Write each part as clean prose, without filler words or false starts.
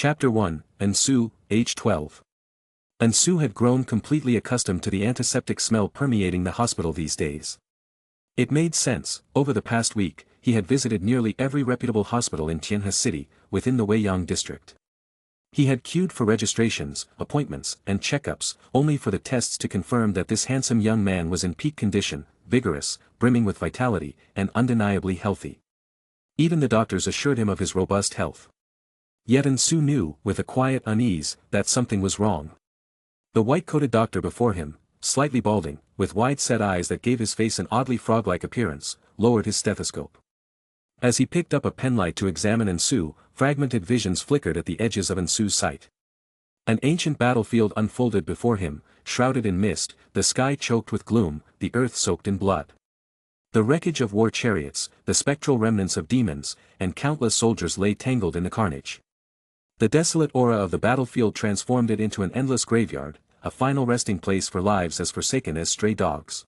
Chapter 1, Ansu, age 12. Ansu had grown completely accustomed to the antiseptic smell permeating the hospital these days. It made sense. Over the past week, he had visited nearly every reputable hospital in Tianhe City, within the Weiyang district. He had queued for registrations, appointments, and checkups, only for the tests to confirm that this handsome young man was in peak condition, vigorous, brimming with vitality, and undeniably healthy. Even the doctors assured him of his robust health. Yet Ansu knew, with a quiet unease, that something was wrong. The white-coated doctor before him, slightly balding, with wide-set eyes that gave his face an oddly frog-like appearance, lowered his stethoscope. As he picked up a penlight to examine Ansu, fragmented visions flickered at the edges of Ansu's sight. An ancient battlefield unfolded before him, shrouded in mist, the sky choked with gloom, the earth soaked in blood. The wreckage of war chariots, the spectral remnants of demons, and countless soldiers lay tangled in the carnage. The desolate aura of the battlefield transformed it into an endless graveyard, a final resting place for lives as forsaken as stray dogs.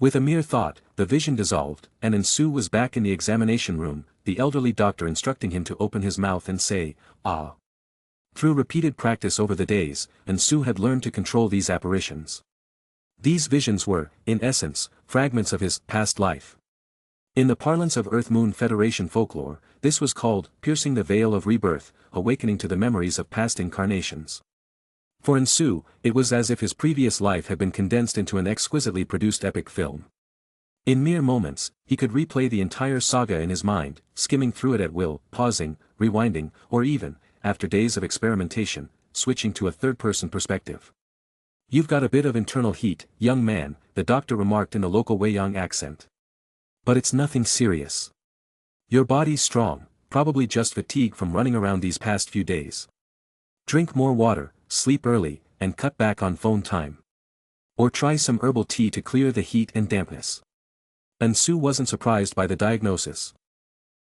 With a mere thought, the vision dissolved, and Ansu was back in the examination room, the elderly doctor instructing him to open his mouth and say, "Ah." Through repeated practice over the days, Ansu had learned to control these apparitions. These visions were, in essence, fragments of his past life. In the parlance of Earth-Moon Federation folklore, this was called piercing the veil of rebirth, awakening to the memories of past incarnations. For Ansu, it was as if his previous life had been condensed into an exquisitely produced epic film. In mere moments, he could replay the entire saga in his mind, skimming through it at will, pausing, rewinding, or even, after days of experimentation, switching to a third-person perspective. "You've got a bit of internal heat, young man," the doctor remarked in a local Weiyang accent. "But it's nothing serious. Your body's strong, probably just fatigue from running around these past few days. Drink more water, sleep early, and cut back on phone time. Or try some herbal tea to clear the heat and dampness." Ansu wasn't surprised by the diagnosis.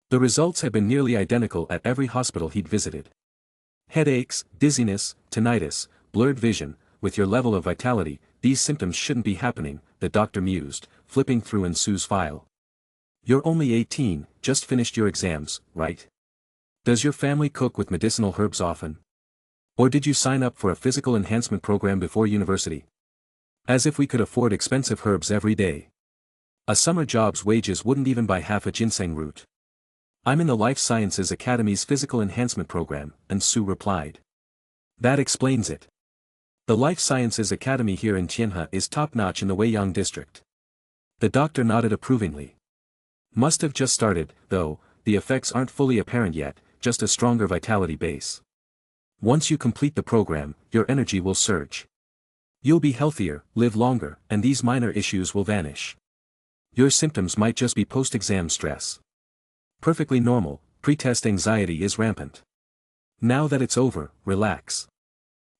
The results had been nearly identical at every hospital he'd visited. Headaches, dizziness, tinnitus, blurred vision. With your level of vitality, these symptoms shouldn't be happening, the doctor mused, flipping through Ansu's file. "You're only 18, just finished your exams, right? Does your family cook with medicinal herbs often? Or did you sign up for a physical enhancement program before university? As if we could afford expensive herbs every day. A summer job's wages wouldn't even buy half a ginseng root." "I'm in the Life Sciences Academy's physical enhancement program," Ansu replied. "That explains it. The Life Sciences Academy here in Tianhe is top-notch in the Weiyang district." The doctor nodded approvingly. "Must have just started, though, the effects aren't fully apparent yet, just a stronger vitality base. Once you complete the program, your energy will surge. You'll be healthier, live longer, and these minor issues will vanish. Your symptoms might just be post-exam stress. Perfectly normal, pre-test anxiety is rampant. Now that it's over, relax."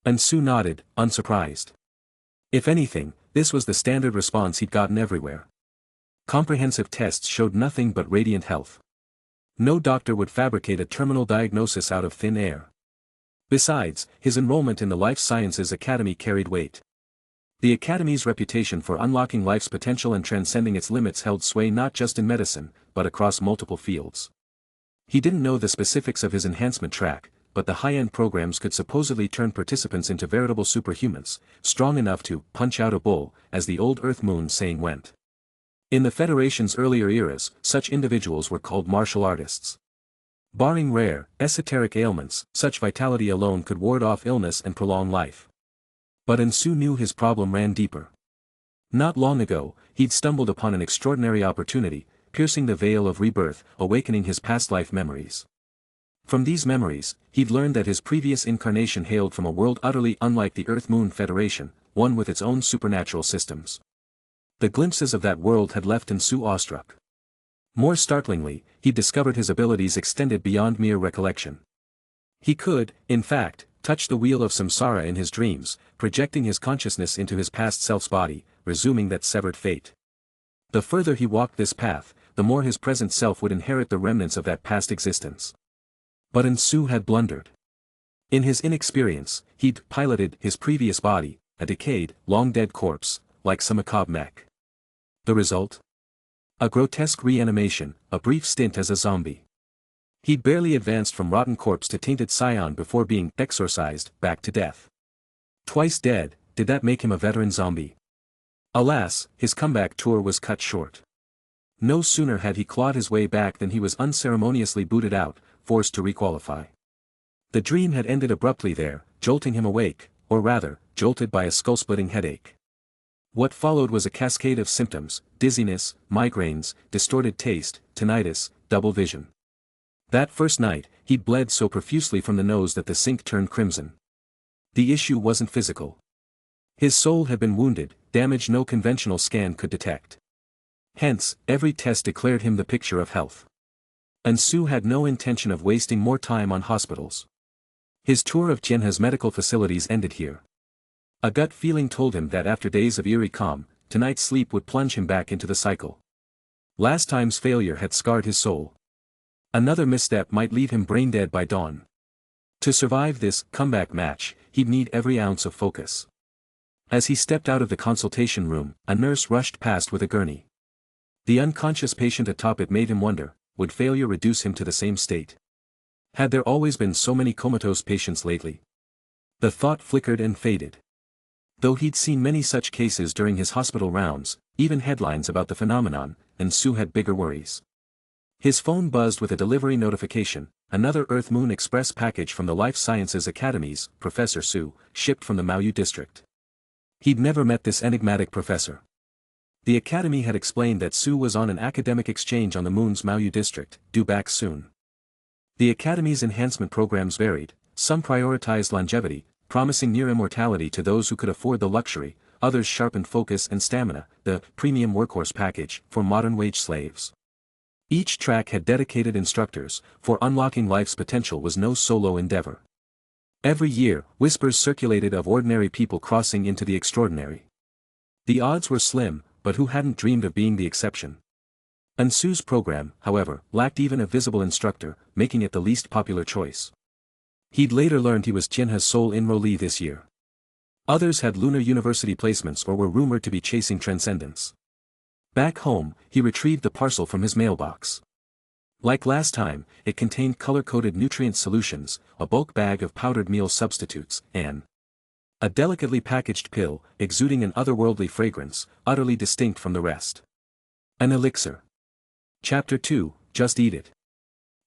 Ansu nodded, unsurprised. If anything, this was the standard response he'd gotten everywhere. Comprehensive tests showed nothing but radiant health. No doctor would fabricate a terminal diagnosis out of thin air. Besides, his enrollment in the Life Sciences Academy carried weight. The Academy's reputation for unlocking life's potential and transcending its limits held sway not just in medicine, but across multiple fields. He didn't know the specifics of his enhancement track, but the high-end programs could supposedly turn participants into veritable superhumans, strong enough to punch out a bull, as the old Earth-Moon saying went. In the Federation's earlier eras, such individuals were called martial artists. Barring rare, esoteric ailments, such vitality alone could ward off illness and prolong life. But Ansu knew his problem ran deeper. Not long ago, he'd stumbled upon an extraordinary opportunity, piercing the veil of rebirth, awakening his past life memories. From these memories, he'd learned that his previous incarnation hailed from a world utterly unlike the Earth-Moon Federation, one with its own supernatural systems. The glimpses of that world had left Ansu awestruck. More startlingly, he discovered his abilities extended beyond mere recollection. He could, in fact, touch the wheel of samsara in his dreams, projecting his consciousness into his past self's body, resuming that severed fate. The further he walked this path, the more his present self would inherit the remnants of that past existence. But Ansu had blundered. In his inexperience, he'd piloted his previous body, a decayed, long-dead corpse, like some macabre mech. The result? A grotesque reanimation, a brief stint as a zombie. He barely advanced from rotten corpse to tainted scion before being exorcised back to death. Twice dead, did that make him a veteran zombie? Alas, his comeback tour was cut short. No sooner had he clawed his way back than he was unceremoniously booted out, forced to requalify. The dream had ended abruptly there, jolting him awake, or rather, jolted by a skull-splitting headache. What followed was a cascade of symptoms: dizziness, migraines, distorted taste, tinnitus, double vision. That first night, he bled so profusely from the nose that the sink turned crimson. The issue wasn't physical. His soul had been wounded, damage no conventional scan could detect. Hence, every test declared him the picture of health. And Sue had no intention of wasting more time on hospitals. His tour of Tianhe's medical facilities ended here. A gut feeling told him that after days of eerie calm, tonight's sleep would plunge him back into the cycle. Last time's failure had scarred his soul. Another misstep might leave him brain-dead by dawn. To survive this comeback match, he'd need every ounce of focus. As he stepped out of the consultation room, a nurse rushed past with a gurney. The unconscious patient atop it made him wonder, would failure reduce him to the same state? Had there always been so many comatose patients lately? The thought flickered and faded. Though he'd seen many such cases during his hospital rounds, even headlines about the phenomenon, and Sue had bigger worries. His phone buzzed with a delivery notification: another Earth-Moon Express package from the Life Sciences Academies, Professor Sue, shipped from the Maoyu district. He'd never met this enigmatic professor. The Academy had explained that Sue was on an academic exchange on the Moon's Maoyu district, due back soon. The Academy's enhancement programs varied: some prioritized longevity, promising near immortality to those who could afford the luxury, others sharpened focus and stamina, the premium workhorse package, for modern wage slaves. Each track had dedicated instructors, for unlocking life's potential was no solo endeavor. Every year, whispers circulated of ordinary people crossing into the extraordinary. The odds were slim, but who hadn't dreamed of being the exception? And Sue's program, however, lacked even a visible instructor, making it the least popular choice. He'd later learned he was Tianhe's sole enrollee this year. Others had lunar university placements or were rumored to be chasing transcendence. Back home, he retrieved the parcel from his mailbox. Like last time, it contained color-coded nutrient solutions, a bulk bag of powdered meal substitutes, and a delicately packaged pill, exuding an otherworldly fragrance, utterly distinct from the rest. An elixir. Chapter 2, Just Eat It.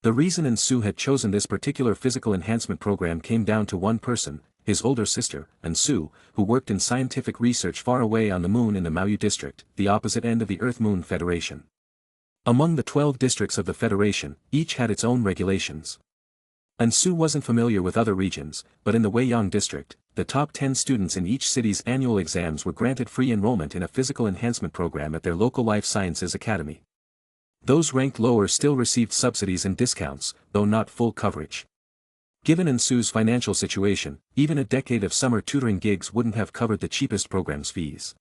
The reason Sue had chosen this particular physical enhancement program came down to one person, his older sister, and Sue, who worked in scientific research far away on the Moon in the Maoyu district, the opposite end of the Earth-Moon Federation. Among the 12 districts of the Federation, each had its own regulations. And Sue wasn't familiar with other regions, but in the Weiyang district, the top 10 students in each city's annual exams were granted free enrollment in a physical enhancement program at their local Life Sciences Academy. Those ranked lower still received subsidies and discounts, though not full coverage. Given Sue's financial situation, even a decade of summer tutoring gigs wouldn't have covered the cheapest program's fees.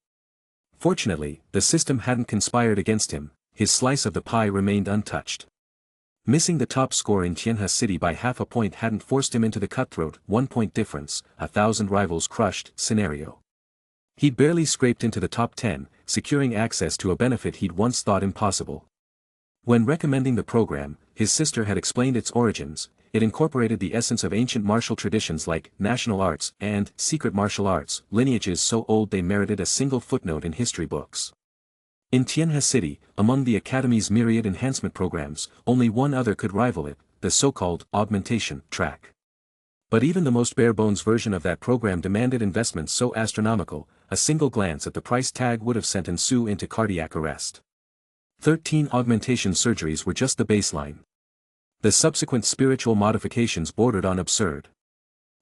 Fortunately, the system hadn't conspired against him, his slice of the pie remained untouched. Missing the top score in Tianhe City by half a point hadn't forced him into the cutthroat 1-point difference, 1,000 rivals crushed scenario. He'd barely scraped into the top 10, securing access to a benefit he'd once thought impossible. When recommending the program, his sister had explained its origins. It incorporated the essence of ancient martial traditions like national arts and secret martial arts, lineages so old they merited a single footnote in history books. In Tianhe City, among the Academy's myriad enhancement programs, only one other could rival it, the so-called augmentation track. But even the most bare-bones version of that program demanded investments so astronomical, a single glance at the price tag would have sent Sue into cardiac arrest. 13 augmentation surgeries were just the baseline. The subsequent spiritual modifications bordered on absurd.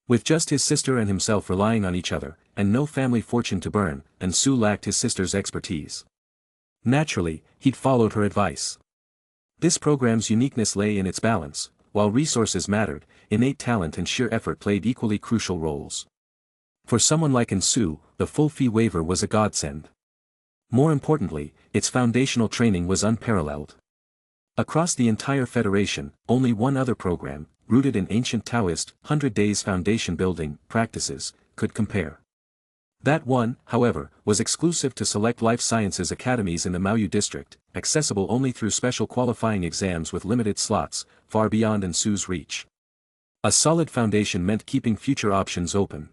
With just his sister and himself relying on each other, and no family fortune to burn, Sue lacked his sister's expertise. Naturally, he'd followed her advice. This program's uniqueness lay in its balance. While resources mattered, innate talent and sheer effort played equally crucial roles. For someone like Sue, the full fee waiver was a godsend. More importantly, its foundational training was unparalleled. Across the entire Federation, only one other program, rooted in ancient Taoist 100 Days foundation building practices, could compare. That one, however, was exclusive to select life sciences academies in the Maoyu district, accessible only through special qualifying exams with limited slots, far beyond Ensu's reach. A solid foundation meant keeping future options open.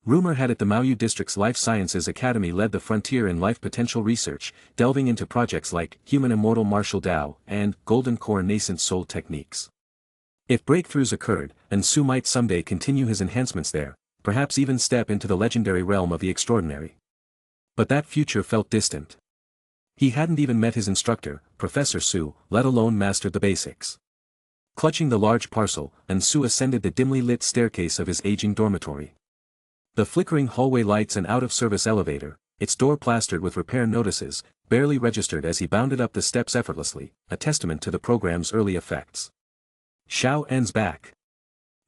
Rumor had it the Maoyu district's Life Sciences Academy led the frontier in life potential research, delving into projects like human immortal martial Tao and golden core nascent soul techniques. If breakthroughs occurred, Ensu might someday continue his enhancements there, perhaps even step into the legendary realm of the extraordinary. But that future felt distant. He hadn't even met his instructor, Professor Su, let alone mastered the basics. Clutching the large parcel, Ensu ascended the dimly lit staircase of his aging dormitory. The flickering hallway lights and out-of-service elevator, its door plastered with repair notices, barely registered as he bounded up the steps effortlessly, a testament to the program's early effects. Xiao En's back.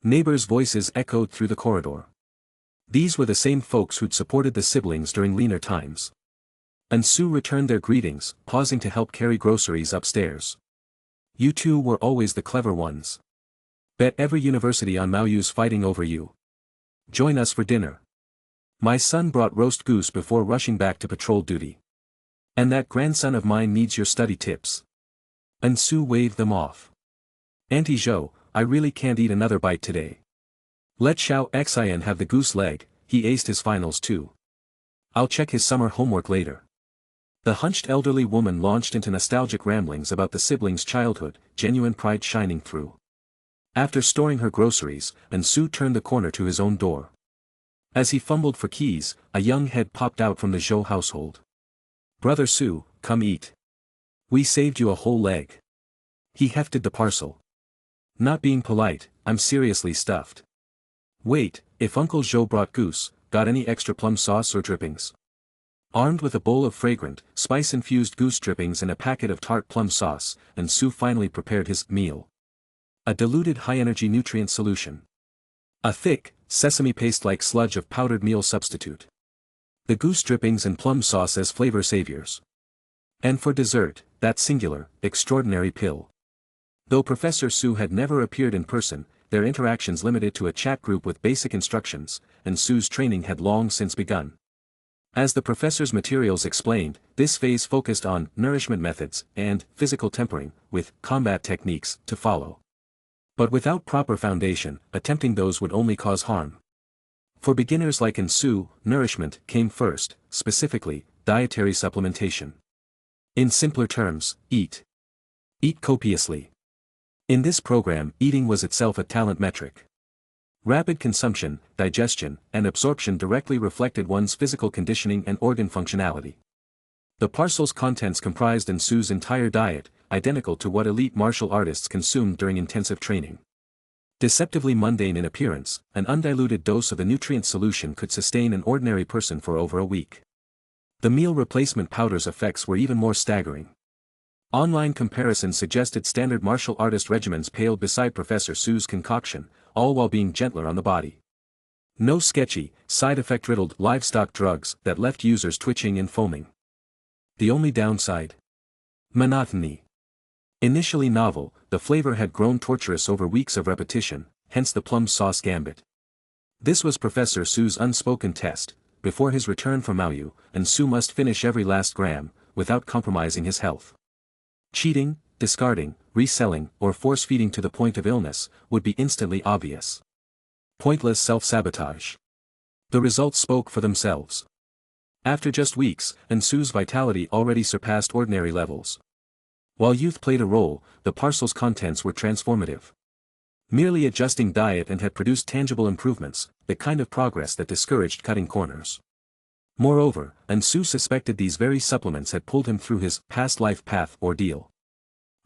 Neighbors' voices echoed through the corridor. These were the same folks who'd supported the siblings during leaner times. Ensu returned their greetings, pausing to help carry groceries upstairs. You two were always the clever ones. Bet every university on Maoyu's fighting over you. Join us for dinner. My son brought roast goose before rushing back to patrol duty. And that grandson of mine needs your study tips. Ensu waved them off. Auntie Zhou, I really can't eat another bite today. Let Xiao Xin have the goose leg, he aced his finals too. I'll check his summer homework later. The hunched elderly woman launched into nostalgic ramblings about the siblings' childhood, genuine pride shining through. After storing her groceries, Ensu turned the corner to his own door. As he fumbled for keys, a young head popped out from the Zhou household. Brother Su, come eat. We saved you a whole leg. He hefted the parcel. Not being polite, I'm seriously stuffed. Wait, if Uncle Zhou brought goose, got any extra plum sauce or drippings? Armed with a bowl of fragrant, spice-infused goose drippings and a packet of tart plum sauce, Ensu finally prepared his meal. A diluted high-energy nutrient solution. A thick, sesame paste-like sludge of powdered meal substitute. The goose drippings and plum sauce as flavor saviors. And for dessert, that singular, extraordinary pill. Though Professor Su had never appeared in person, their interactions limited to a chat group with basic instructions, and Su's training had long since begun. As the professor's materials explained, this phase focused on nourishment methods and physical tempering, with combat techniques to follow. But without proper foundation, attempting those would only cause harm. For beginners like Ensu, nourishment came first, specifically, dietary supplementation. In simpler terms, eat. Eat copiously. In this program, eating was itself a talent metric. Rapid consumption, digestion, and absorption directly reflected one's physical conditioning and organ functionality. The parcel's contents comprised Ensu's entire diet, identical to what elite martial artists consumed during intensive training. Deceptively mundane in appearance, an undiluted dose of the nutrient solution could sustain an ordinary person for over a week. The meal replacement powder's effects were even more staggering. Online comparisons suggested standard martial artist regimens paled beside Professor Su's concoction, all while being gentler on the body. No sketchy, side effect-riddled livestock drugs that left users twitching and foaming. The only downside? Monotony. Initially novel, the flavor had grown torturous over weeks of repetition, hence the plum sauce gambit. This was Professor Su's unspoken test. Before his return from Maoyu, Ensu must finish every last gram, without compromising his health. Cheating, discarding, reselling, or force-feeding to the point of illness, would be instantly obvious. Pointless self-sabotage. The results spoke for themselves. After just weeks, Ensu's vitality already surpassed ordinary levels. While youth played a role, the parcel's contents were transformative. Merely adjusting diet and had produced tangible improvements, the kind of progress that discouraged cutting corners. Moreover, Ensu suspected these very supplements had pulled him through his past life path ordeal.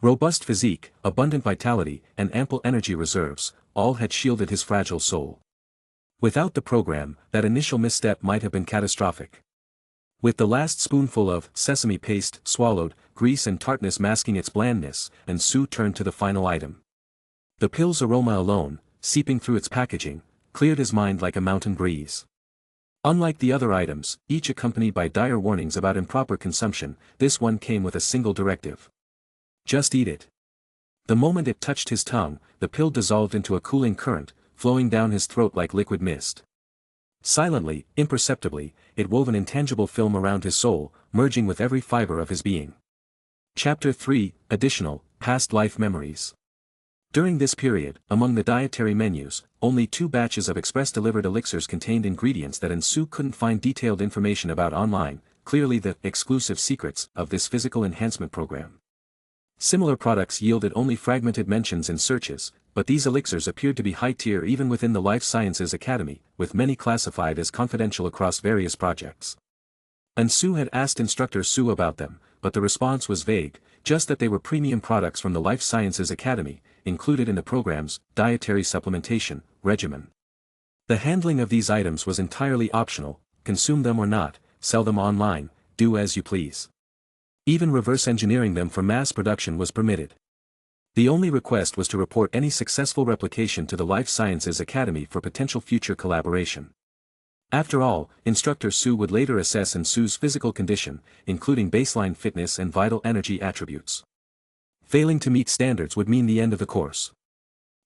Robust physique, abundant vitality, and ample energy reserves, all had shielded his fragile soul. Without the program, that initial misstep might have been catastrophic. With the last spoonful of sesame paste swallowed, grease and tartness masking its blandness, Ensu turned to the final item. The pill's aroma alone, seeping through its packaging, cleared his mind like a mountain breeze. Unlike the other items, each accompanied by dire warnings about improper consumption, this one came with a single directive. Just eat it. The moment it touched his tongue, the pill dissolved into a cooling current, flowing down his throat like liquid mist. Silently, imperceptibly, it wove an intangible film around his soul, merging with every fiber of his being. Chapter 3, Additional, Past Life Memories. During this period, among the dietary menus, only 2 batches of express-delivered elixirs contained ingredients that Ensu couldn't find detailed information about online, clearly the exclusive secrets of this physical enhancement program. Similar products yielded only fragmented mentions in searches, but these elixirs appeared to be high-tier even within the Life Sciences Academy, with many classified as confidential across various projects. Ensu had asked Instructor Su about them, but the response was vague, just that they were premium products from the Life Sciences Academy, included in the program's dietary supplementation regimen. The handling of these items was entirely optional, consume them or not, sell them online, do as you please. Even reverse engineering them for mass production was permitted. The only request was to report any successful replication to the Life Sciences Academy for potential future collaboration. After all, Instructor Su would later assess Ensu's physical condition, including baseline fitness and vital energy attributes. Failing to meet standards would mean the end of the course.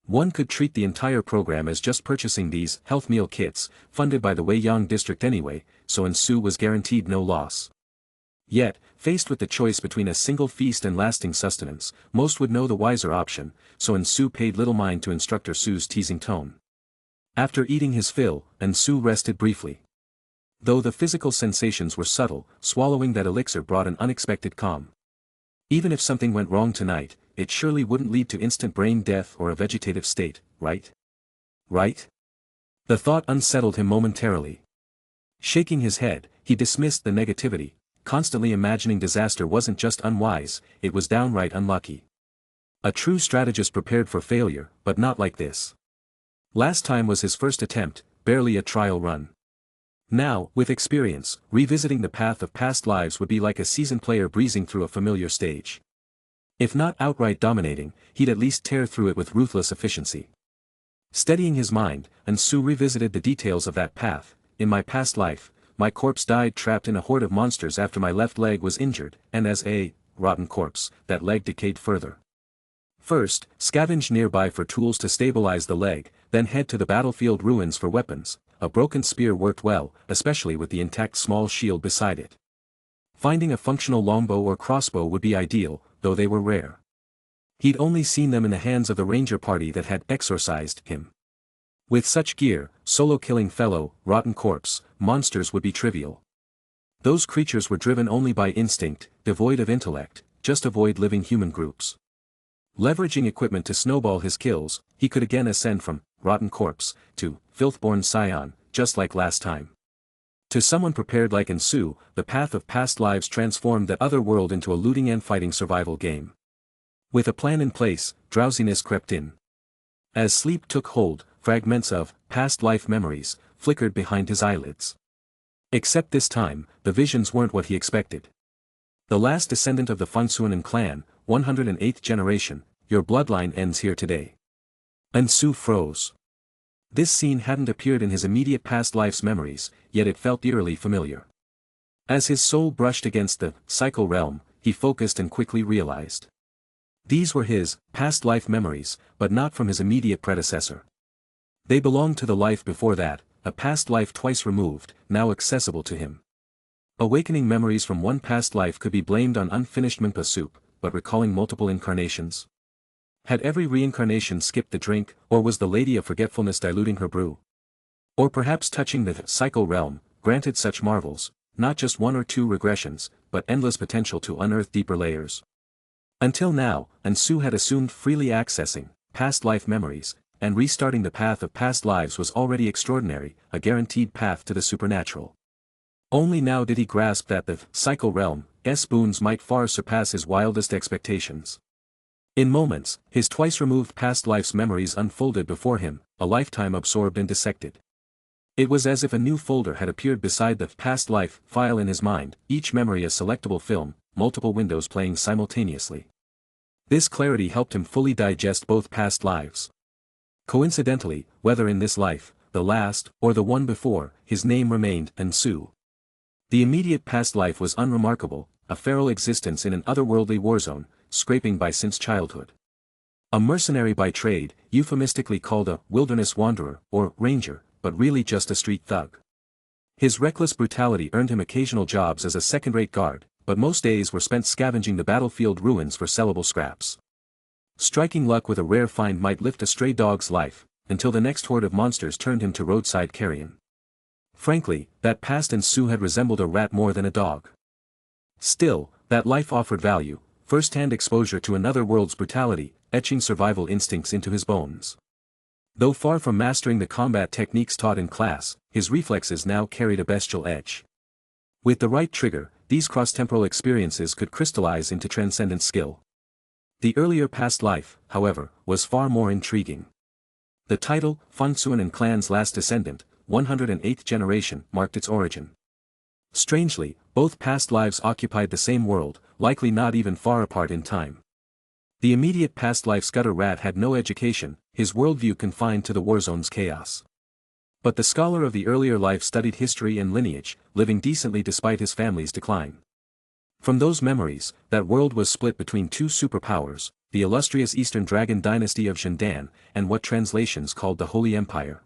One could treat the entire program as just purchasing these health meal kits, funded by the Weiyang district anyway, so Ensu was guaranteed no loss. Yet, faced with the choice between a single feast and lasting sustenance, most would know the wiser option, so Ensu paid little mind to Instructor Su's teasing tone. After eating his fill, Ensu rested briefly. Though the physical sensations were subtle, swallowing that elixir brought an unexpected calm. Even if something went wrong tonight, it surely wouldn't lead to instant brain death or a vegetative state, right? Right? The thought unsettled him momentarily. Shaking his head, he dismissed the negativity. Constantly imagining disaster wasn't just unwise, it was downright unlucky. A true strategist prepared for failure, but not like this. Last time was his first attempt, barely a trial run. Now, with experience, revisiting the path of past lives would be like a seasoned player breezing through a familiar stage. If not outright dominating, he'd at least tear through it with ruthless efficiency. Steadying his mind, Ensu revisited the details of that path. In my past life, my corpse died trapped in a horde of monsters after my left leg was injured, and as a rotten corpse, that leg decayed further. First, scavenge nearby for tools to stabilize the leg, then head to the battlefield ruins for weapons. A broken spear worked well, especially with the intact small shield beside it. Finding a functional longbow or crossbow would be ideal, though they were rare. He'd only seen them in the hands of the ranger party that had exorcised him. With such gear, solo-killing fellow, rotten corpse, monsters would be trivial. Those creatures were driven only by instinct, devoid of intellect, just avoid living human groups. Leveraging equipment to snowball his kills, he could again ascend from rotten corpse to filthborn scion, just like last time. To someone prepared like Ensu, the path of past lives transformed that other world into a looting and fighting survival game. With a plan in place, drowsiness crept in. As sleep took hold, fragments of past life memories flickered behind his eyelids. Except this time, the visions weren't what he expected. The last descendant of the Fengsuanen clan, 108th generation, your bloodline ends here today. Ensu froze. This scene hadn't appeared in his immediate past life's memories, yet it felt eerily familiar. As his soul brushed against the cycle realm, he focused and quickly realized. These were his past life memories, but not from his immediate predecessor. They belonged to the life before that, a past life twice removed, now accessible to him. Awakening memories from one past life could be blamed on unfinished Minpa soup, but recalling multiple incarnations? Had every reincarnation skipped the drink, or was the Lady of Forgetfulness diluting her brew? Or perhaps touching the cycle realm, granted such marvels, not just 1 or 2 regressions, but endless potential to unearth deeper layers. Until now, Ensu had assumed freely accessing past life memories, and restarting the path of past lives was already extraordinary, a guaranteed path to the supernatural. Only now did he grasp that the cycle realm's boons might far surpass his wildest expectations. In moments, his twice-removed past life's memories unfolded before him, a lifetime absorbed and dissected. It was as if a new folder had appeared beside the past life file in his mind, each memory a selectable film, multiple windows playing simultaneously. This clarity helped him fully digest both past lives. Coincidentally, whether in this life, the last, or the one before, his name remained Ensu. The immediate past life was unremarkable, a feral existence in an otherworldly warzone, scraping by since childhood. A mercenary by trade, euphemistically called a wilderness wanderer, or ranger, but really just a street thug. His reckless brutality earned him occasional jobs as a second-rate guard, but most days were spent scavenging the battlefield ruins for sellable scraps. Striking luck with a rare find might lift a stray dog's life, until the next horde of monsters turned him to roadside carrion. Frankly, that past Sue had resembled a rat more than a dog. Still, that life offered value, first-hand exposure to another world's brutality, etching survival instincts into his bones. Though far from mastering the combat techniques taught in class, his reflexes now carried a bestial edge. With the right trigger, these cross-temporal experiences could crystallize into transcendent skill. The earlier past life, however, was far more intriguing. The title, Fangsuan and clan's last descendant, 108th generation, marked its origin. Strangely, both past lives occupied the same world, likely not even far apart in time. The immediate past life Scudder Rat had no education, his worldview confined to the warzone's chaos. But the scholar of the earlier life studied history and lineage, living decently despite his family's decline. From those memories, that world was split between two superpowers, the illustrious Eastern Dragon dynasty of Zhendan, and what translations called the Holy Empire.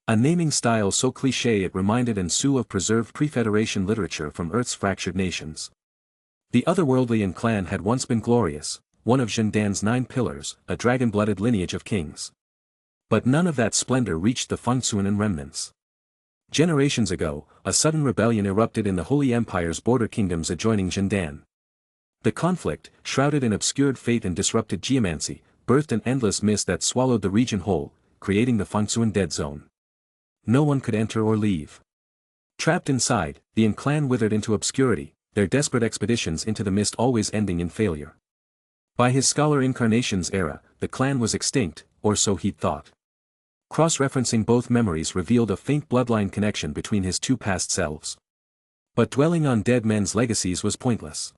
A naming style so cliché it reminded Sue of preserved pre-Federation literature from Earth's fractured nations. The otherworldly clan had once been glorious, one of Zhendan's 9 pillars, a dragon-blooded lineage of kings. But none of that splendor reached the Fangsuan remnants. Generations ago, a sudden rebellion erupted in the Holy Empire's border kingdoms adjoining Zhendan. The conflict, shrouded in obscured fate and disrupted geomancy, birthed an endless mist that swallowed the region whole, creating the Fangsuan Dead Zone. No one could enter or leave. Trapped inside, the clan withered into obscurity, their desperate expeditions into the mist always ending in failure. By his scholar Reincarnation's era, the clan was extinct, or so he'd thought. Cross-referencing both memories revealed a faint bloodline connection between his two past selves. But dwelling on dead men's legacies was pointless.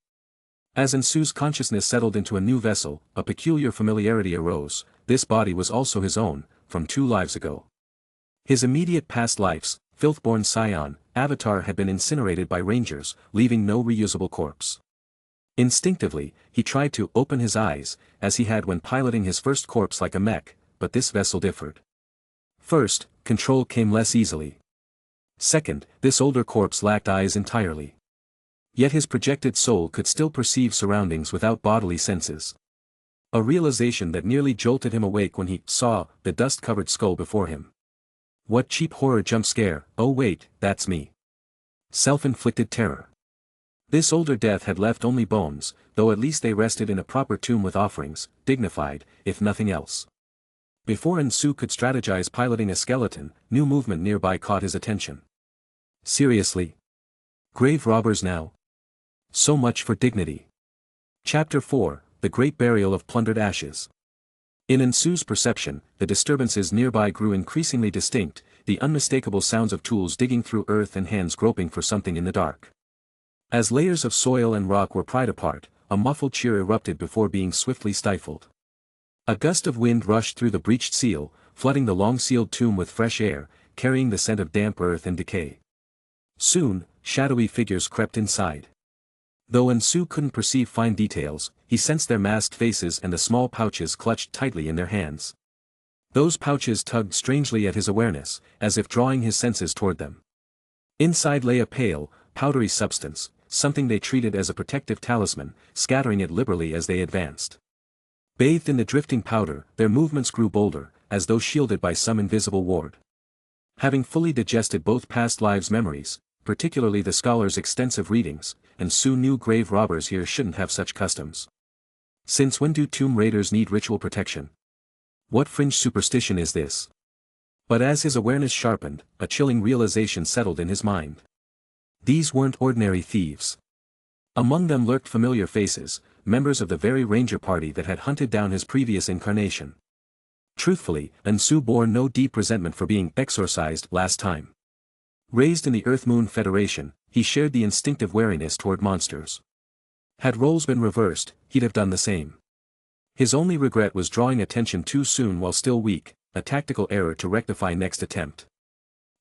As Sue's consciousness settled into a new vessel, a peculiar familiarity arose. This body was also his own, from 2 lives ago. His immediate past lives, Filthborn Scion, Avatar had been incinerated by rangers, leaving no reusable corpse. Instinctively, he tried to open his eyes, as he had when piloting his first corpse like a mech, but this vessel differed. First, control came less easily. Second, this older corpse lacked eyes entirely. Yet his projected soul could still perceive surroundings without bodily senses. A realization that nearly jolted him awake when he saw the dust-covered skull before him. What cheap horror jump scare, oh wait, that's me. Self-inflicted terror. This older death had left only bones, though at least they rested in a proper tomb with offerings, dignified, if nothing else. Before Sue could strategize piloting a skeleton, new movement nearby caught his attention. Seriously? Grave robbers now? So much for dignity. Chapter 4, The Great Burial of Plundered Ashes. In Sue's perception, the disturbances nearby grew increasingly distinct, the unmistakable sounds of tools digging through earth and hands groping for something in the dark. As layers of soil and rock were pried apart, a muffled cheer erupted before being swiftly stifled. A gust of wind rushed through the breached seal, flooding the long-sealed tomb with fresh air, carrying the scent of damp earth and decay. Soon, shadowy figures crept inside. Though Sue couldn't perceive fine details, he sensed their masked faces and the small pouches clutched tightly in their hands. Those pouches tugged strangely at his awareness, as if drawing his senses toward them. Inside lay a pale, powdery substance, something they treated as a protective talisman, scattering it liberally as they advanced. Bathed in the drifting powder, their movements grew bolder, as though shielded by some invisible ward. Having fully digested both past lives' memories, particularly the scholar's extensive readings, Sue knew grave robbers here shouldn't have such customs. Since when do tomb raiders need ritual protection? What fringe superstition is this? But as his awareness sharpened, a chilling realization settled in his mind. These weren't ordinary thieves. Among them lurked familiar faces, members of the very ranger party that had hunted down his previous incarnation. Truthfully, Sue bore no deep resentment for being exorcised last time. Raised in the Earth-Moon Federation, he shared the instinctive wariness toward monsters. Had roles been reversed, he'd have done the same. His only regret was drawing attention too soon while still weak, a tactical error to rectify next attempt.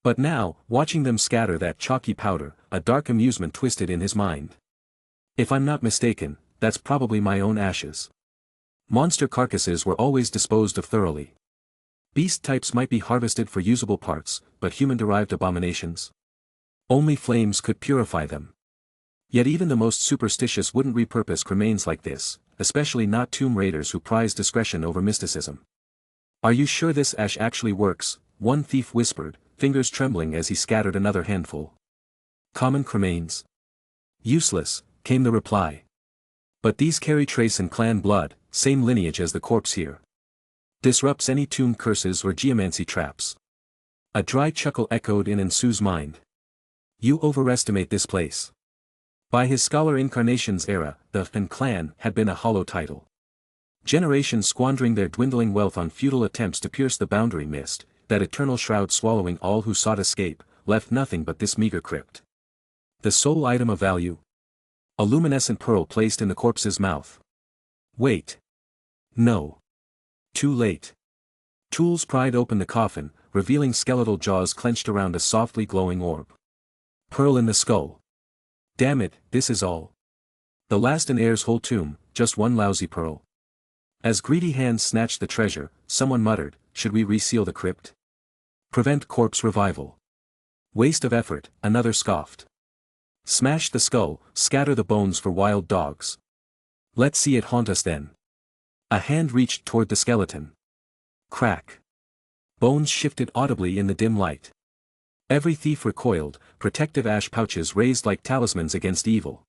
But now, watching them scatter that chalky powder, a dark amusement twisted in his mind. If I'm not mistaken, that's probably my own ashes. Monster carcasses were always disposed of thoroughly. Beast types might be harvested for usable parts, but human-derived abominations? Only flames could purify them. Yet even the most superstitious wouldn't repurpose cremains like this, especially not tomb raiders who prize discretion over mysticism. "Are you sure this ash actually works?" one thief whispered, fingers trembling as he scattered another handful. "Common cremains. Useless," came the reply. "But these carry trace and clan blood, same lineage as the corpse here. Disrupts any tomb curses or geomancy traps." A dry chuckle echoed in Ensu's mind. "You overestimate this place." By his scholar Incarnation's era, the and clan had been a hollow title. Generations squandering their dwindling wealth on futile attempts to pierce the boundary mist, that eternal shroud swallowing all who sought escape, left nothing but this meager crypt. The sole item of value? A luminescent pearl placed in the corpse's mouth. Wait. No. Too late. Tools pried open the coffin, revealing skeletal jaws clenched around a softly glowing orb. Pearl in the skull. Damn it, this is all. The last in heir's whole tomb, just one lousy pearl. As greedy hands snatched the treasure, someone muttered, "Should we reseal the crypt? Prevent corpse revival." "Waste of effort," another scoffed. "Smash the skull, scatter the bones for wild dogs. Let's see it haunt us then." A hand reached toward the skeleton. Crack. Bones shifted audibly in the dim light. Every thief recoiled, protective ash pouches raised like talismans against evil.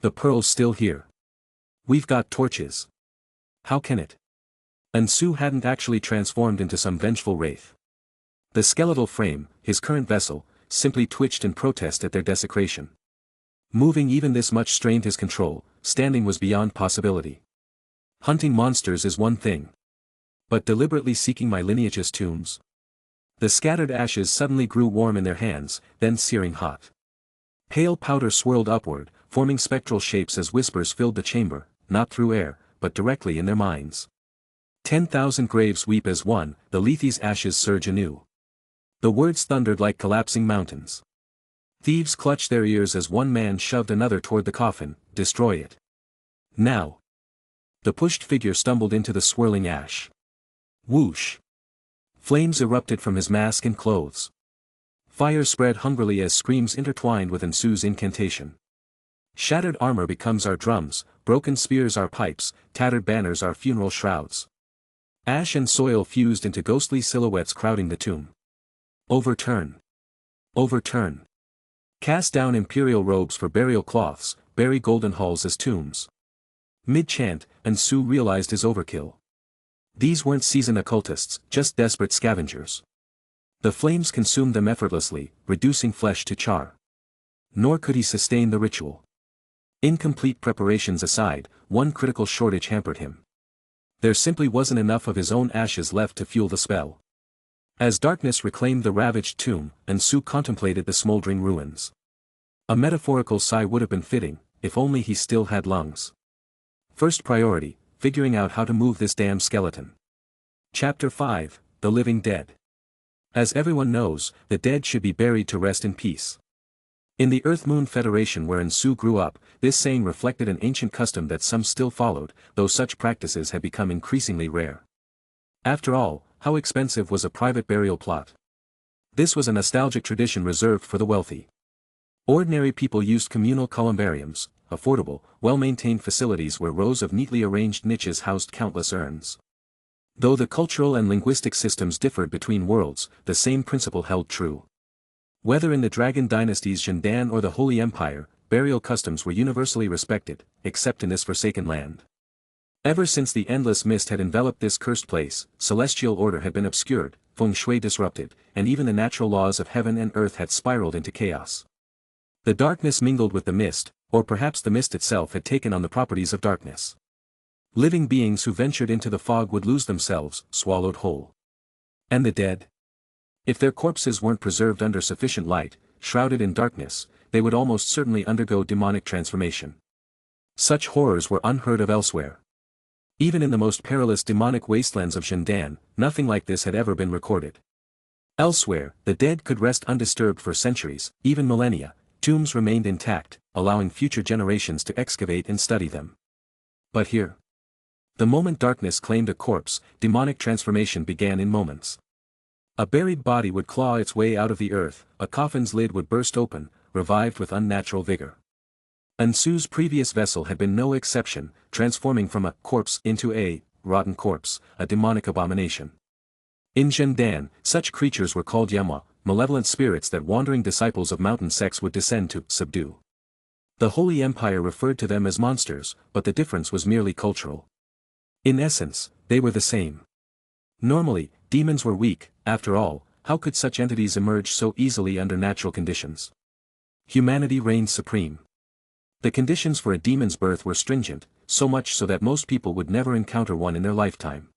"The pearl's still here. We've got torches." "How can it?" Ensu hadn't actually transformed into some vengeful wraith. The skeletal frame, his current vessel, simply twitched in protest at their desecration. Moving even this much strained his control, standing was beyond possibility. "Hunting monsters is one thing. But deliberately seeking my lineage's tombs?" The scattered ashes suddenly grew warm in their hands, then searing hot. Pale powder swirled upward, forming spectral shapes as whispers filled the chamber, not through air, but directly in their minds. 10,000 graves weep as one, the Lethe's ashes surge anew. The words thundered like collapsing mountains. Thieves clutched their ears as one man shoved another toward the coffin, "Destroy it. Now." The pushed figure stumbled into the swirling ash. Whoosh. Flames erupted from his mask and clothes. Fire spread hungrily as screams intertwined with Ensu's incantation. "Shattered armor becomes our drums, broken spears our pipes, tattered banners our funeral shrouds." Ash and soil fused into ghostly silhouettes crowding the tomb. "Overturn. Overturn. Cast down imperial robes for burial cloths, bury golden halls as tombs." Mid-chant, Ensu realized his overkill. These weren't seasoned occultists, just desperate scavengers. The flames consumed them effortlessly, reducing flesh to char. Nor could he sustain the ritual. Incomplete preparations aside, one critical shortage hampered him. There simply wasn't enough of his own ashes left to fuel the spell. As darkness reclaimed the ravaged tomb, Ensu contemplated the smoldering ruins. A metaphorical sigh would have been fitting, if only he still had lungs. First priority, figuring out how to move this damn skeleton. Chapter 5, The Living Dead. As everyone knows, the dead should be buried to rest in peace. In the Earth-Moon Federation where Ensu grew up, this saying reflected an ancient custom that some still followed, though such practices had become increasingly rare. After all, how expensive was a private burial plot? This was a nostalgic tradition reserved for the wealthy. Ordinary people used communal columbariums, affordable, well-maintained facilities where rows of neatly arranged niches housed countless urns. Though the cultural and linguistic systems differed between worlds, the same principle held true. Whether in the Dragon Dynasty's Zhendan or the Holy Empire, burial customs were universally respected, except in this forsaken land. Ever since the endless mist had enveloped this cursed place, celestial order had been obscured, feng shui disrupted, and even the natural laws of heaven and earth had spiraled into chaos. The darkness mingled with the mist, or perhaps the mist itself had taken on the properties of darkness. Living beings who ventured into the fog would lose themselves, swallowed whole. And the dead? If their corpses weren't preserved under sufficient light, shrouded in darkness, they would almost certainly undergo demonic transformation. Such horrors were unheard of elsewhere. Even in the most perilous demonic wastelands of Zhendan, nothing like this had ever been recorded. Elsewhere, the dead could rest undisturbed for centuries, even millennia. Tombs remained intact, allowing future generations to excavate and study them. But here, the moment darkness claimed a corpse, demonic transformation began in moments. A buried body would claw its way out of the earth, a coffin's lid would burst open, revived with unnatural vigor. Ansu's previous vessel had been no exception, transforming from a corpse into a rotten corpse, a demonic abomination. In Zhendan, such creatures were called yama, malevolent spirits that wandering disciples of mountain sects would descend to subdue. The Holy Empire referred to them as monsters, but the difference was merely cultural. In essence, they were the same. Normally, demons were weak. After all, how could such entities emerge so easily under natural conditions? Humanity reigned supreme. The conditions for a demon's birth were stringent, so much so that most people would never encounter one in their lifetime.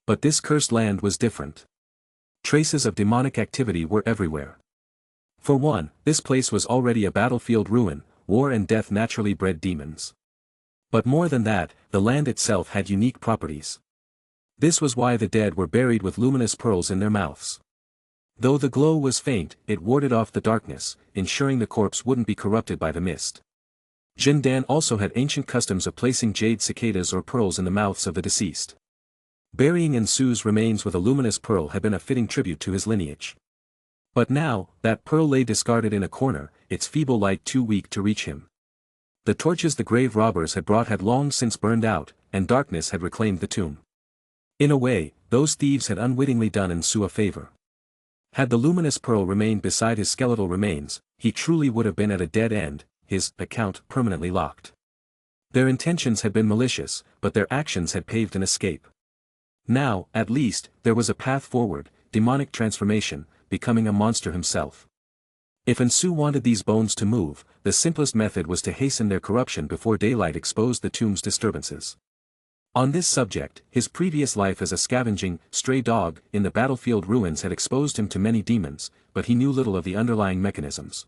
But this cursed land was different. Traces of demonic activity were everywhere. For one, this place was already a battlefield ruin, war and death naturally bred demons. But more than that, the land itself had unique properties. This was why the dead were buried with luminous pearls in their mouths. Though the glow was faint, it warded off the darkness, ensuring the corpse wouldn't be corrupted by the mist. Zhendan also had ancient customs of placing jade cicadas or pearls in the mouths of the deceased. Burying Ansu's remains with a luminous pearl had been a fitting tribute to his lineage. But now, that pearl lay discarded in a corner, its feeble light too weak to reach him. The torches the grave robbers had brought had long since burned out, and darkness had reclaimed the tomb. In a way, those thieves had unwittingly done Ansu a favor. Had the luminous pearl remained beside his skeletal remains, he truly would have been at a dead end, his account permanently locked. Their intentions had been malicious, but their actions had paved an escape. Now, at least, there was a path forward, demonic transformation, becoming a monster himself. If Ansu wanted these bones to move, the simplest method was to hasten their corruption before daylight exposed the tomb's disturbances. On this subject, his previous life as a scavenging, stray dog in the battlefield ruins had exposed him to many demons, but he knew little of the underlying mechanisms.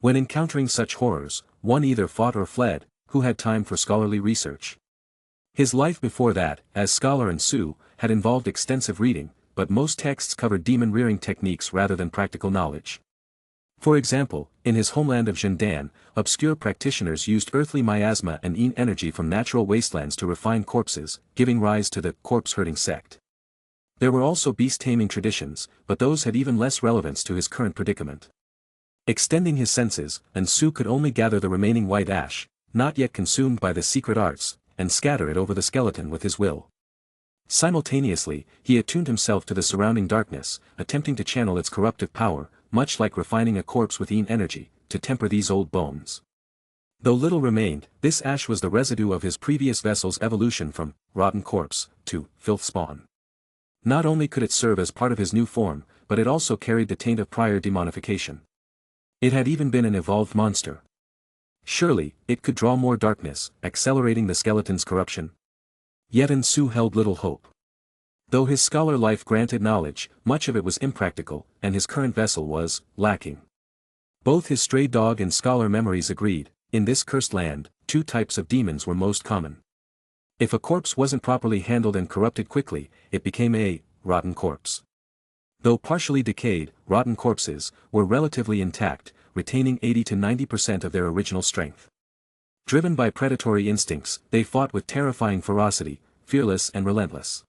When encountering such horrors, one either fought or fled. Who had time for scholarly research? His life before that, as scholar Ansu, had involved extensive reading, but most texts covered demon-rearing techniques rather than practical knowledge. For example, in his homeland of Zhendan, obscure practitioners used earthly miasma and yin energy from natural wastelands to refine corpses, giving rise to the corpse-herding sect. There were also beast-taming traditions, but those had even less relevance to his current predicament. Extending his senses, Ansu could only gather the remaining white ash, not yet consumed by the secret arts, and scatter it over the skeleton with his will. Simultaneously, he attuned himself to the surrounding darkness, attempting to channel its corruptive power, much like refining a corpse with yin energy, to temper these old bones. Though little remained, this ash was the residue of his previous vessel's evolution from rotten corpse to filth spawn. Not only could it serve as part of his new form, but it also carried the taint of prior demonification. It had even been an evolved monster. Surely, it could draw more darkness, accelerating the skeleton's corruption. Yet Ansu held little hope. Though his scholar life granted knowledge, much of it was impractical, and his current vessel was lacking. Both his stray dog and scholar memories agreed, in this cursed land, two types of demons were most common. If a corpse wasn't properly handled and corrupted quickly, it became a rotten corpse. Though partially decayed, rotten corpses were relatively intact, retaining 80 to 90% of their original strength. Driven by predatory instincts, they fought with terrifying ferocity, fearless and relentless.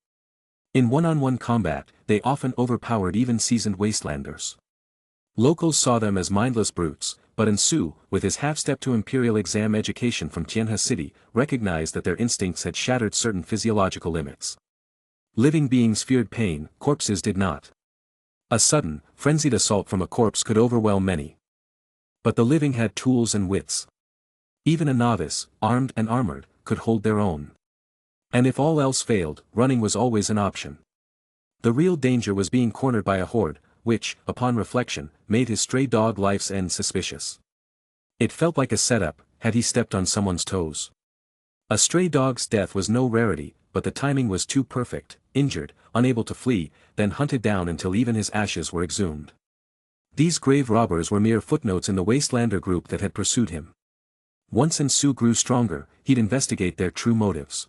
In one-on-one combat, they often overpowered even seasoned wastelanders. Locals saw them as mindless brutes, but Ansu, with his half-step to imperial exam education from Tianhe City, recognized that their instincts had shattered certain physiological limits. Living beings feared pain, corpses did not. A sudden, frenzied assault from a corpse could overwhelm many. But the living had tools and wits. Even a novice, armed and armored, could hold their own. And if all else failed, running was always an option. The real danger was being cornered by a horde, which, upon reflection, made his stray dog life's end suspicious. It felt like a setup, had he stepped on someone's toes. A stray dog's death was no rarity, but the timing was too perfect, injured, unable to flee, then hunted down until even his ashes were exhumed. These grave robbers were mere footnotes in the wastelander group that had pursued him. Once Ansu grew stronger, he'd investigate their true motives.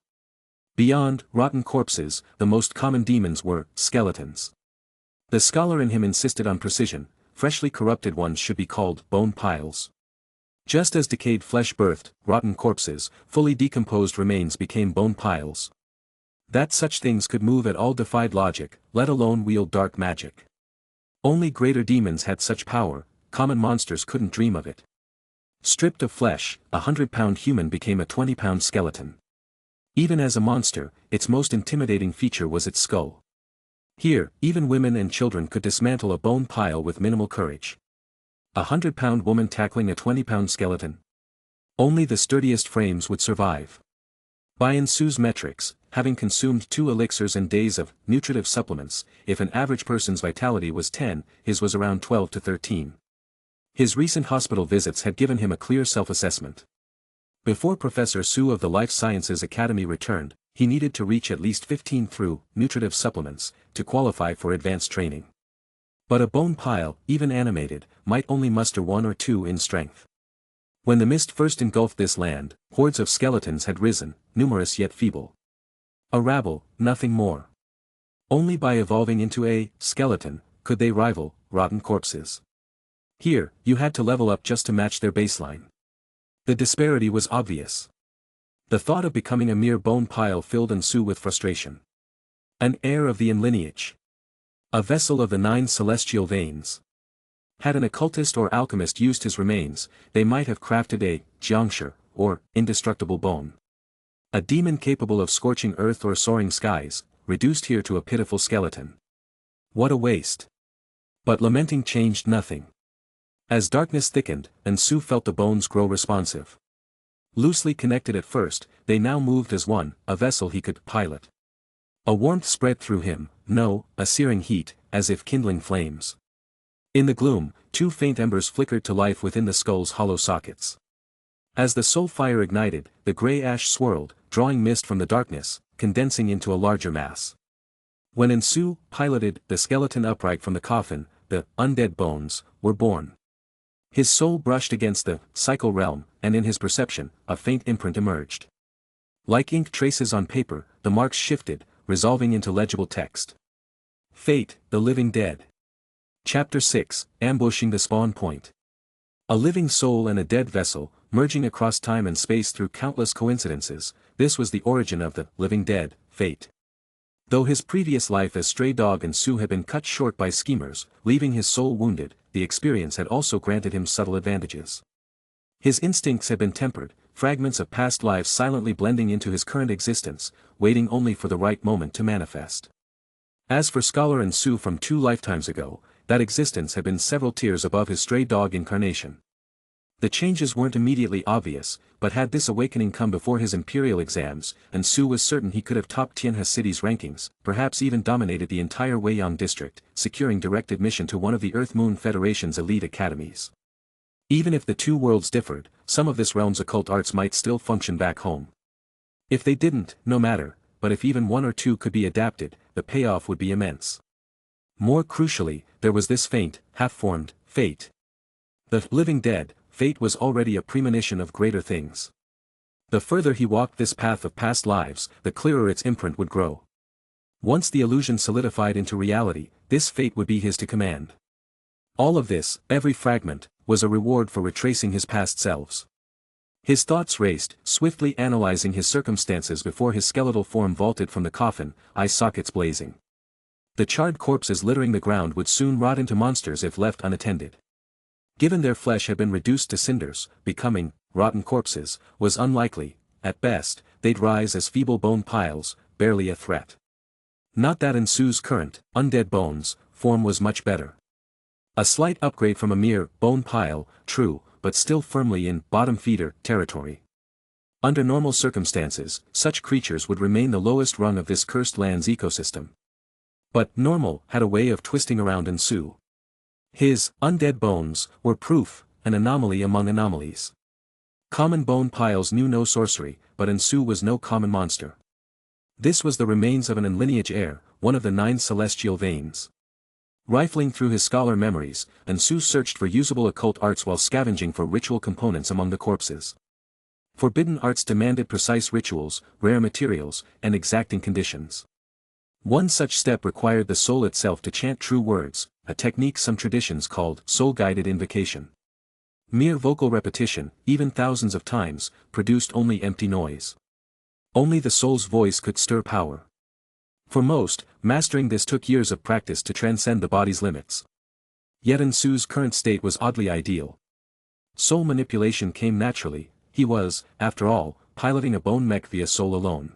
Beyond rotten corpses, the most common demons were skeletons. The scholar in him insisted on precision. Freshly corrupted ones should be called bone piles. Just as decayed flesh birthed rotten corpses, fully decomposed remains became bone piles. That such things could move at all defied logic, let alone wield dark magic. Only greater demons had such power, common monsters couldn't dream of it. Stripped of flesh, a 100-pound human became a 20-pound skeleton. Even as a monster, its most intimidating feature was its skull. Here, even women and children could dismantle a bone pile with minimal courage. A 100-pound woman tackling a 20-pound skeleton? Only the sturdiest frames would survive. By Nsu's metrics, having consumed 2 elixirs and days of nutritive supplements, if an average person's vitality was 10, his was around 12 to 13. His recent hospital visits had given him a clear self-assessment. Before Professor Su of the Life Sciences Academy returned, he needed to reach at least 15 through nutritive supplements to qualify for advanced training. But a bone pile, even animated, might only muster 1 or 2 in strength. When the mist first engulfed this land, hordes of skeletons had risen, numerous yet feeble. A rabble, nothing more. Only by evolving into a skeleton could they rival rotten corpses. Here, you had to level up just to match their baseline. The disparity was obvious. The thought of becoming a mere bone pile filled Nsu with frustration. An heir of the Yin lineage. A vessel of the 9 celestial veins. Had an occultist or alchemist used his remains, they might have crafted a jiangshi, or indestructible bone. A demon capable of scorching earth or soaring skies, reduced here to a pitiful skeleton. What a waste. But lamenting changed nothing. As darkness thickened, Nsu felt the bones grow responsive. Loosely connected at first, they now moved as one, a vessel he could pilot. A warmth spread through him, a searing heat, as if kindling flames. In the gloom, 2 faint embers flickered to life within the skull's hollow sockets. As the soul fire ignited, the grey ash swirled, drawing mist from the darkness, condensing into a larger mass. When Nsu piloted the skeleton upright from the coffin, the undead bones were born. His soul brushed against the cycle realm, and in his perception, a faint imprint emerged. Like ink traces on paper, the marks shifted, resolving into legible text. Fate, the living dead. Chapter 6, Ambushing the Spawn Point. A living soul and a dead vessel, merging across time and space through countless coincidences, this was the origin of the living dead, Fate. Though his previous life as stray dog Nsu had been cut short by schemers, leaving his soul wounded, the experience had also granted him subtle advantages. His instincts had been tempered, fragments of past lives silently blending into his current existence, waiting only for the right moment to manifest. As for Scholar Nsu from 2 lifetimes ago, that existence had been several tiers above his stray dog incarnation. The changes weren't immediately obvious, but had this awakening come before his imperial exams, Nsu was certain he could have topped Tianhe City's rankings, perhaps even dominated the entire Weiyang district, securing direct admission to one of the Earth-Moon Federation's elite academies. Even if the 2 worlds differed, some of this realm's occult arts might still function back home. If they didn't, no matter, but if even 1 or 2 could be adapted, the payoff would be immense. More crucially, there was this faint, half-formed, fate. The living dead, Fate was already a premonition of greater things. The further he walked this path of past lives, the clearer its imprint would grow. Once the illusion solidified into reality, this fate would be his to command. All of this, every fragment, was a reward for retracing his past selves. His thoughts raced, swiftly analyzing his circumstances before his skeletal form vaulted from the coffin, eye sockets blazing. The charred corpses littering the ground would soon rot into monsters if left unattended. Given their flesh had been reduced to cinders, becoming rotten corpses was unlikely. At best, they'd rise as feeble bone piles, barely a threat. Not that Nsu's current, undead bones, form was much better. A slight upgrade from a mere bone pile, true, but still firmly in bottom feeder territory. Under normal circumstances, such creatures would remain the lowest rung of this cursed land's ecosystem. But normal had a way of twisting around Nsu. His undead bones were proof, an anomaly among anomalies. Common bone piles knew no sorcery, but Nsu was no common monster. This was the remains of an lineage heir, one of the 9 celestial veins. Rifling through his scholar memories, Nsu searched for usable occult arts while scavenging for ritual components among the corpses. Forbidden arts demanded precise rituals, rare materials, and exacting conditions. One such step required the soul itself to chant true words, a technique some traditions called soul-guided invocation. Mere vocal repetition, even thousands of times, produced only empty noise. Only the soul's voice could stir power. For most, mastering this took years of practice to transcend the body's limits. Yet Ensu's current state was oddly ideal. Soul manipulation came naturally, he was, after all, piloting a bone mech via soul alone.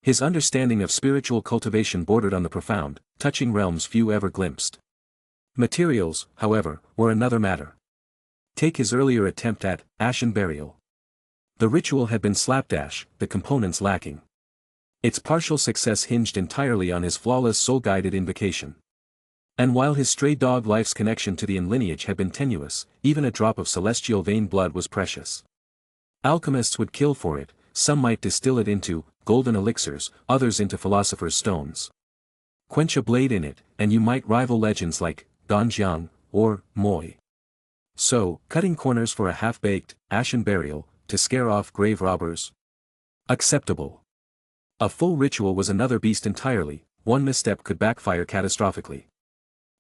His understanding of spiritual cultivation bordered on the profound, touching realms few ever glimpsed. Materials, however, were another matter. Take his earlier attempt at ashen burial. The ritual had been slapdash, the components lacking. Its partial success hinged entirely on his flawless soul-guided invocation. And while his stray dog life's connection to the lineage had been tenuous, even a drop of celestial vein blood was precious. Alchemists would kill for it, some might distill it into golden elixirs, others into philosopher's stones. Quench a blade in it, and you might rival legends like Ganjiang or Moi. So, cutting corners for a half-baked, ashen burial, to scare off grave robbers? Acceptable. A full ritual was another beast entirely, one misstep could backfire catastrophically.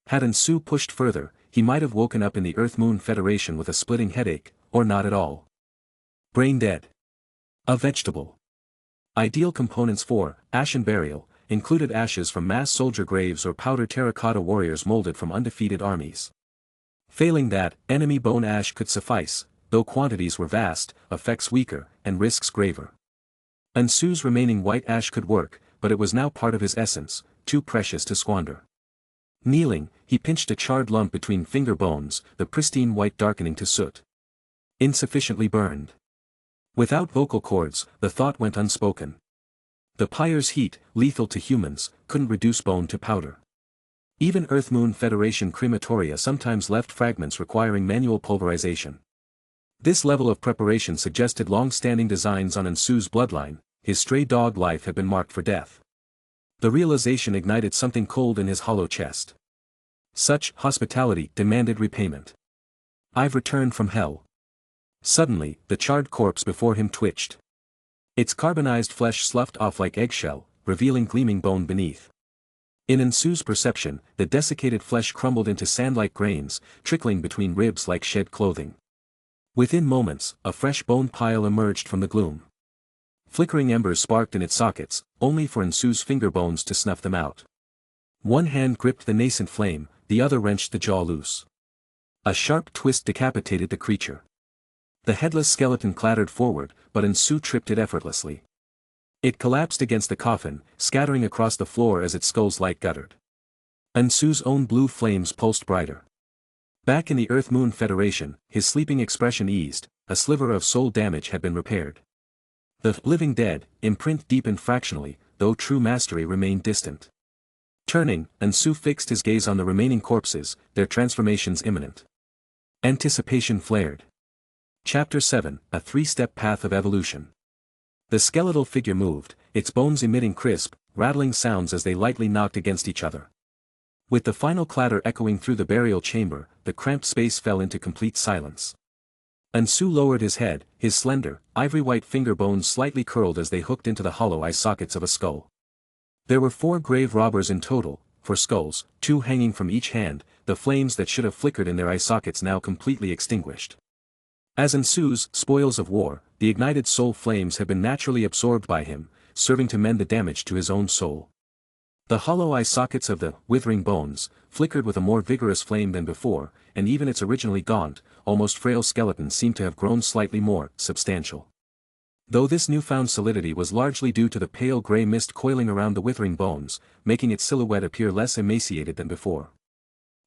Had Ensu pushed further, he might have woken up in the Earth-Moon Federation with a splitting headache, or not at all. Brain dead. A vegetable. Ideal components for ashen burial included ashes from mass soldier graves or powdered terracotta warriors molded from undefeated armies. Failing that, enemy bone ash could suffice, though quantities were vast, effects weaker, and risks graver. Ensu's remaining white ash could work, but it was now part of his essence, too precious to squander. Kneeling, he pinched a charred lump between finger bones, the pristine white darkening to soot. Insufficiently burned. Without vocal cords, the thought went unspoken. The pyre's heat, lethal to humans, couldn't reduce bone to powder. Even Earth-Moon Federation crematoria sometimes left fragments requiring manual pulverization. This level of preparation suggested long-standing designs on Ensu's bloodline, his stray dog life had been marked for death. The realization ignited something cold in his hollow chest. Such hospitality demanded repayment. I've returned from hell. Suddenly, the charred corpse before him twitched. Its carbonized flesh sloughed off like eggshell, revealing gleaming bone beneath. In Ensu's perception, the desiccated flesh crumbled into sand-like grains, trickling between ribs like shed clothing. Within moments, a fresh bone pile emerged from the gloom. Flickering embers sparked in its sockets, only for Ensu's finger bones to snuff them out. One hand gripped the nascent flame, the other wrenched the jaw loose. A sharp twist decapitated the creature. The headless skeleton clattered forward, but Ensu tripped it effortlessly. It collapsed against the coffin, scattering across the floor as its skull's light guttered. Ensu's own blue flames pulsed brighter. Back in the Earth-Moon Federation, his sleeping expression eased, a sliver of soul damage had been repaired. The living dead, imprint deepened fractionally, though true mastery remained distant. Turning, Ensu fixed his gaze on the remaining corpses, their transformations imminent. Anticipation flared. Chapter 7, A Three-Step Path of Evolution. The skeletal figure moved, its bones emitting crisp, rattling sounds as they lightly knocked against each other. With the final clatter echoing through the burial chamber, the cramped space fell into complete silence. Ensu lowered his head, his slender, ivory-white finger bones slightly curled as they hooked into the hollow eye sockets of a skull. There were 4 grave robbers in total, 4 skulls, 2 hanging from each hand, the flames that should have flickered in their eye sockets now completely extinguished. As Ensu's spoils of war, the ignited soul flames had been naturally absorbed by him, serving to mend the damage to his own soul. The hollow eye sockets of the withering bones flickered with a more vigorous flame than before, and even its originally gaunt, almost frail skeleton seemed to have grown slightly more substantial. Though this newfound solidity was largely due to the pale gray mist coiling around the withering bones, making its silhouette appear less emaciated than before.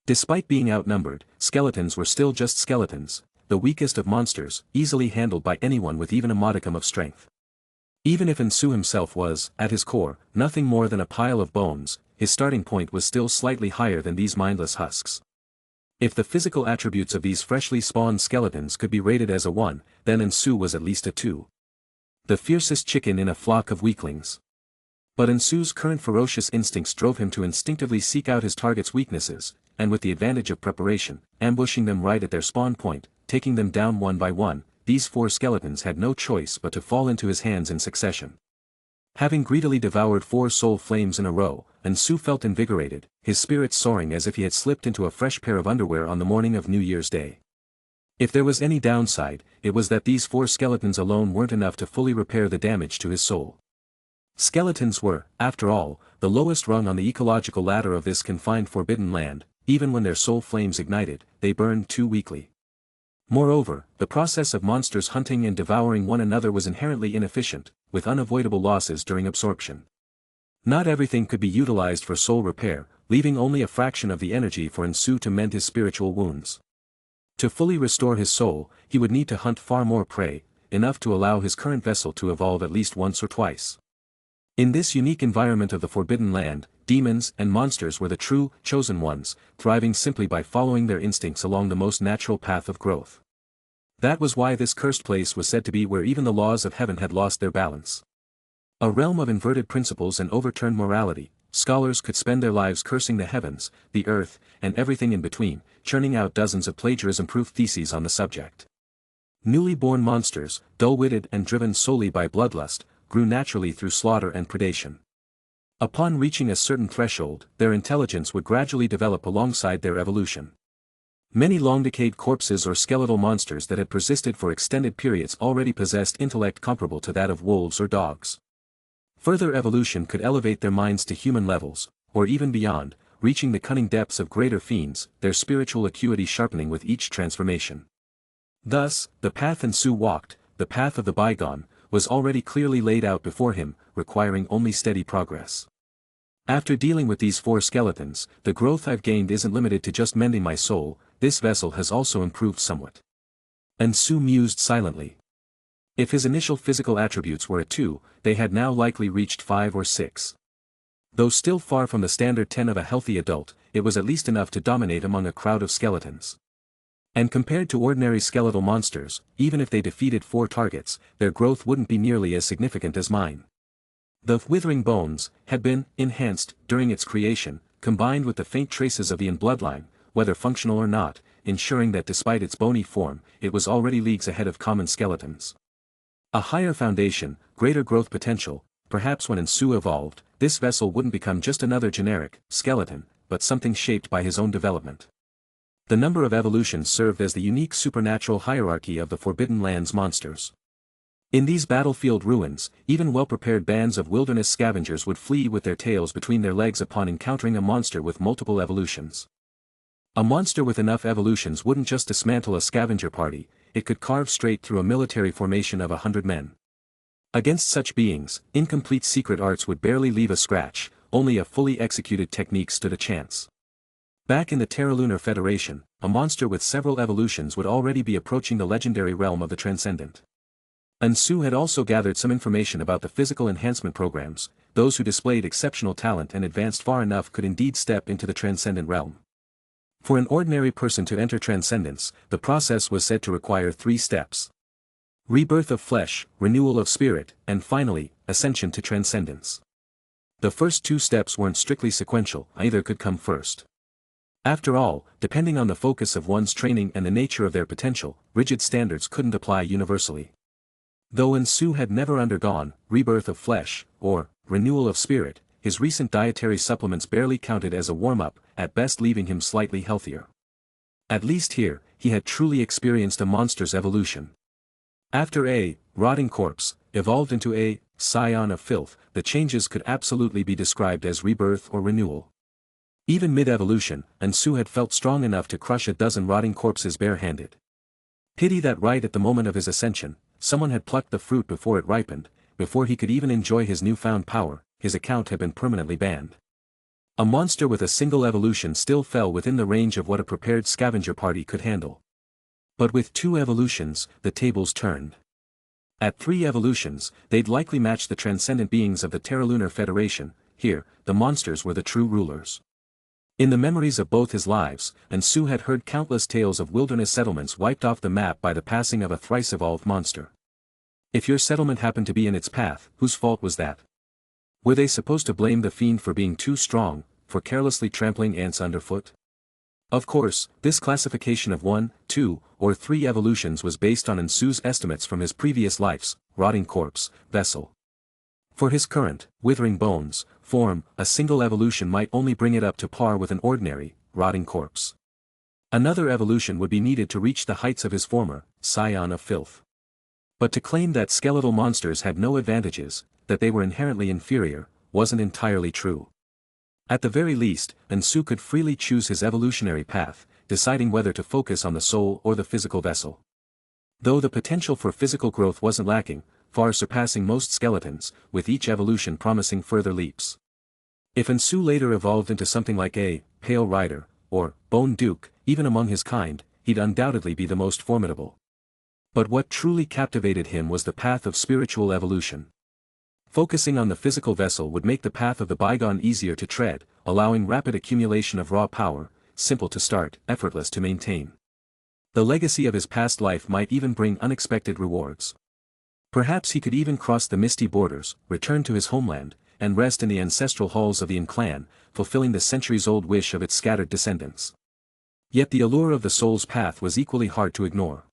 Despite being outnumbered, skeletons were still just skeletons, the weakest of monsters, easily handled by anyone with even a modicum of strength. Even if Ensu himself was, at his core, nothing more than a pile of bones, his starting point was still slightly higher than these mindless husks. If the physical attributes of these freshly spawned skeletons could be rated as a 1, then Ensu was at least a 2. The fiercest chicken in a flock of weaklings. But Ensu's current ferocious instincts drove him to instinctively seek out his target's weaknesses, and with the advantage of preparation, ambushing them right at their spawn point, taking them down one by one, these 4 skeletons had no choice but to fall into his hands in succession. Having greedily devoured 4 soul flames in a row, Ensu felt invigorated, his spirits soaring as if he had slipped into a fresh pair of underwear on the morning of New Year's Day. If there was any downside, it was that these 4 skeletons alone weren't enough to fully repair the damage to his soul. Skeletons were, after all, the lowest rung on the ecological ladder of this confined forbidden land. Even when their soul flames ignited, they burned too weakly. Moreover, the process of monsters hunting and devouring one another was inherently inefficient, with unavoidable losses during absorption. Not everything could be utilized for soul repair, leaving only a fraction of the energy for Ensu to mend his spiritual wounds. To fully restore his soul, he would need to hunt far more prey, enough to allow his current vessel to evolve at least once or twice. In this unique environment of the Forbidden Land, demons and monsters were the true, chosen ones, thriving simply by following their instincts along the most natural path of growth. That was why this cursed place was said to be where even the laws of heaven had lost their balance. A realm of inverted principles and overturned morality. Scholars could spend their lives cursing the heavens, the earth, and everything in between, churning out dozens of plagiarism-proof theses on the subject. Newly born monsters, dull-witted and driven solely by bloodlust, grew naturally through slaughter and predation. Upon reaching a certain threshold, their intelligence would gradually develop alongside their evolution. Many long-decayed corpses or skeletal monsters that had persisted for extended periods already possessed intellect comparable to that of wolves or dogs. Further evolution could elevate their minds to human levels, or even beyond, reaching the cunning depths of greater fiends, their spiritual acuity sharpening with each transformation. Thus, the path Ensu walked, the path of the bygone, was already clearly laid out before him, requiring only steady progress. After dealing with these 4 skeletons, the growth I've gained isn't limited to just mending my soul, this vessel has also improved somewhat. Ensu mused silently. If his initial physical attributes were a 2, they had now likely reached 5 or 6. Though still far from the standard 10 of a healthy adult, it was at least enough to dominate among a crowd of skeletons. And compared to ordinary skeletal monsters, even if they defeated 4 targets, their growth wouldn't be nearly as significant as mine. The withering bones had been enhanced during its creation, combined with the faint traces of the bloodline, whether functional or not, ensuring that despite its bony form, it was already leagues ahead of common skeletons. A higher foundation, greater growth potential, perhaps when Ensu evolved, this vessel wouldn't become just another generic skeleton, but something shaped by his own development. The number of evolutions served as the unique supernatural hierarchy of the Forbidden Land's monsters. In these battlefield ruins, even well-prepared bands of wilderness scavengers would flee with their tails between their legs upon encountering a monster with multiple evolutions. A monster with enough evolutions wouldn't just dismantle a scavenger party, it could carve straight through a military formation of 100 men. Against such beings, incomplete secret arts would barely leave a scratch, only a fully executed technique stood a chance. Back in the Terralunar Federation, a monster with several evolutions would already be approaching the legendary realm of the Transcendent. Ensu had also gathered some information about the physical enhancement programs. Those who displayed exceptional talent and advanced far enough could indeed step into the Transcendent realm. For an ordinary person to enter Transcendence, the process was said to require 3 steps. Rebirth of flesh, renewal of spirit, and finally, ascension to Transcendence. The first 2 steps weren't strictly sequential, either could come first. After all, depending on the focus of one's training and the nature of their potential, rigid standards couldn't apply universally. Though Ensu had never undergone rebirth of flesh, or renewal of spirit, his recent dietary supplements barely counted as a warm-up, at best leaving him slightly healthier. At least here, he had truly experienced a monster's evolution. After a rotting corpse evolved into a scion of filth, the changes could absolutely be described as rebirth or renewal. Even mid-evolution, Ensu had felt strong enough to crush a dozen rotting corpses bare-handed. Pity that right at the moment of his ascension, someone had plucked the fruit before it ripened, before he could even enjoy his newfound power, his account had been permanently banned. A monster with a single evolution still fell within the range of what a prepared scavenger party could handle. But with 2 evolutions, the tables turned. At 3 evolutions, they'd likely match the transcendent beings of the Terralunar Federation. Here, the monsters were the true rulers. In the memories of both his lives, Ensu had heard countless tales of wilderness settlements wiped off the map by the passing of a thrice-evolved monster. If your settlement happened to be in its path, whose fault was that? Were they supposed to blame the fiend for being too strong, for carelessly trampling ants underfoot? Of course, this classification of 1, 2, or 3 evolutions was based on Ensu's estimates from his previous life's rotting corpse vessel. For his current, withering bones, form, a single evolution might only bring it up to par with an ordinary, rotting corpse. Another evolution would be needed to reach the heights of his former, scion of filth. But to claim that skeletal monsters had no advantages, that they were inherently inferior, wasn't entirely true. At the very least, Ansu could freely choose his evolutionary path, deciding whether to focus on the soul or the physical vessel. Though the potential for physical growth wasn't lacking, far surpassing most skeletons, with each evolution promising further leaps. If Ansu later evolved into something like a Pale Rider, or Bone Duke, even among his kind, he'd undoubtedly be the most formidable. But what truly captivated him was the path of spiritual evolution. Focusing on the physical vessel would make the path of the bygone easier to tread, allowing rapid accumulation of raw power, simple to start, effortless to maintain. The legacy of his past life might even bring unexpected rewards. Perhaps he could even cross the misty borders, return to his homeland, and rest in the ancestral halls of the Yin clan, fulfilling the centuries-old wish of its scattered descendants. Yet the allure of the soul's path was equally hard to ignore.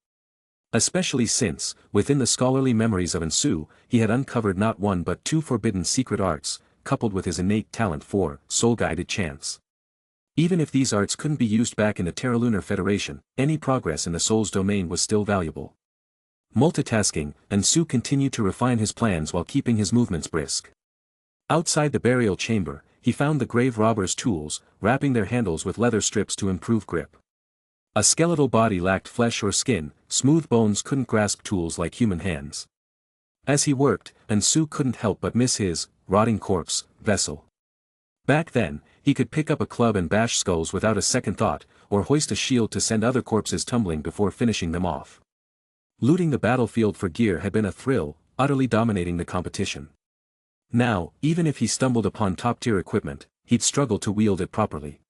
Especially since, within the scholarly memories of Ansu, he had uncovered not one but two forbidden secret arts, coupled with his innate talent for soul-guided chants. Even if these arts couldn't be used back in the Terralunar Federation, any progress in the soul's domain was still valuable. Multitasking, Ansu continued to refine his plans while keeping his movements brisk. Outside the burial chamber, he found the grave robbers' tools, wrapping their handles with leather strips to improve grip. A skeletal body lacked flesh or skin, smooth bones couldn't grasp tools like human hands. As he worked, Ansu couldn't help but miss his rotting corpse vessel. Back then, he could pick up a club and bash skulls without a second thought, or hoist a shield to send other corpses tumbling before finishing them off. Looting the battlefield for gear had been a thrill, utterly dominating the competition. Now, even if he stumbled upon top-tier equipment, he'd struggle to wield it properly.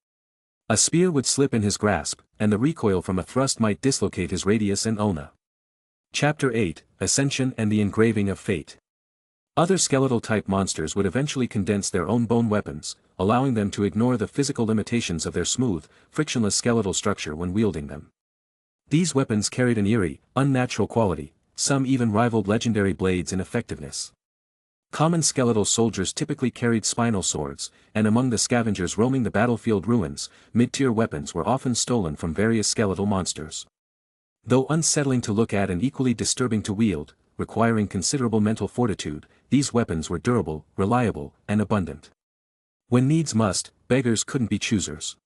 A spear would slip in his grasp, and the recoil from a thrust might dislocate his radius and ulna. Chapter 8, Ascension and the Engraving of Fate. Other skeletal-type monsters would eventually condense their own bone weapons, allowing them to ignore the physical limitations of their smooth, frictionless skeletal structure when wielding them. These weapons carried an eerie, unnatural quality, some even rivaled legendary blades in effectiveness. Common skeletal soldiers typically carried spinal swords, and among the scavengers roaming the battlefield ruins, mid-tier weapons were often stolen from various skeletal monsters. Though unsettling to look at and equally disturbing to wield, requiring considerable mental fortitude, these weapons were durable, reliable, and abundant. When needs must, beggars couldn't be choosers.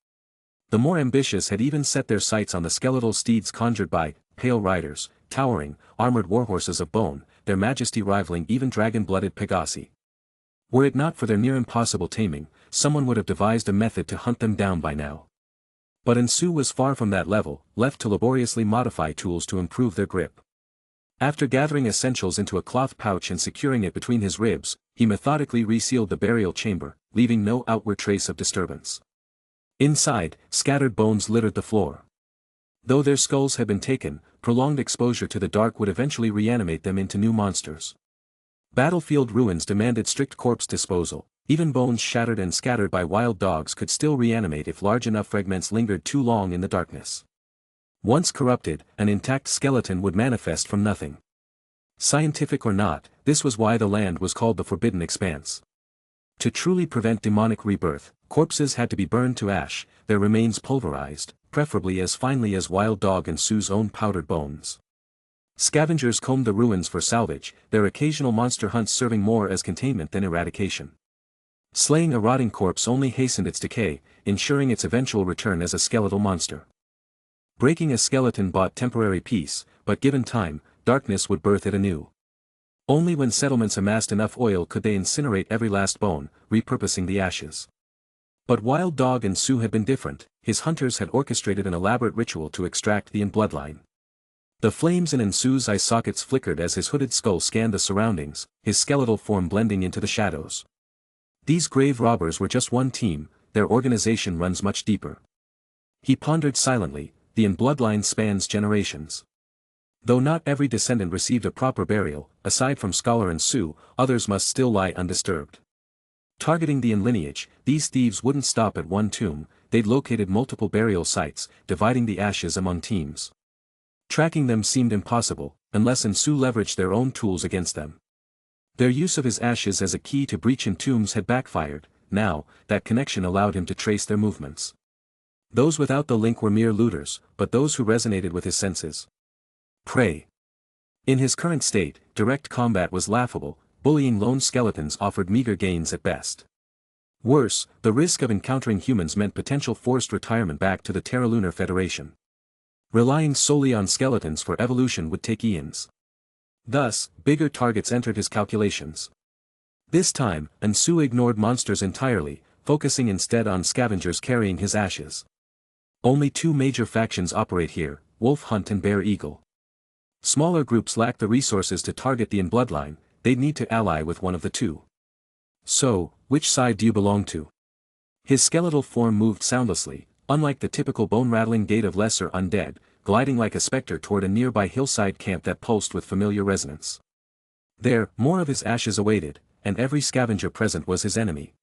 The more ambitious had even set their sights on the skeletal steeds conjured by Pale Riders, towering, armored warhorses of bone, their majesty rivaling even dragon-blooded Pegasi. Were it not for their near-impossible taming, someone would have devised a method to hunt them down by now. But Ansu was far from that level, left to laboriously modify tools to improve their grip. After gathering essentials into a cloth pouch and securing it between his ribs, he methodically resealed the burial chamber, leaving no outward trace of disturbance. Inside, scattered bones littered the floor. Though their skulls had been taken, prolonged exposure to the dark would eventually reanimate them into new monsters. Battlefield ruins demanded strict corpse disposal, even bones shattered and scattered by wild dogs could still reanimate if large enough fragments lingered too long in the darkness. Once corrupted, an intact skeleton would manifest from nothing. Scientific or not, this was why the land was called the Forbidden Expanse. To truly prevent demonic rebirth, corpses had to be burned to ash, their remains pulverized, preferably as finely as Wild Dog and Sue's own powdered bones. Scavengers combed the ruins for salvage, their occasional monster hunts serving more as containment than eradication. Slaying a rotting corpse only hastened its decay, ensuring its eventual return as a skeletal monster. Breaking a skeleton bought temporary peace, but given time, darkness would birth it anew. Only when settlements amassed enough oil could they incinerate every last bone, repurposing the ashes. But Wild Dog and Sue had been different, his hunters had orchestrated an elaborate ritual to extract the bloodline. The flames in Sue's eye sockets flickered as his hooded skull scanned the surroundings, his skeletal form blending into the shadows. These grave robbers were just one team, their organization runs much deeper. He pondered silently, the bloodline spans generations. Though not every descendant received a proper burial, aside from Scholar and Sue, others must still lie undisturbed. Targeting the lineage, these thieves wouldn't stop at one tomb, they'd located multiple burial sites, dividing the ashes among teams. Tracking them seemed impossible, unless Sue leveraged their own tools against them. Their use of his ashes as a key to breach in tombs had backfired, now, that connection allowed him to trace their movements. Those without the link were mere looters, but those who resonated with his senses. Prey. In his current state, direct combat was laughable, bullying lone skeletons offered meager gains at best. Worse, the risk of encountering humans meant potential forced retirement back to the Terralunar Federation. Relying solely on skeletons for evolution would take eons. Thus, bigger targets entered his calculations. This time, Ansu ignored monsters entirely, focusing instead on scavengers carrying his ashes. Only two major factions operate here, Wolf Hunt and Bear Eagle. Smaller groups lack the resources to target the bloodline, they'd need to ally with one of the two. So, which side do you belong to? His skeletal form moved soundlessly, unlike the typical bone-rattling gait of lesser undead, gliding like a specter toward a nearby hillside camp that pulsed with familiar resonance. There, more of his ashes awaited, and every scavenger present was his enemy.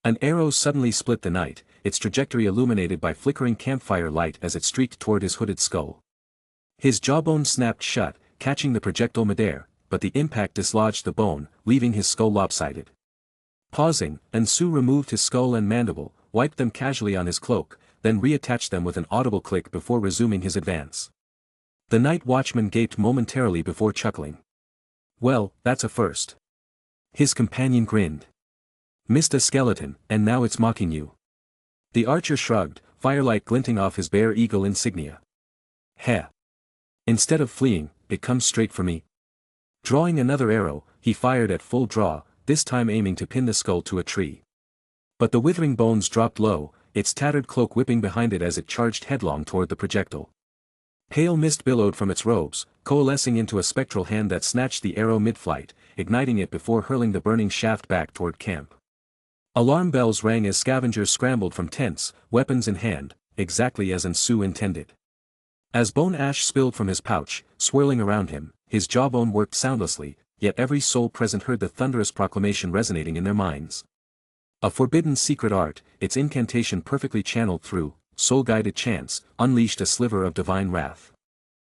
An arrow suddenly split the night, its trajectory illuminated by flickering campfire light as it streaked toward his hooded skull. His jawbone snapped shut, catching the projectile midair, but the impact dislodged the bone, leaving his skull lopsided. Pausing, Ansu removed his skull and mandible, wiped them casually on his cloak, then reattached them with an audible click before resuming his advance. The night watchman gaped momentarily before chuckling. Well, that's a first. His companion grinned. Missed a skeleton, and now it's mocking you. The archer shrugged, firelight glinting off his Bear Eagle insignia. Heh. Instead of fleeing, it comes straight for me. Drawing another arrow, he fired at full draw, this time aiming to pin the skull to a tree. But the withering bones dropped low, its tattered cloak whipping behind it as it charged headlong toward the projectile. Pale mist billowed from its robes, coalescing into a spectral hand that snatched the arrow mid-flight, igniting it before hurling the burning shaft back toward camp. Alarm bells rang as scavengers scrambled from tents, weapons in hand, exactly as Ansu intended. As bone ash spilled from his pouch, swirling around him, his jawbone worked soundlessly, yet every soul present heard the thunderous proclamation resonating in their minds. A forbidden secret art, its incantation perfectly channeled through, soul-guided chants, unleashed a sliver of divine wrath.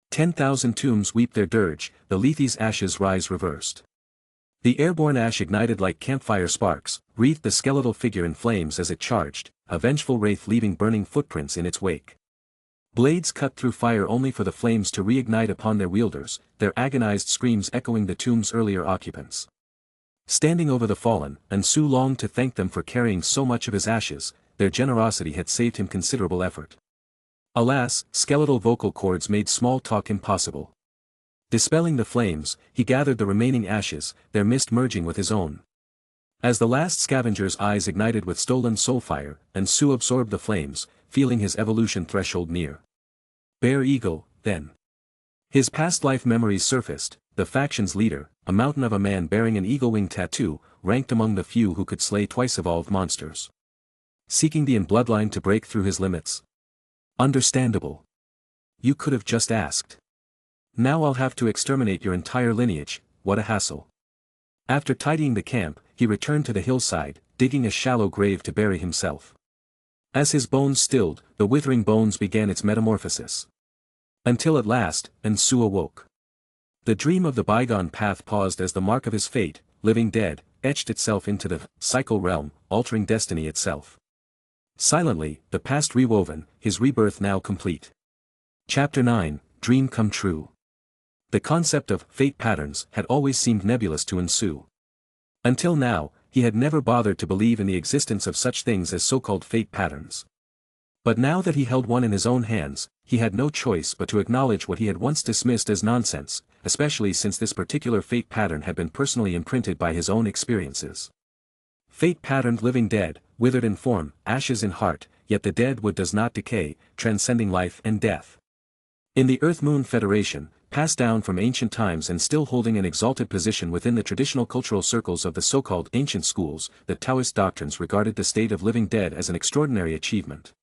10,000 tombs weep their dirge, the Lethe's ashes rise reversed. The airborne ash ignited like campfire sparks, wreathed the skeletal figure in flames as it charged, a vengeful wraith leaving burning footprints in its wake. Blades cut through fire only for the flames to reignite upon their wielders, their agonized screams echoing the tomb's earlier occupants. Standing over the fallen, Ansu longed to thank them for carrying so much of his ashes, their generosity had saved him considerable effort. Alas, skeletal vocal cords made small talk impossible. Dispelling the flames, he gathered the remaining ashes, their mist merging with his own. As the last scavenger's eyes ignited with stolen soulfire, Ansu absorbed the flames, feeling his evolution threshold near. Bear Eagle, then. His past life memories surfaced, the faction's leader, a mountain of a man bearing an eagle wing tattoo, ranked among the few who could slay twice-evolved monsters. Seeking the bloodline to break through his limits. Understandable. You could have just asked. Now I'll have to exterminate your entire lineage, what a hassle. After tidying the camp, he returned to the hillside, digging a shallow grave to bury himself. As his bones stilled, the withering bones began its metamorphosis. Until at last, Ansu awoke. The dream of the bygone path paused as the mark of his fate, living dead, etched itself into the cycle realm, altering destiny itself. Silently, the past rewoven, his rebirth now complete. Chapter 9, Dream Come True. The concept of fate patterns had always seemed nebulous to Ansu. Until now, he had never bothered to believe in the existence of such things as so-called fate patterns. But now that he held one in his own hands, he had no choice but to acknowledge what he had once dismissed as nonsense, especially since this particular fate pattern had been personally imprinted by his own experiences. Fate-patterned living dead, withered in form, ashes in heart, yet the dead wood does not decay, transcending life and death. In the Earth-Moon Federation, passed down from ancient times and still holding an exalted position within the traditional cultural circles of the so-called ancient schools, the Taoist doctrines regarded the state of living dead as an extraordinary achievement.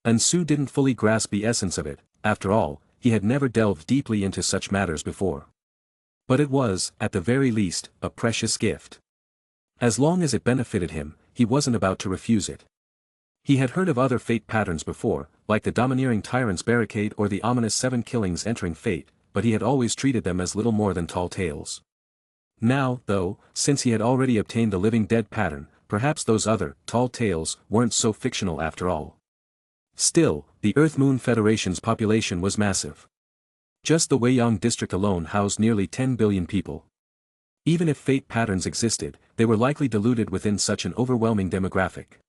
Ansu didn't fully grasp the essence of it, after all, he had never delved deeply into such matters before. But it was, at the very least, a precious gift. As long as it benefited him, he wasn't about to refuse it. He had heard of other fate patterns before, like the domineering tyrant's barricade or the ominous 7 killings entering fate, but he had always treated them as little more than tall tales. Now, though, since he had already obtained the living dead pattern, perhaps those other tall tales weren't so fictional after all. Still, the Earth-Moon Federation's population was massive. Just the Weiyang district alone housed nearly 10 billion people. Even if fate patterns existed, they were likely diluted within such an overwhelming demographic.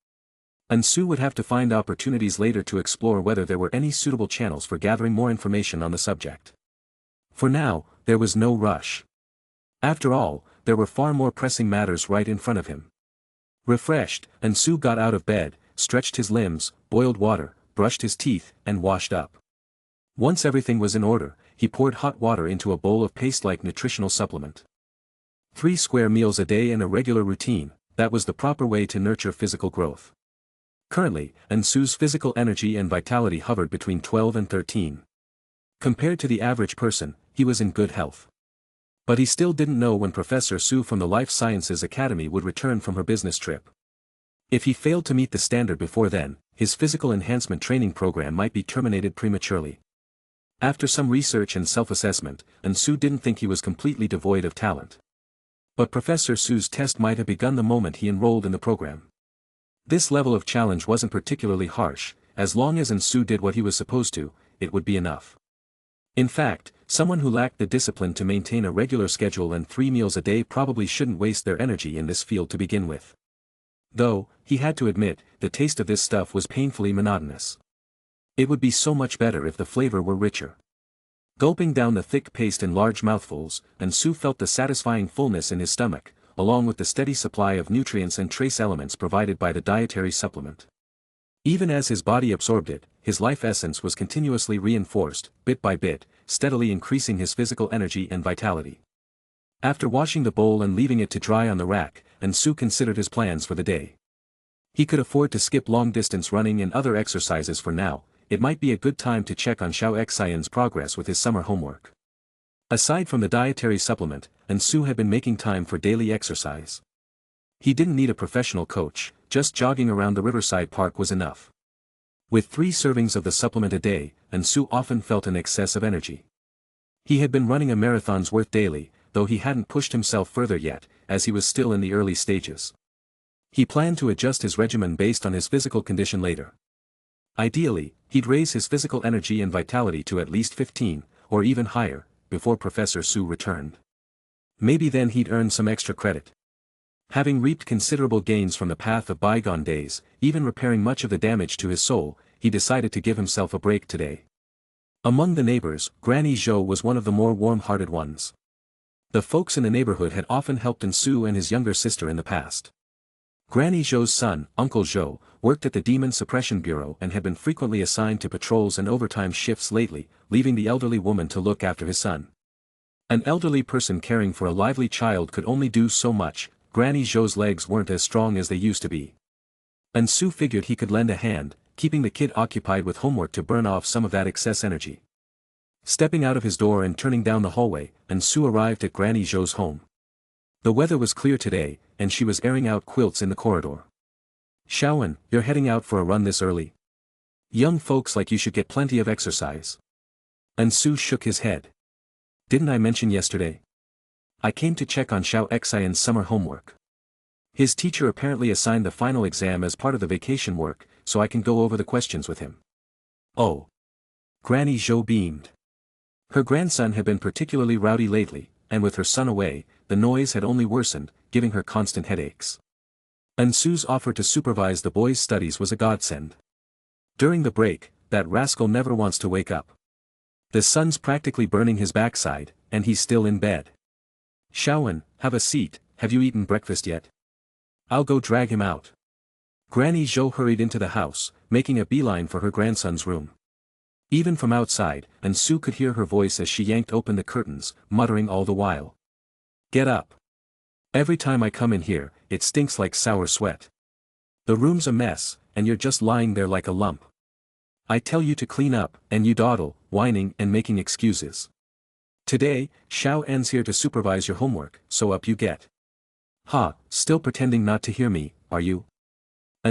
And Sue would have to find opportunities later to explore whether there were any suitable channels for gathering more information on the subject. For now, there was no rush. After all, there were far more pressing matters right in front of him. Refreshed, and Sue got out of bed, stretched his limbs, boiled water, brushed his teeth, and washed up. Once everything was in order, he poured hot water into a bowl of paste-like nutritional supplement. 3 square meals a day and a regular routine, that was the proper way to nurture physical growth. Currently, Su's physical energy and vitality hovered between 12 and 13. Compared to the average person, he was in good health. But he still didn't know when Professor Sue from the Life Sciences Academy would return from her business trip. If he failed to meet the standard before then, his physical enhancement training program might be terminated prematurely. After some research and self-assessment, Sue didn't think he was completely devoid of talent. But Professor Sue's test might have begun the moment he enrolled in the program. This level of challenge wasn't particularly harsh, as long as Sue did what he was supposed to, it would be enough. In fact, someone who lacked the discipline to maintain a regular schedule and 3 meals a day probably shouldn't waste their energy in this field to begin with. Though, he had to admit, the taste of this stuff was painfully monotonous. It would be so much better if the flavor were richer. Gulping down the thick paste in large mouthfuls, Sue felt the satisfying fullness in his stomach, along with the steady supply of nutrients and trace elements provided by the dietary supplement. Even as his body absorbed it, his life essence was continuously reinforced, bit by bit, steadily increasing his physical energy and vitality. After washing the bowl and leaving it to dry on the rack, Sue considered his plans for the day. He could afford to skip long-distance running and other exercises for now. It might be a good time to check on Xiao Xian's progress with his summer homework. Aside from the dietary supplement, Sue had been making time for daily exercise. He didn't need a professional coach, just jogging around the riverside park was enough. With 3 servings of the supplement a day, Sue often felt an excess of energy. He had been running a marathon's worth daily, though he hadn't pushed himself further yet, as he was still in the early stages. He planned to adjust his regimen based on his physical condition later. Ideally, he'd raise his physical energy and vitality to at least 15, or even higher, before Professor Sue returned. Maybe then he'd earn some extra credit. Having reaped considerable gains from the path of bygone days, even repairing much of the damage to his soul, he decided to give himself a break today. Among the neighbors, Granny Zhou was one of the more warm-hearted ones. The folks in the neighborhood had often helped Sue and his younger sister in the past. Granny Zhou's son, Uncle Zhou, worked at the Demon Suppression Bureau and had been frequently assigned to patrols and overtime shifts lately, leaving the elderly woman to look after his son. An elderly person caring for a lively child could only do so much. Granny Zhou's legs weren't as strong as they used to be. Sue figured he could lend a hand, keeping the kid occupied with homework to burn off some of that excess energy. Stepping out of his door and turning down the hallway, Sue arrived at Granny Zhou's home. The weather was clear today, and she was airing out quilts in the corridor. "Xiaowen, you're heading out for a run this early? Young folks like you should get plenty of exercise." Sue shook his head. "Didn't I mention yesterday? I came to check on Xiao Xian's summer homework. His teacher apparently assigned the final exam as part of the vacation work, so I can go over the questions with him." "Oh." Granny Zhou beamed. Her grandson had been particularly rowdy lately, and with her son away, the noise had only worsened, giving her constant headaches. Sue's offer to supervise the boy's studies was a godsend. During the break, that rascal never wants to wake up. The sun's practically burning his backside, and he's still in bed. "Xiaowen, have a seat, have you eaten breakfast yet? I'll go drag him out." Granny Zhou hurried into the house, making a beeline for her grandson's room. Even from outside, Sue could hear her voice as she yanked open the curtains, muttering all the while. "Get up. Every time I come in here, it stinks like sour sweat. The room's a mess, and you're just lying there like a lump. I tell you to clean up, and you dawdle, whining and making excuses. Today, Xiao En's here to supervise your homework, so up you get." "Ha, still pretending not to hear me, are you?"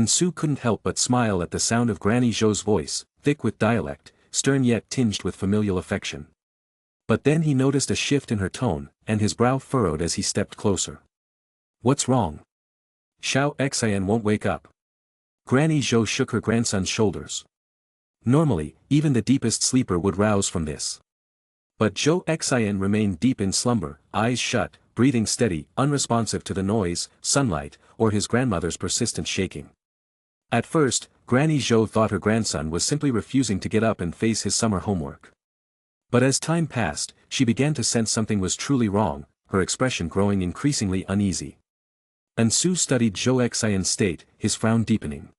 Sue couldn't help but smile at the sound of Granny Zhou's voice, thick with dialect, stern yet tinged with familial affection. But then he noticed a shift in her tone, and his brow furrowed as he stepped closer. "What's wrong? Xiao Xian won't wake up." Granny Zhou shook her grandson's shoulders. Normally, even the deepest sleeper would rouse from this. But Zhou Xian remained deep in slumber, eyes shut, breathing steady, unresponsive to the noise, sunlight, or his grandmother's persistent shaking. At first, Granny Zhou thought her grandson was simply refusing to get up and face his summer homework. But as time passed, she began to sense something was truly wrong, her expression growing increasingly uneasy. And Su studied Zhou Xian's state, his frown deepening.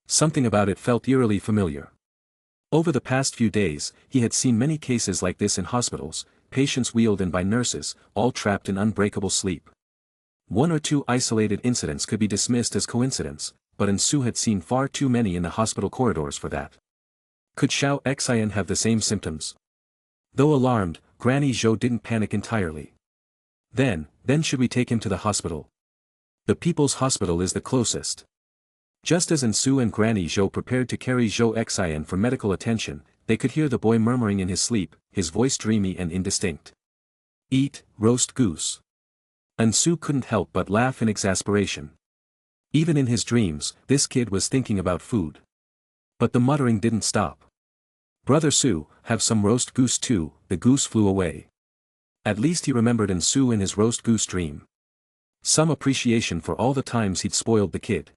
Something about it felt eerily familiar. Over the past few days, he had seen many cases like this in hospitals, patients wheeled in by nurses, all trapped in unbreakable sleep. One or two isolated incidents could be dismissed as coincidence, but Su had seen far too many in the hospital corridors for that. Could Zhou Xian have the same symptoms? Though alarmed, Granny Zhou didn't panic entirely. Then should we take him to the hospital? The people's hospital is the closest. Just as Su and Granny Zhou prepared to carry Zhou Xian for medical attention, they could hear the boy murmuring in his sleep, his voice dreamy and indistinct. "Eat, roast goose." Su couldn't help but laugh in exasperation. Even in his dreams, this kid was thinking about food. But the muttering didn't stop. "Brother Su, have some roast goose too." The goose flew away. At least he remembered Su in his roast goose dream. Some appreciation for all the times he'd spoiled the kid.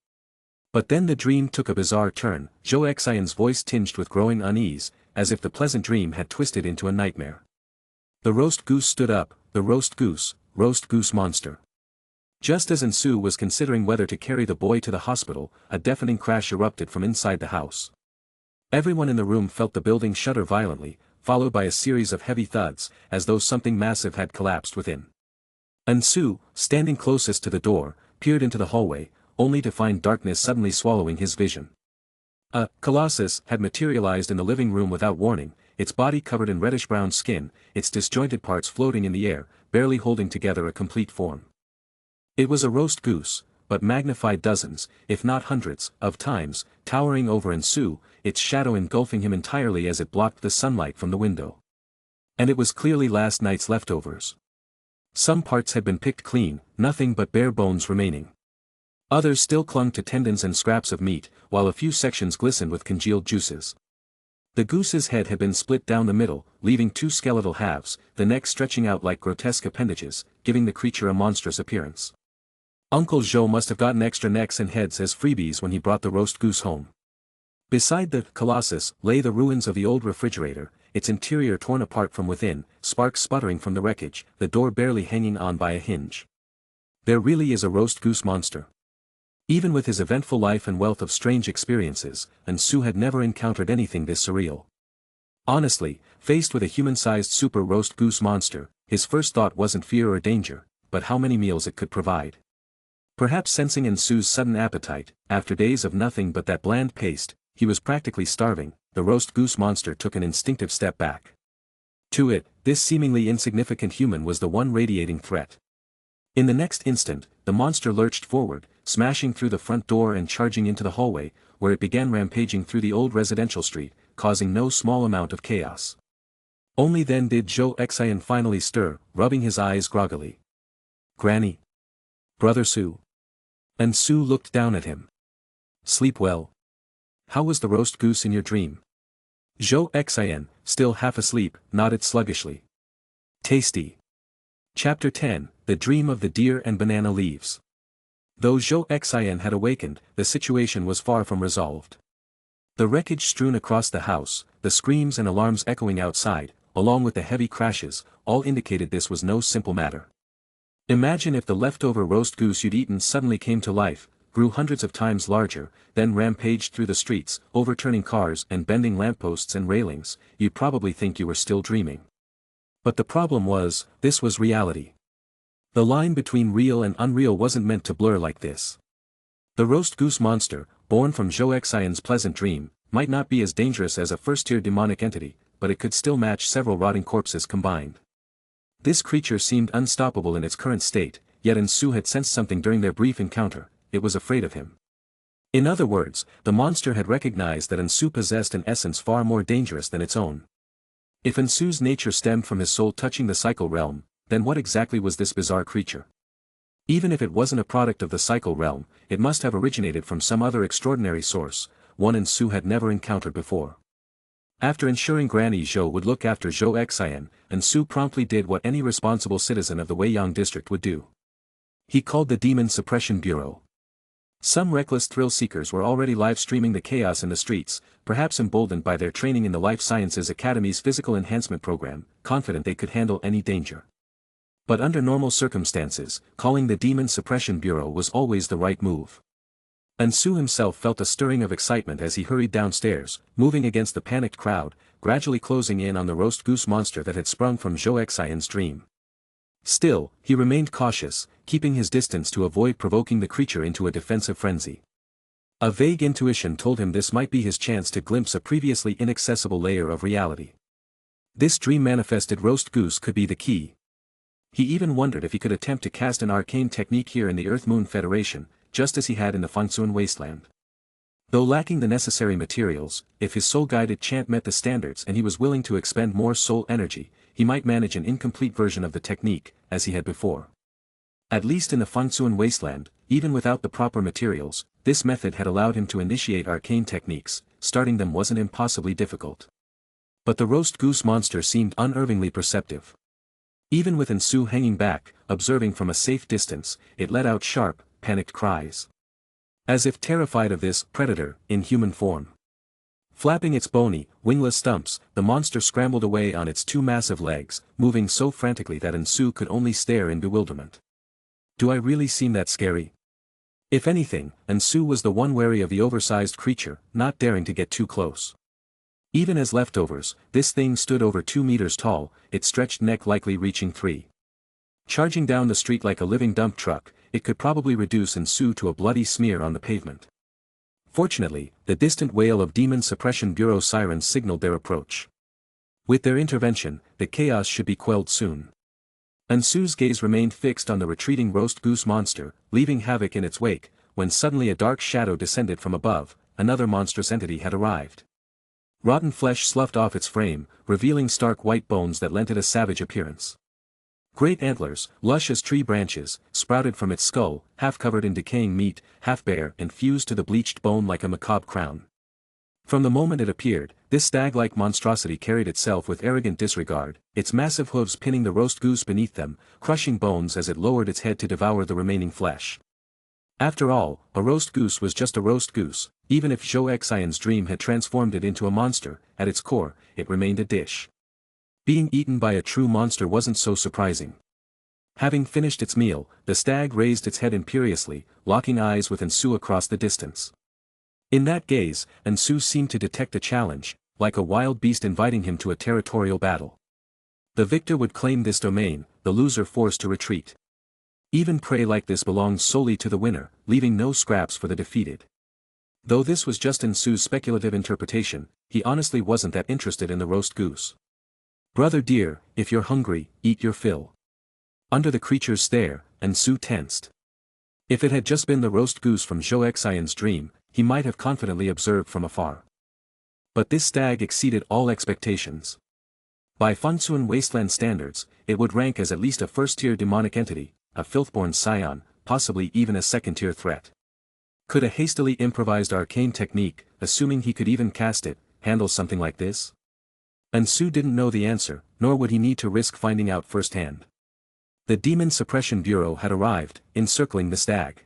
But then the dream took a bizarre turn, Zhou Xian's voice tinged with growing unease, as if the pleasant dream had twisted into a nightmare. The roast goose stood up, the roast goose monster. Just as Su was considering whether to carry the boy to the hospital, a deafening crash erupted from inside the house. Everyone in the room felt the building shudder violently, followed by a series of heavy thuds, as though something massive had collapsed within. Su, standing closest to the door, peered into the hallway, only to find darkness suddenly swallowing his vision. A colossus had materialized in the living room without warning, its body covered in reddish-brown skin, its disjointed parts floating in the air, barely holding together a complete form. It was a roast goose, but magnified dozens, if not hundreds, of times, towering over Su, its shadow engulfing him entirely as it blocked the sunlight from the window. And it was clearly last night's leftovers. Some parts had been picked clean, nothing but bare bones remaining. Others still clung to tendons and scraps of meat, while a few sections glistened with congealed juices. The goose's head had been split down the middle, leaving two skeletal halves, the neck stretching out like grotesque appendages, giving the creature a monstrous appearance. Uncle Zhou must have gotten extra necks and heads as freebies when he brought the roast goose home. Beside the colossus lay the ruins of the old refrigerator, its interior torn apart from within, sparks sputtering from the wreckage, the door barely hanging on by a hinge. There really is a roast goose monster. Even with his eventful life and wealth of strange experiences, Su had never encountered anything this surreal. Honestly, faced with a human-sized super roast goose monster, his first thought wasn't fear or danger, but how many meals it could provide. Perhaps sensing Su's sudden appetite, after days of nothing but that bland paste, he was practically starving, the roast goose monster took an instinctive step back. To it, this seemingly insignificant human was the one radiating threat. In the next instant, the monster lurched forward, smashing through the front door and charging into the hallway, where it began rampaging through the old residential street, causing no small amount of chaos. Only then did Zhou Xian finally stir, rubbing his eyes groggily. "Granny? Brother Su?" Su looked down at him. "Sleep well? How was the roast goose in your dream?" Zhou Xian, still half asleep, nodded sluggishly. "Tasty." Chapter 10, The Dream of the Deer and Banana Leaves. Though Zhou Xian had awakened, the situation was far from resolved. The wreckage strewn across the house, the screams and alarms echoing outside, along with the heavy crashes, all indicated this was no simple matter. Imagine if the leftover roast goose you'd eaten suddenly came to life, grew hundreds of times larger, then rampaged through the streets, overturning cars and bending lampposts and railings, you'd probably think you were still dreaming. But the problem was, this was reality. The line between real and unreal wasn't meant to blur like this. The roast goose monster, born from Zhou Xian's pleasant dream, might not be as dangerous as a first-tier demonic entity, but it could still match several rotting corpses combined. This creature seemed unstoppable in its current state, yet Su had sensed something during their brief encounter, it was afraid of him. In other words, the monster had recognized that Su possessed an essence far more dangerous than its own. If Su's nature stemmed from his soul touching the cycle realm, then what exactly was this bizarre creature? Even if it wasn't a product of the cycle realm, it must have originated from some other extraordinary source, one Su had never encountered before. After ensuring Granny Zhou would look after Zhou Xian, and Su promptly did what any responsible citizen of the Weiyang district would do. He called the Demon Suppression Bureau. Some reckless thrill-seekers were already live-streaming the chaos in the streets, perhaps emboldened by their training in the Life Sciences Academy's physical enhancement program, confident they could handle any danger. But under normal circumstances, calling the Demon Suppression Bureau was always the right move. And Su himself felt a stirring of excitement as he hurried downstairs, moving against the panicked crowd, gradually closing in on the roast goose monster that had sprung from Zhou Xian's dream. Still, he remained cautious, keeping his distance to avoid provoking the creature into a defensive frenzy. A vague intuition told him this might be his chance to glimpse a previously inaccessible layer of reality. This dream-manifested roast goose could be the key. He even wondered if he could attempt to cast an arcane technique here in the Earth-Moon Federation, just as he had in the Fangsuan Wasteland. Though lacking the necessary materials, if his soul-guided chant met the standards and he was willing to expend more soul energy, he might manage an incomplete version of the technique, as he had before. At least in the Fangsuan Wasteland, even without the proper materials, this method had allowed him to initiate arcane techniques, starting them wasn't impossibly difficult. But the roast goose monster seemed unervingly perceptive. Even with Su hanging back, observing from a safe distance, it let out sharp, panicked cries. As if terrified of this predator, in human form. Flapping its bony, wingless stumps, the monster scrambled away on its two massive legs, moving so frantically that Su could only stare in bewilderment. Do I really seem that scary? If anything, Su was the one wary of the oversized creature, not daring to get too close. Even as leftovers, this thing stood over 2 meters tall, its stretched neck likely reaching 3. Charging down the street like a living dump truck, it could probably reduce Su to a bloody smear on the pavement. Fortunately, the distant wail of Demon Suppression Bureau sirens signaled their approach. With their intervention, the chaos should be quelled soon. Su's gaze remained fixed on the retreating roast goose monster, leaving havoc in its wake, when suddenly a dark shadow descended from above. Another monstrous entity had arrived. Rotten flesh sloughed off its frame, revealing stark white bones that lent it a savage appearance. Great antlers, lush as tree branches, sprouted from its skull, half covered in decaying meat, half bare and fused to the bleached bone like a macabre crown. From the moment it appeared, this stag-like monstrosity carried itself with arrogant disregard, its massive hooves pinning the roast goose beneath them, crushing bones as it lowered its head to devour the remaining flesh. After all, a roast goose was just a roast goose, even if Zhou Xian's dream had transformed it into a monster, at its core, it remained a dish. Being eaten by a true monster wasn't so surprising. Having finished its meal, the stag raised its head imperiously, locking eyes with Su across the distance. In that gaze, Su seemed to detect a challenge, like a wild beast inviting him to a territorial battle. The victor would claim this domain, the loser forced to retreat. Even prey like this belongs solely to the winner, leaving no scraps for the defeated. Though this was just Su's speculative interpretation, he honestly wasn't that interested in the roast goose. Brother dear, if you're hungry, eat your fill. Under the creature's stare, Su tensed. If it had just been the roast goose from Zhou Xian's dream, he might have confidently observed from afar. But this stag exceeded all expectations. By Fangsuan Wasteland standards, it would rank as at least a first-tier demonic entity, a filthborn scion, possibly even a second-tier threat. Could a hastily improvised arcane technique, assuming he could even cast it, handle something like this? Su didn't know the answer, nor would he need to risk finding out firsthand. The Demon Suppression Bureau had arrived, encircling the stag.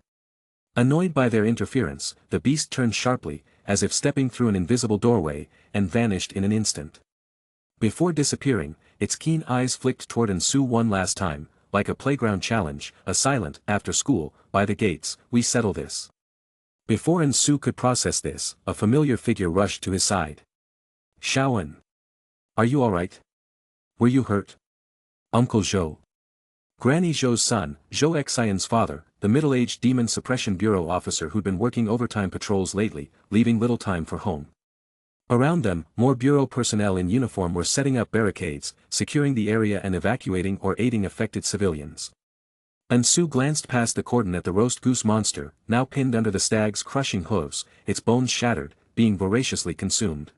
Annoyed by their interference, the beast turned sharply, as if stepping through an invisible doorway, and vanished in an instant. Before disappearing, its keen eyes flicked toward Su one last time, like a playground challenge, a silent, after school, by the gates, we settle this. Before Su could process this, a familiar figure rushed to his side. Shaoan. Are you alright? Were you hurt? Uncle Zhou. Granny Zhou's son, Zhou Xian's father, the middle-aged Demon Suppression Bureau officer who'd been working overtime patrols lately, leaving little time for home. Around them, more bureau personnel in uniform were setting up barricades, securing the area and evacuating or aiding affected civilians. Su glanced past the cordon at the roast goose monster, now pinned under the stag's crushing hooves, its bones shattered, being voraciously consumed.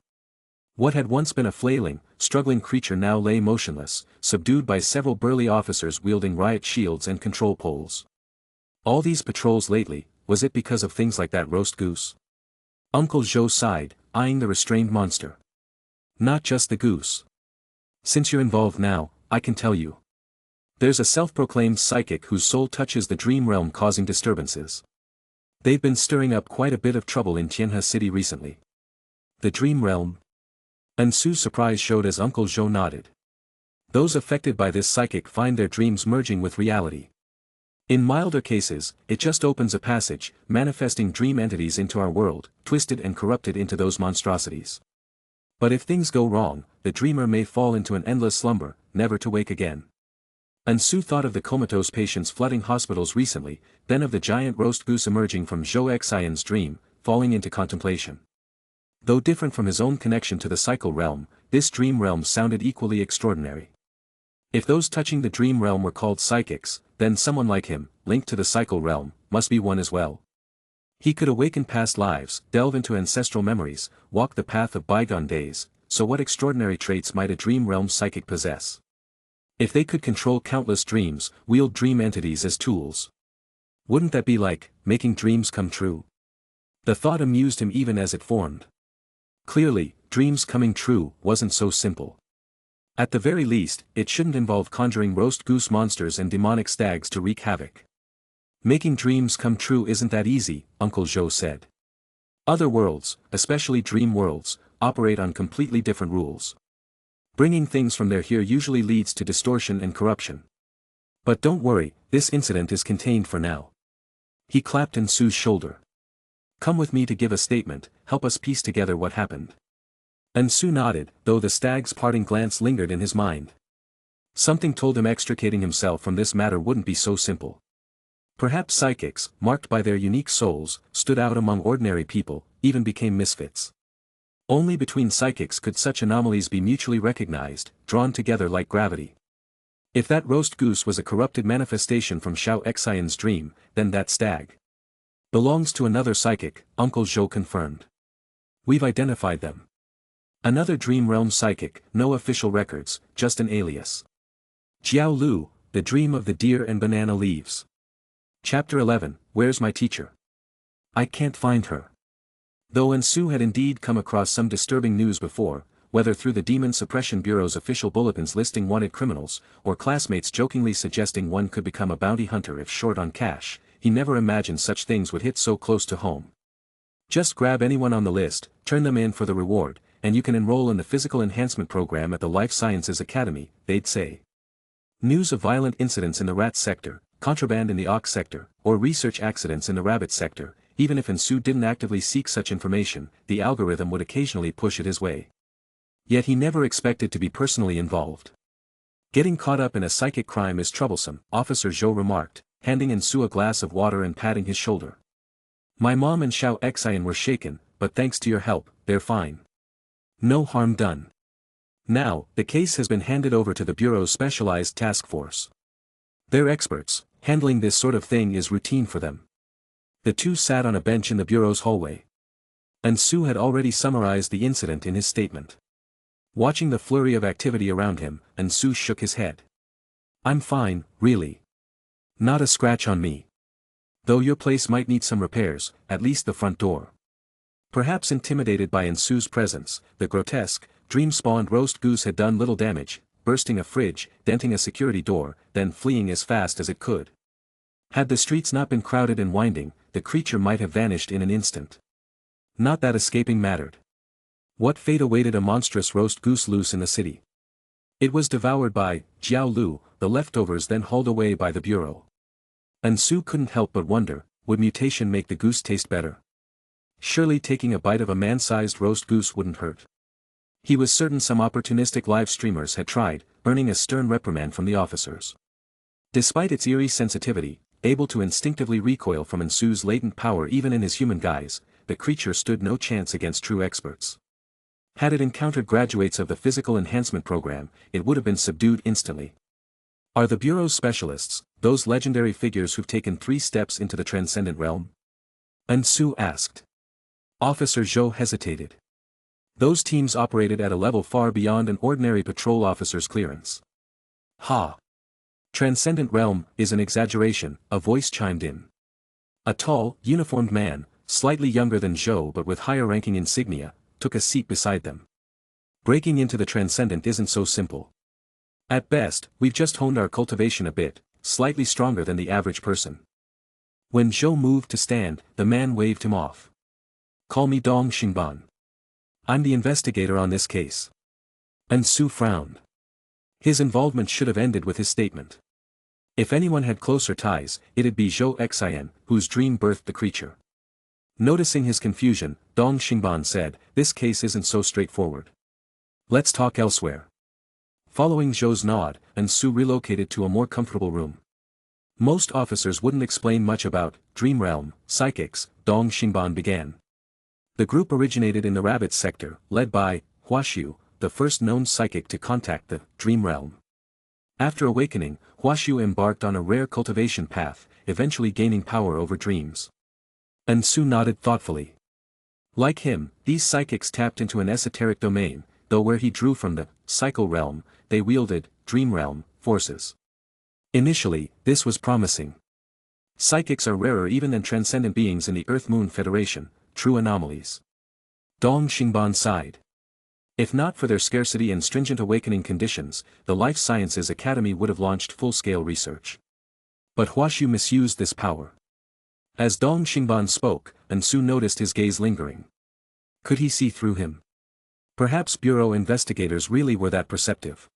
What had once been a flailing, struggling creature now lay motionless, subdued by several burly officers wielding riot shields and control poles. All these patrols lately, was it because of things like that roast goose? Uncle Zhou sighed, eyeing the restrained monster. Not just the goose. Since you're involved now, I can tell you. There's a self-proclaimed psychic whose soul touches the dream realm causing disturbances. They've been stirring up quite a bit of trouble in Tianhe City recently. The dream realm? Ansu's surprise showed as Uncle Zhou nodded. Those affected by this psychic find their dreams merging with reality. In milder cases, it just opens a passage, manifesting dream entities into our world, twisted and corrupted into those monstrosities. But if things go wrong, the dreamer may fall into an endless slumber, never to wake again. Ansu thought of the comatose patients flooding hospitals recently, then of the giant roast goose emerging from Zhou Xian's dream, falling into contemplation. Though different from his own connection to the cycle realm, this dream realm sounded equally extraordinary. If those touching the dream realm were called psychics, then someone like him, linked to the cycle realm, must be one as well. He could awaken past lives, delve into ancestral memories, walk the path of bygone days, so what extraordinary traits might a dream realm psychic possess? If they could control countless dreams, wield dream entities as tools. Wouldn't that be like, making dreams come true? The thought amused him even as it formed. Clearly, dreams coming true wasn't so simple. At the very least, it shouldn't involve conjuring roast goose monsters and demonic stags to wreak havoc. Making dreams come true isn't that easy, Uncle Zhou said. Other worlds, especially dream worlds, operate on completely different rules. Bringing things from there here usually leads to distortion and corruption. But don't worry, this incident is contained for now. He clapped Ansu's shoulder. Come with me to give a statement, help us piece together what happened. Ansu nodded, though the stag's parting glance lingered in his mind. Something told him extricating himself from this matter wouldn't be so simple. Perhaps psychics, marked by their unique souls, stood out among ordinary people, even became misfits. Only between psychics could such anomalies be mutually recognized, drawn together like gravity. If that roast goose was a corrupted manifestation from Zhou Xian's dream, then that stag belongs to another psychic, Uncle Zhou confirmed. We've identified them. Another dream realm psychic, no official records, just an alias. Jiao Lu, the dream of the deer and banana leaves. Chapter 11, Where's my teacher? I can't find her. Though Ansu had indeed come across some disturbing news before, whether through the Demon Suppression Bureau's official bulletins listing wanted criminals, or classmates jokingly suggesting one could become a bounty hunter if short on cash, he never imagined such things would hit so close to home. Just grab anyone on the list, turn them in for the reward, and you can enroll in the Physical Enhancement Program at the Life Sciences Academy, they'd say. News of violent incidents in the rat sector, contraband in the ox sector, or research accidents in the rabbit sector. Even if Ansu didn't actively seek such information, the algorithm would occasionally push it his way. Yet he never expected to be personally involved. Getting caught up in a psychic crime is troublesome, Officer Zhou remarked, handing Ansu a glass of water and patting his shoulder. My mom and Zhou Xian were shaken, but thanks to your help, they're fine. No harm done. Now, the case has been handed over to the Bureau's specialized task force. They're experts, handling this sort of thing is routine for them. The two sat on a bench in the Bureau's hallway. Ansu had already summarized the incident in his statement. Watching the flurry of activity around him, Ansu shook his head. I'm fine, really. Not a scratch on me. Though your place might need some repairs, at least the front door. Perhaps intimidated by Ansu's presence, the grotesque, dream-spawned roast goose had done little damage, bursting a fridge, denting a security door, then fleeing as fast as it could. Had the streets not been crowded and winding, the creature might have vanished in an instant. Not that escaping mattered. What fate awaited a monstrous roast goose loose in the city? It was devoured by Jiao Lu, the leftovers then hauled away by the Bureau. Ansu couldn't help but wonder, would mutation make the goose taste better? Surely taking a bite of a man-sized roast goose wouldn't hurt. He was certain some opportunistic live streamers had tried, earning a stern reprimand from the officers. Despite its eerie sensitivity, able to instinctively recoil from Ansu's latent power even in his human guise, the creature stood no chance against true experts. Had it encountered graduates of the Physical Enhancement Program, it would have been subdued instantly. Are the Bureau's specialists, those legendary figures who've taken 3 steps into the transcendent realm? Ansu asked. Officer Zhou hesitated. Those teams operated at a level far beyond an ordinary patrol officer's clearance. Ha! Transcendent realm is an exaggeration, a voice chimed in. A tall, uniformed man, slightly younger than Zhou but with higher ranking insignia, took a seat beside them. Breaking into the transcendent isn't so simple. At best, we've just honed our cultivation a bit, slightly stronger than the average person. When Zhou moved to stand, the man waved him off. Call me Dong Xingban. I'm the investigator on this case. And Su frowned. His involvement should have ended with his statement. If anyone had closer ties, it'd be Zhou Xin, whose dream birthed the creature. Noticing his confusion, Dong Xingban said, "This case isn't so straightforward. Let's talk elsewhere." Following Zhou's nod, and Su relocated to a more comfortable room. Most officers wouldn't explain much about Dream Realm, psychics, Dong Xingban began. The group originated in the Rabbit sector, led by Huaxiu, the first known psychic to contact the Dream Realm. After awakening, Huaxiu embarked on a rare cultivation path, eventually gaining power over dreams. And Su nodded thoughtfully. Like him, these psychics tapped into an esoteric domain, though where he drew from the Psycho Realm, they wielded Dream Realm forces. Initially, this was promising. Psychics are rarer even than transcendent beings in the Earth-Moon Federation, true anomalies. Dong Xingban sighed. If not for their scarcity and stringent awakening conditions, the Life Sciences Academy would have launched full-scale research. But Huaxiu misused this power. As Dong Xingban spoke, and Su noticed his gaze lingering. Could he see through him? Perhaps Bureau investigators really were that perceptive.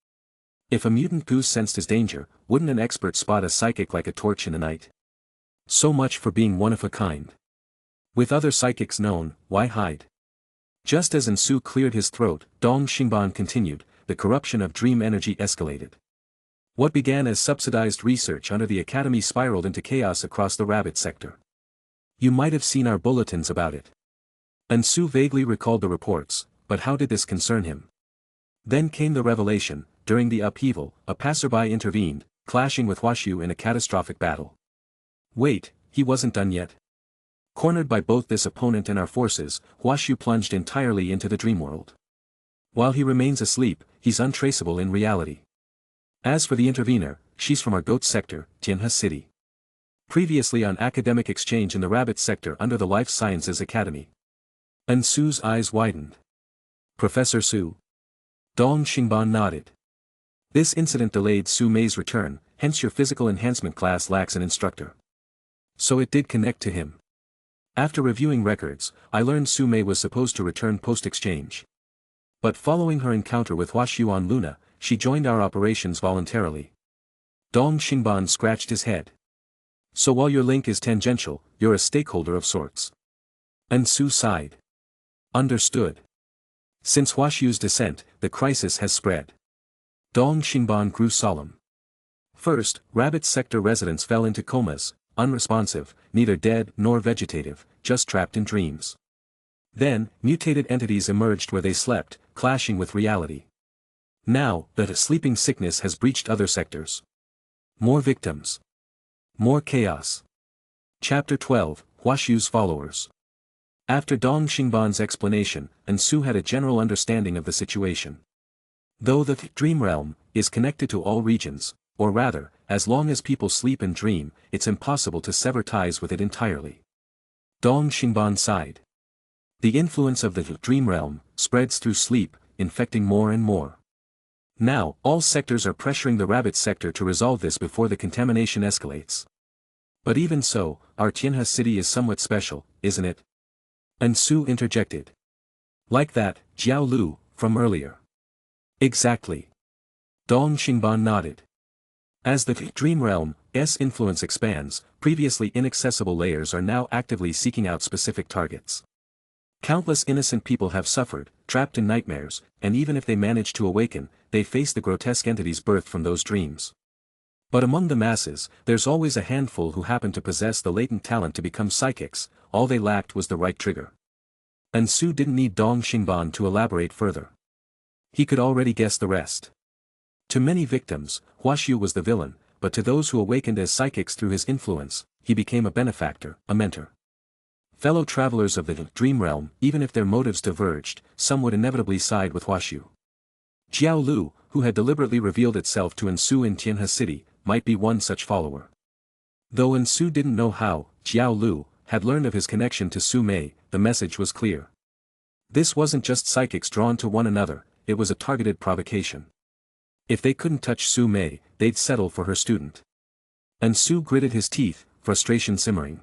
If a mutant goose sensed his danger, wouldn't an expert spot a psychic like a torch in the night? So much for being one of a kind. With other psychics known, why hide? Just as Su cleared his throat, Dong Xingban continued, the corruption of dream energy escalated. What began as subsidized research under the Academy spiraled into chaos across the Rabbit sector. You might have seen our bulletins about it. And Su vaguely recalled the reports, but how did this concern him? Then came the revelation. During the upheaval, a passerby intervened, clashing with Huaxiu in a catastrophic battle. Wait, he wasn't done yet. Cornered by both this opponent and our forces, Huaxiu plunged entirely into the dream world. While he remains asleep, he's untraceable in reality. As for the intervener, she's from our goat sector, Tianhe City. Previously on academic exchange in the Rabbit sector under the Life Sciences Academy. And Su's eyes widened. Professor Su. Dong Xingban nodded. This incident delayed Su Mei's return, hence your physical enhancement class lacks an instructor. So it did connect to him. After reviewing records, I learned Su Mei was supposed to return post-exchange. But following her encounter with Huaxiu on Luna, she joined our operations voluntarily. Dong Xingban scratched his head. So while your link is tangential, you're a stakeholder of sorts. And Su sighed. Understood. Since Huaxiu's descent, the crisis has spread. Dong Xingban grew solemn. First, Rabbit sector residents fell into comas, unresponsive, neither dead nor vegetative, just trapped in dreams. Then, mutated entities emerged where they slept, clashing with reality. Now, the sleeping sickness has breached other sectors. More victims. More chaos. Chapter 12, Huaxiu's Followers. After Dong Xingban's explanation, Su had a general understanding of the situation. Though the dream realm is connected to all regions, or rather, as long as people sleep and dream, it's impossible to sever ties with it entirely. Dong Xingban sighed. The influence of the dream realm spreads through sleep, infecting more and more. Now, all sectors are pressuring the Rabbit sector to resolve this before the contamination escalates. But even so, our Tianhe city is somewhat special, isn't it? And Su interjected. Like that, Jiao Lu, from earlier. Exactly. Dong Xingban nodded. As the dream realm's influence expands, previously inaccessible layers are now actively seeking out specific targets. Countless innocent people have suffered, trapped in nightmares, and even if they manage to awaken, they face the grotesque entities birthed from those dreams. But among the masses, there's always a handful who happen to possess the latent talent to become psychics. All they lacked was the right trigger. And Su didn't need Dong Xingban to elaborate further. He could already guess the rest. To many victims, Huaxiu was the villain, but to those who awakened as psychics through his influence, he became a benefactor, a mentor. Fellow travelers of the dream realm, even if their motives diverged, some would inevitably side with Huaxiu. Jiao Lu, who had deliberately revealed itself to Su in Tianhe City, might be one such follower. Though Su didn't know how, Jiao Lu had learned of his connection to Su Mei, the message was clear. This wasn't just psychics drawn to one another, it was a targeted provocation. If they couldn't touch Su Mei, they'd settle for her student. And Su gritted his teeth, frustration simmering.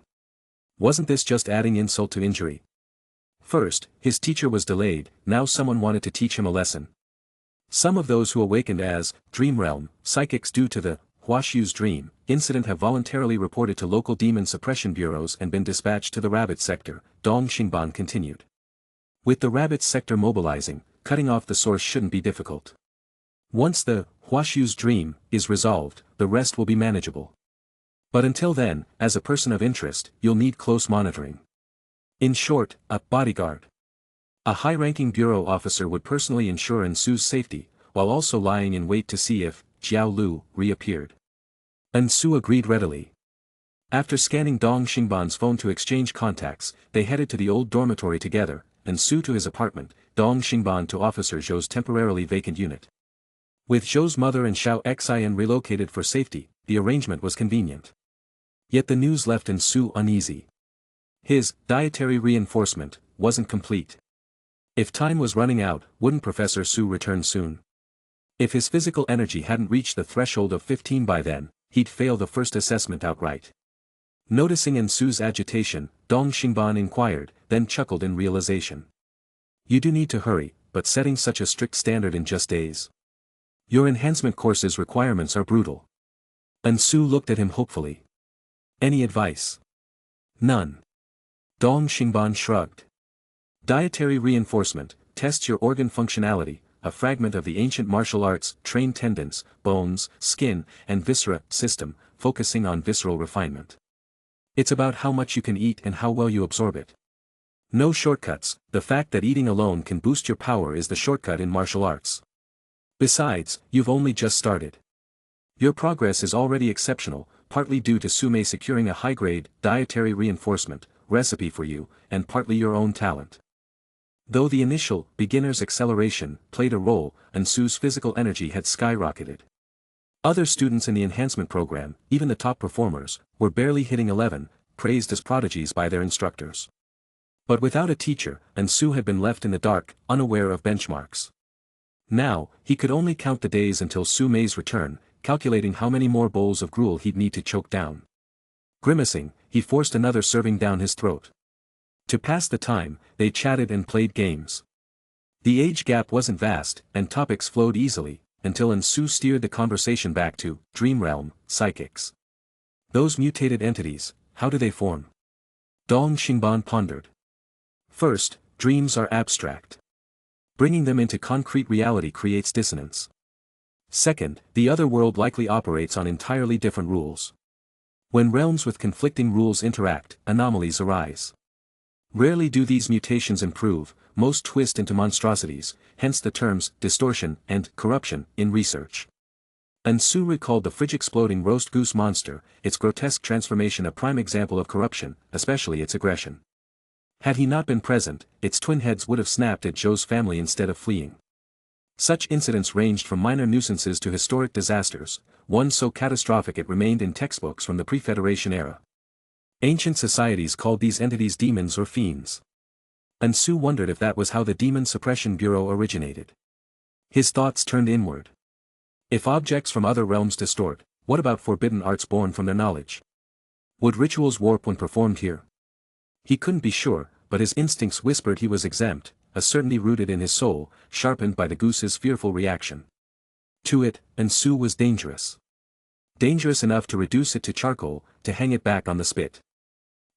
Wasn't this just adding insult to injury? First, his teacher was delayed, now someone wanted to teach him a lesson. Some of those who awakened as dream realm psychics due to the Huashu's dream incident have voluntarily reported to local demon suppression bureaus and been dispatched to the rabbit sector, Dong Xingban continued. With the rabbit sector mobilizing, cutting off the source shouldn't be difficult. Once the Huashu's dream is resolved, the rest will be manageable. But until then, as a person of interest, you'll need close monitoring. In short, a bodyguard. A high-ranking bureau officer would personally ensure Ensu's safety, while also lying in wait to see if Jiao Lu reappeared. Ensu agreed readily. After scanning Dong Xingban's phone to exchange contacts, they headed to the old dormitory together, Ensu to his apartment, Dong Xingban to Officer Zhou's temporarily vacant unit. With Zhou's mother and Xiao Xian relocated for safety, the arrangement was convenient. Yet the news left Ensu uneasy. His dietary reinforcement wasn't complete. If time was running out, wouldn't Professor Su return soon? If his physical energy hadn't reached the threshold of 15 by then, he'd fail the first assessment outright. Noticing Ensu's agitation, Dong Xingban inquired, then chuckled in realization. You do need to hurry, but setting such a strict standard in just days. Your enhancement course's requirements are brutal. Ensu looked at him hopefully. Any advice? None. Dong Xingban shrugged. Dietary reinforcement, tests your organ functionality, a fragment of the ancient martial arts, trained tendons, bones, skin, and viscera system, focusing on visceral refinement. It's about how much you can eat and how well you absorb it. No shortcuts, the fact that eating alone can boost your power is the shortcut in martial arts. Besides, you've only just started. Your progress is already exceptional, partly due to Sume securing a high-grade, dietary reinforcement, recipe for you, and partly your own talent. Though the initial, beginner's acceleration, played a role, Ensu's physical energy had skyrocketed. Other students in the enhancement program, even the top performers, were barely hitting 11, praised as prodigies by their instructors. But without a teacher, Ensu had been left in the dark, unaware of benchmarks. Now, he could only count the days until Su Mei's return, calculating how many more bowls of gruel he'd need to choke down. Grimacing, he forced another serving down his throat. To pass the time, they chatted and played games. The age gap wasn't vast, and topics flowed easily, until Ensu steered the conversation back to dream realm psychics. Those mutated entities, how do they form? Dong Xingban pondered. First, dreams are abstract. Bringing them into concrete reality creates dissonance. Second, the other world likely operates on entirely different rules. When realms with conflicting rules interact, anomalies arise. Rarely do these mutations improve, most twist into monstrosities, hence the terms distortion and corruption in research. Ensu recalled the fridge-exploding roast goose monster, its grotesque transformation a prime example of corruption, especially its aggression. Had he not been present, its twin heads would have snapped at Zhou's family instead of fleeing. Such incidents ranged from minor nuisances to historic disasters, one so catastrophic it remained in textbooks from the pre-Federation era. Ancient societies called these entities demons or fiends. Ensu wondered if that was how the Demon Suppression Bureau originated. His thoughts turned inward. If objects from other realms distort, what about forbidden arts born from their knowledge? Would rituals warp when performed here? He couldn't be sure, but his instincts whispered he was exempt, a certainty rooted in his soul, sharpened by the goose's fearful reaction. To it, Ensu was dangerous. Dangerous enough to reduce it to charcoal, to hang it back on the spit.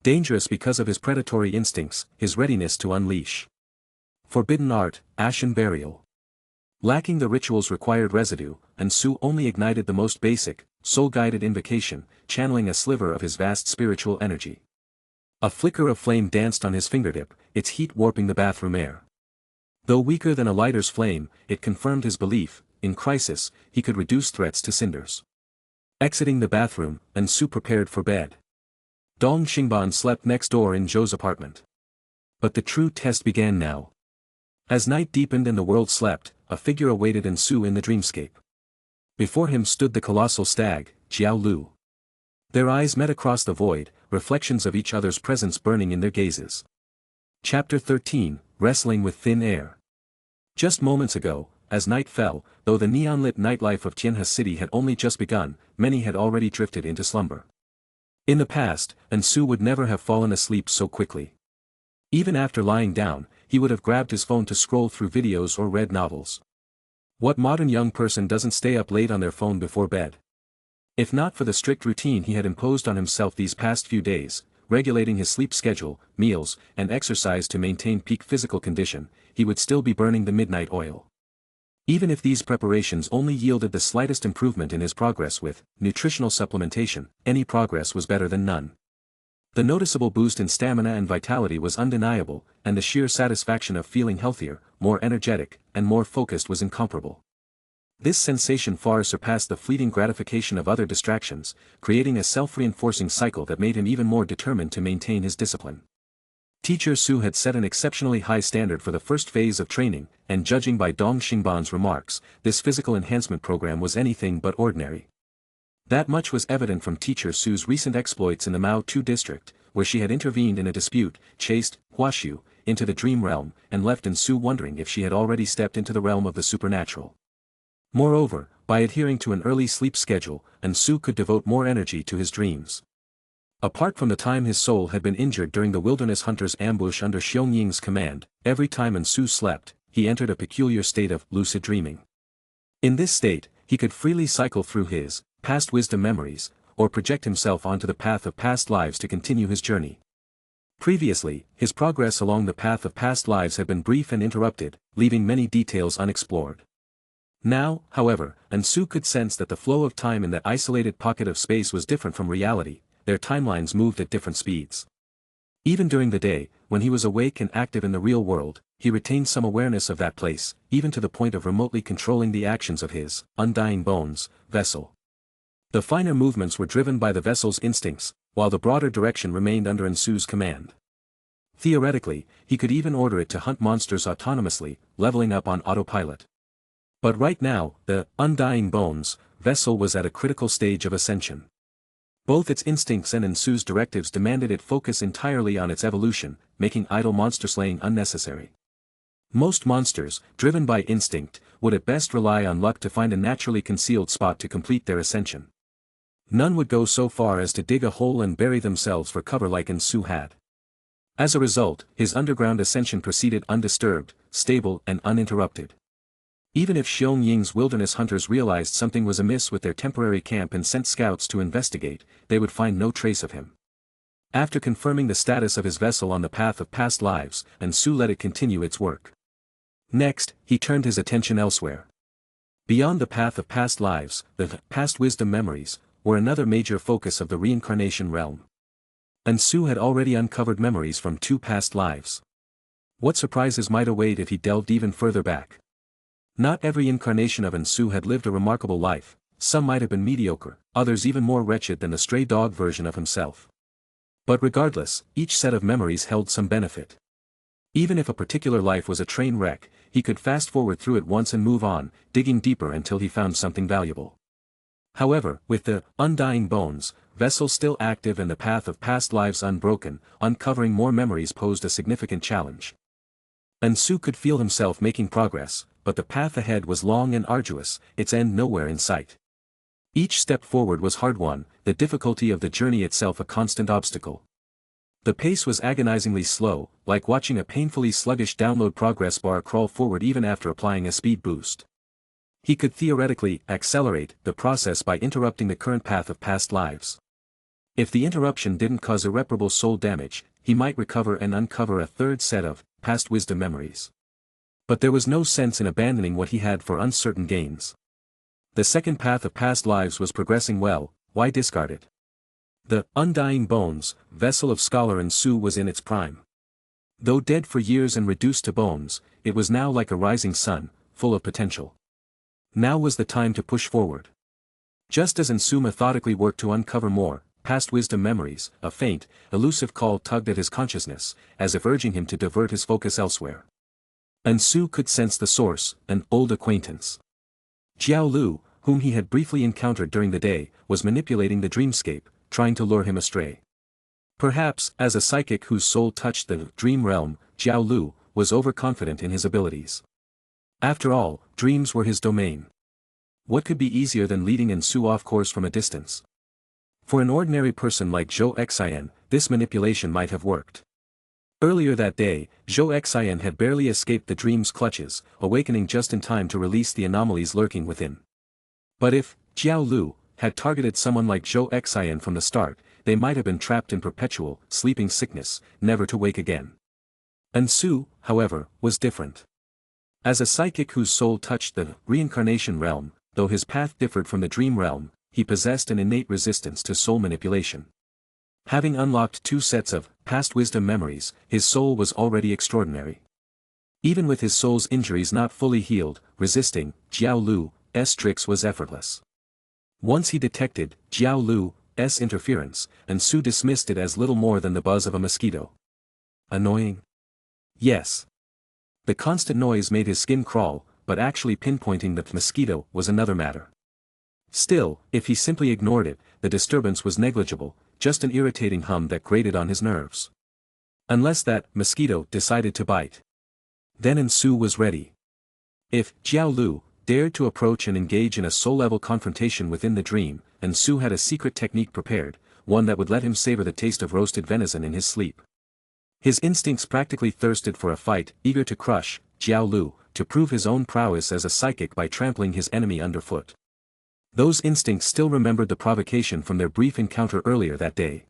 Dangerous because of his predatory instincts, his readiness to unleash. Forbidden art, ashen burial. Lacking the ritual's required residue, Ensu only ignited the most basic, soul-guided invocation, channeling a sliver of his vast spiritual energy. A flicker of flame danced on his fingertip, its heat warping the bathroom air. Though weaker than a lighter's flame, it confirmed his belief, in crisis, he could reduce threats to cinders. Exiting the bathroom, Ensu prepared for bed. Dong Xingban slept next door in Zhou's apartment. But the true test began now. As night deepened and the world slept, a figure awaited Ensu in the dreamscape. Before him stood the colossal stag, Jiao Lu. Their eyes met across the void, reflections of each other's presence burning in their gazes. Chapter 13, Wrestling with Thin Air. Just moments ago, as night fell, though the neon-lit nightlife of Tianhe City had only just begun, many had already drifted into slumber. In the past, Ansu would never have fallen asleep so quickly. Even after lying down, he would have grabbed his phone to scroll through videos or read novels. What modern young person doesn't stay up late on their phone before bed? If not for the strict routine he had imposed on himself these past few days, regulating his sleep schedule, meals, and exercise to maintain peak physical condition, he would still be burning the midnight oil. Even if these preparations only yielded the slightest improvement in his progress with nutritional supplementation, any progress was better than none. The noticeable boost in stamina and vitality was undeniable, and the sheer satisfaction of feeling healthier, more energetic, and more focused was incomparable. This sensation far surpassed the fleeting gratification of other distractions, creating a self-reinforcing cycle that made him even more determined to maintain his discipline. Teacher Su had set an exceptionally high standard for the first phase of training, and judging by Dong Xingban's remarks, this physical enhancement program was anything but ordinary. That much was evident from Teacher Su's recent exploits in the Mao Tu district, where she had intervened in a dispute, chased Huashu into the dream realm, and left Ansu wondering if she had already stepped into the realm of the supernatural. Moreover, by adhering to an early sleep schedule, Ansu could devote more energy to his dreams. Apart from the time his soul had been injured during the wilderness hunter's ambush under Xiong Ying's command, every time Ansu slept, he entered a peculiar state of lucid dreaming. In this state, he could freely cycle through his past wisdom memories, or project himself onto the path of past lives to continue his journey. Previously, his progress along the path of past lives had been brief and interrupted, leaving many details unexplored. Now, however, Ansu could sense that the flow of time in that isolated pocket of space was different from reality, their timelines moved at different speeds. Even during the day, when he was awake and active in the real world, he retained some awareness of that place, even to the point of remotely controlling the actions of his undying bones vessel. The finer movements were driven by the vessel's instincts, while the broader direction remained under Ansu's command. Theoretically, he could even order it to hunt monsters autonomously, leveling up on autopilot. But right now, the undying bones vessel was at a critical stage of ascension. Both its instincts and Ansu's directives demanded it focus entirely on its evolution, making idle monster slaying unnecessary. Most monsters, driven by instinct, would at best rely on luck to find a naturally concealed spot to complete their ascension. None would go so far as to dig a hole and bury themselves for cover like Ansu had. As a result, his underground ascension proceeded undisturbed, stable and uninterrupted. Even if Xiong Ying's wilderness hunters realized something was amiss with their temporary camp and sent scouts to investigate, they would find no trace of him. After confirming the status of his vessel on the path of past lives, Ansu let it continue its work. Next, he turned his attention elsewhere. Beyond the path of past lives, the past wisdom memories were another major focus of the reincarnation realm. Ansu had already uncovered memories from 2 past lives. What surprises might await if he delved even further back? Not every incarnation of Ansu had lived a remarkable life, some might have been mediocre, others even more wretched than the stray dog version of himself. But regardless, each set of memories held some benefit. Even if a particular life was a train wreck, he could fast forward through it once and move on, digging deeper until he found something valuable. However, with the undying bones vessel still active and the path of past lives unbroken, uncovering more memories posed a significant challenge. Ansu could feel himself making progress, but the path ahead was long and arduous, its end nowhere in sight. Each step forward was hard-won, the difficulty of the journey itself a constant obstacle. The pace was agonizingly slow, like watching a painfully sluggish download progress bar crawl forward even after applying a speed boost. He could theoretically accelerate the process by interrupting the current path of past lives. If the interruption didn't cause irreparable soul damage, he might recover and uncover a third set of past wisdom memories. But there was no sense in abandoning what he had for uncertain gains. The second path of past lives was progressing well, why discard it? The undying bones vessel of scholar Ansu was in its prime. Though dead for years and reduced to bones, it was now like a rising sun, full of potential. Now was the time to push forward. Just as Ansu methodically worked to uncover more past wisdom memories, a faint, elusive call tugged at his consciousness, as if urging him to divert his focus elsewhere. Ansu could sense the source, an old acquaintance. Jiao Lu, whom he had briefly encountered during the day, was manipulating the dreamscape, trying to lure him astray. Perhaps, as a psychic whose soul touched the dream realm, Jiao Lu was overconfident in his abilities. After all, dreams were his domain. What could be easier than leading Ensu off course from a distance? For an ordinary person like Zhou Xian, this manipulation might have worked. Earlier that day, Zhou Xian had barely escaped the dream's clutches, awakening just in time to release the anomalies lurking within. But if Jiao Lu had targeted someone like Zhou Xian from the start, they might have been trapped in perpetual, sleeping sickness, never to wake again. Ensu, however, was different. As a psychic whose soul touched the reincarnation realm, though his path differed from the dream realm, he possessed an innate resistance to soul manipulation. Having unlocked 2 sets of past wisdom memories, his soul was already extraordinary. Even with his soul's injuries not fully healed, resisting Jiao Lu's tricks was effortless. Once he detected Jiao Lu's interference, Ensu dismissed it as little more than the buzz of a mosquito. Annoying? Yes. The constant noise made his skin crawl, but actually pinpointing the mosquito was another matter. Still, if he simply ignored it, the disturbance was negligible, just an irritating hum that grated on his nerves. Unless that mosquito decided to bite. Then Ensu was ready. If Jiao Lu dared to approach and engage in a soul-level confrontation within the dream, Ensu had a secret technique prepared, one that would let him savor the taste of roasted venison in his sleep. His instincts practically thirsted for a fight, eager to crush Jiao Lu, to prove his own prowess as a psychic by trampling his enemy underfoot. Those instincts still remembered the provocation from their brief encounter earlier that day.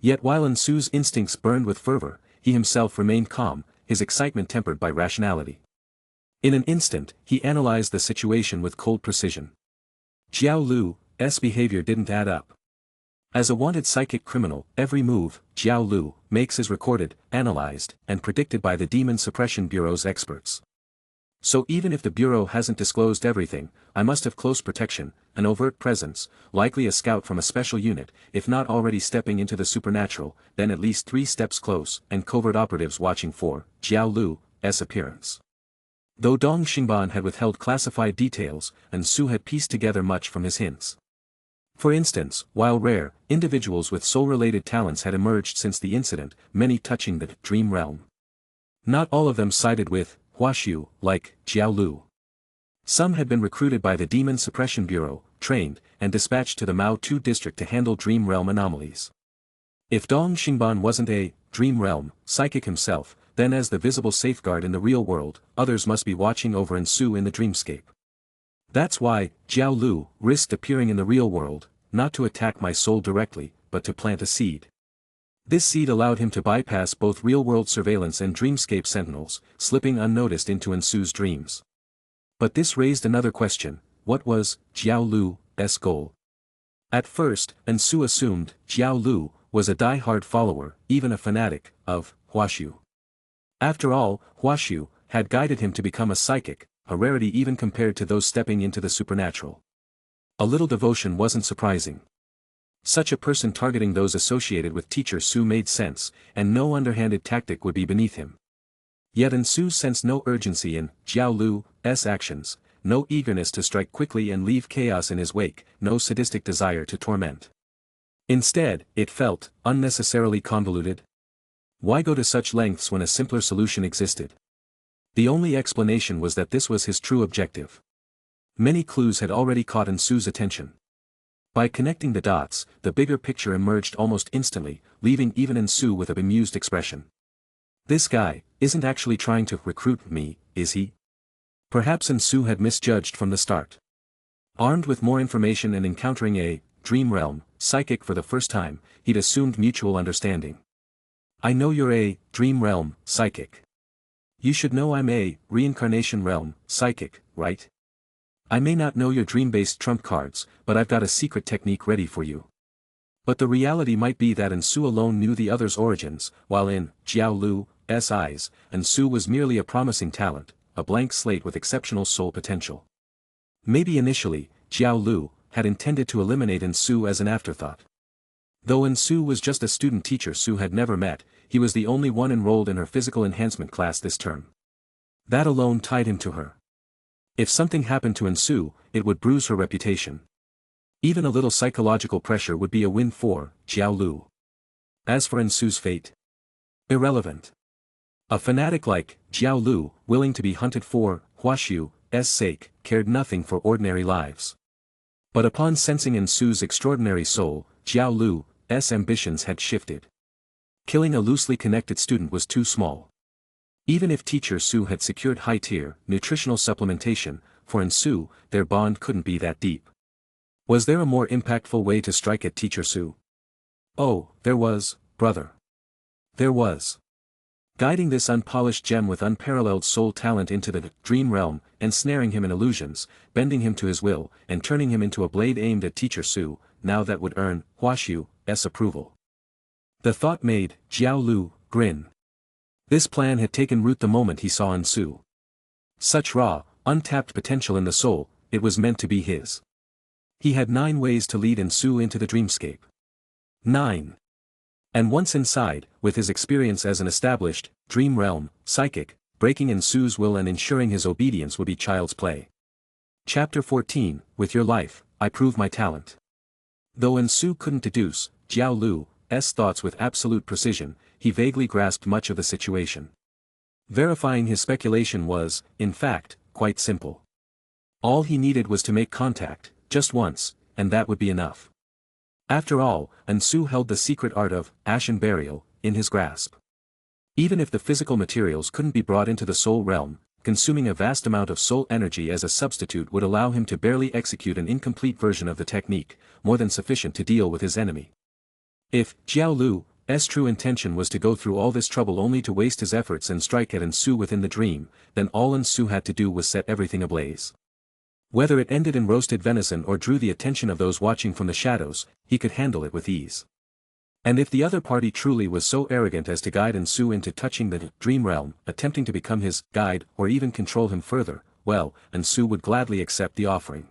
Yet while Ensu's instincts burned with fervor, he himself remained calm, his excitement tempered by rationality. In an instant, he analyzed the situation with cold precision. Jiao Lu's behavior didn't add up. As a wanted psychic criminal, every move Jiao Lu makes is recorded, analyzed, and predicted by the Demon Suppression Bureau's experts. So even if the Bureau hasn't disclosed everything, I must have close protection, an overt presence, likely a scout from a special unit, if not already stepping into the supernatural, then at least 3 steps close, and covert operatives watching for Jiao Lu's appearance. Though Dong Xingban had withheld classified details, Ensu had pieced together much from his hints. For instance, while rare, individuals with soul-related talents had emerged since the incident, many touching the dream realm. Not all of them sided with Huaxiu, like Jiao Lu. Some had been recruited by the Demon Suppression Bureau, trained, and dispatched to the Mao Tu district to handle dream realm anomalies. If Dong Xingban wasn't a dream realm psychic himself, then as the visible safeguard in the real world, others must be watching over Ensu in the dreamscape. That's why Jiao Lu risked appearing in the real world, not to attack my soul directly, but to plant a seed. This seed allowed him to bypass both real-world surveillance and dreamscape sentinels, slipping unnoticed into Ensu's dreams. But this raised another question: what was Jiao Lu's goal? At first, Ensu assumed Jiao Lu was a die-hard follower, even a fanatic, of Huaxiu. After all, Huaxiu had guided him to become a psychic, a rarity even compared to those stepping into the supernatural. A little devotion wasn't surprising. Such a person targeting those associated with Teacher Su made sense, and no underhanded tactic would be beneath him. Yet Ensu sensed no urgency in Jiao Lu's actions, no eagerness to strike quickly and leave chaos in his wake, no sadistic desire to torment. Instead, it felt unnecessarily convoluted. Why go to such lengths when a simpler solution existed? The only explanation was that this was his true objective. Many clues had already caught Ensu's attention. By connecting the dots, the bigger picture emerged almost instantly, leaving even Ensu with a bemused expression. This guy isn't actually trying to recruit me, is he? Perhaps Ensu had misjudged from the start. Armed with more information and encountering a dream realm psychic for the first time, he'd assumed mutual understanding. I know you're a dream realm psychic. You should know I'm a reincarnation realm psychic, right? I may not know your dream-based trump cards, but I've got a secret technique ready for you. But the reality might be that Ensu alone knew the other's origins, while in Jiao Lu's eyes, Ensu was merely a promising talent, a blank slate with exceptional soul potential. Maybe initially, Jiao Lu had intended to eliminate Ensu as an afterthought. Though Ensu was just a student teacher Su had never met, he was the only one enrolled in her physical enhancement class this term. That alone tied him to her. If something happened to Ensu, it would bruise her reputation. Even a little psychological pressure would be a win for Jiao Lu. As for Ensu's fate, irrelevant. A fanatic like Jiao Lu, willing to be hunted for Huashu's sake, cared nothing for ordinary lives. But upon sensing Ensu's extraordinary soul, Jiao Lu's ambitions had shifted. Killing a loosely connected student was too small. Even if Teacher Su had secured high-tier, nutritional supplementation, for Ensu, their bond couldn't be that deep. Was there a more impactful way to strike at Teacher Su? Oh, there was, brother. There was. Guiding this unpolished gem with unparalleled soul talent into the dream realm, ensnaring him in illusions, bending him to his will, and turning him into a blade aimed at Teacher Su, now that would earn Huashu's approval. The thought made Jiao Lu grin. This plan had taken root the moment he saw Ensu. Such raw, untapped potential in the soul, it was meant to be his. He had 9 ways to lead Ensu into the dreamscape. 9. And once inside, with his experience as an established, dream realm, psychic, breaking Ensu's will and ensuring his obedience would be child's play. Chapter 14, With Your Life, I Prove My Talent. Though Ensu couldn't deduce Jiao Lu's thoughts with absolute precision, he vaguely grasped much of the situation. Verifying his speculation was, in fact, quite simple. All he needed was to make contact, just once, and that would be enough. After all, Ensu held the secret art of ashen burial in his grasp. Even if the physical materials couldn't be brought into the soul realm, consuming a vast amount of soul energy as a substitute would allow him to barely execute an incomplete version of the technique, more than sufficient to deal with his enemy. If Jiao Lu's true intention was to go through all this trouble only to waste his efforts and strike at Ensu within the dream, then all Ensu had to do was set everything ablaze. Whether it ended in roasted venison or drew the attention of those watching from the shadows, he could handle it with ease. And if the other party truly was so arrogant as to guide Ensu into touching the dream realm, attempting to become his guide or even control him further, well, Ensu would gladly accept the offering.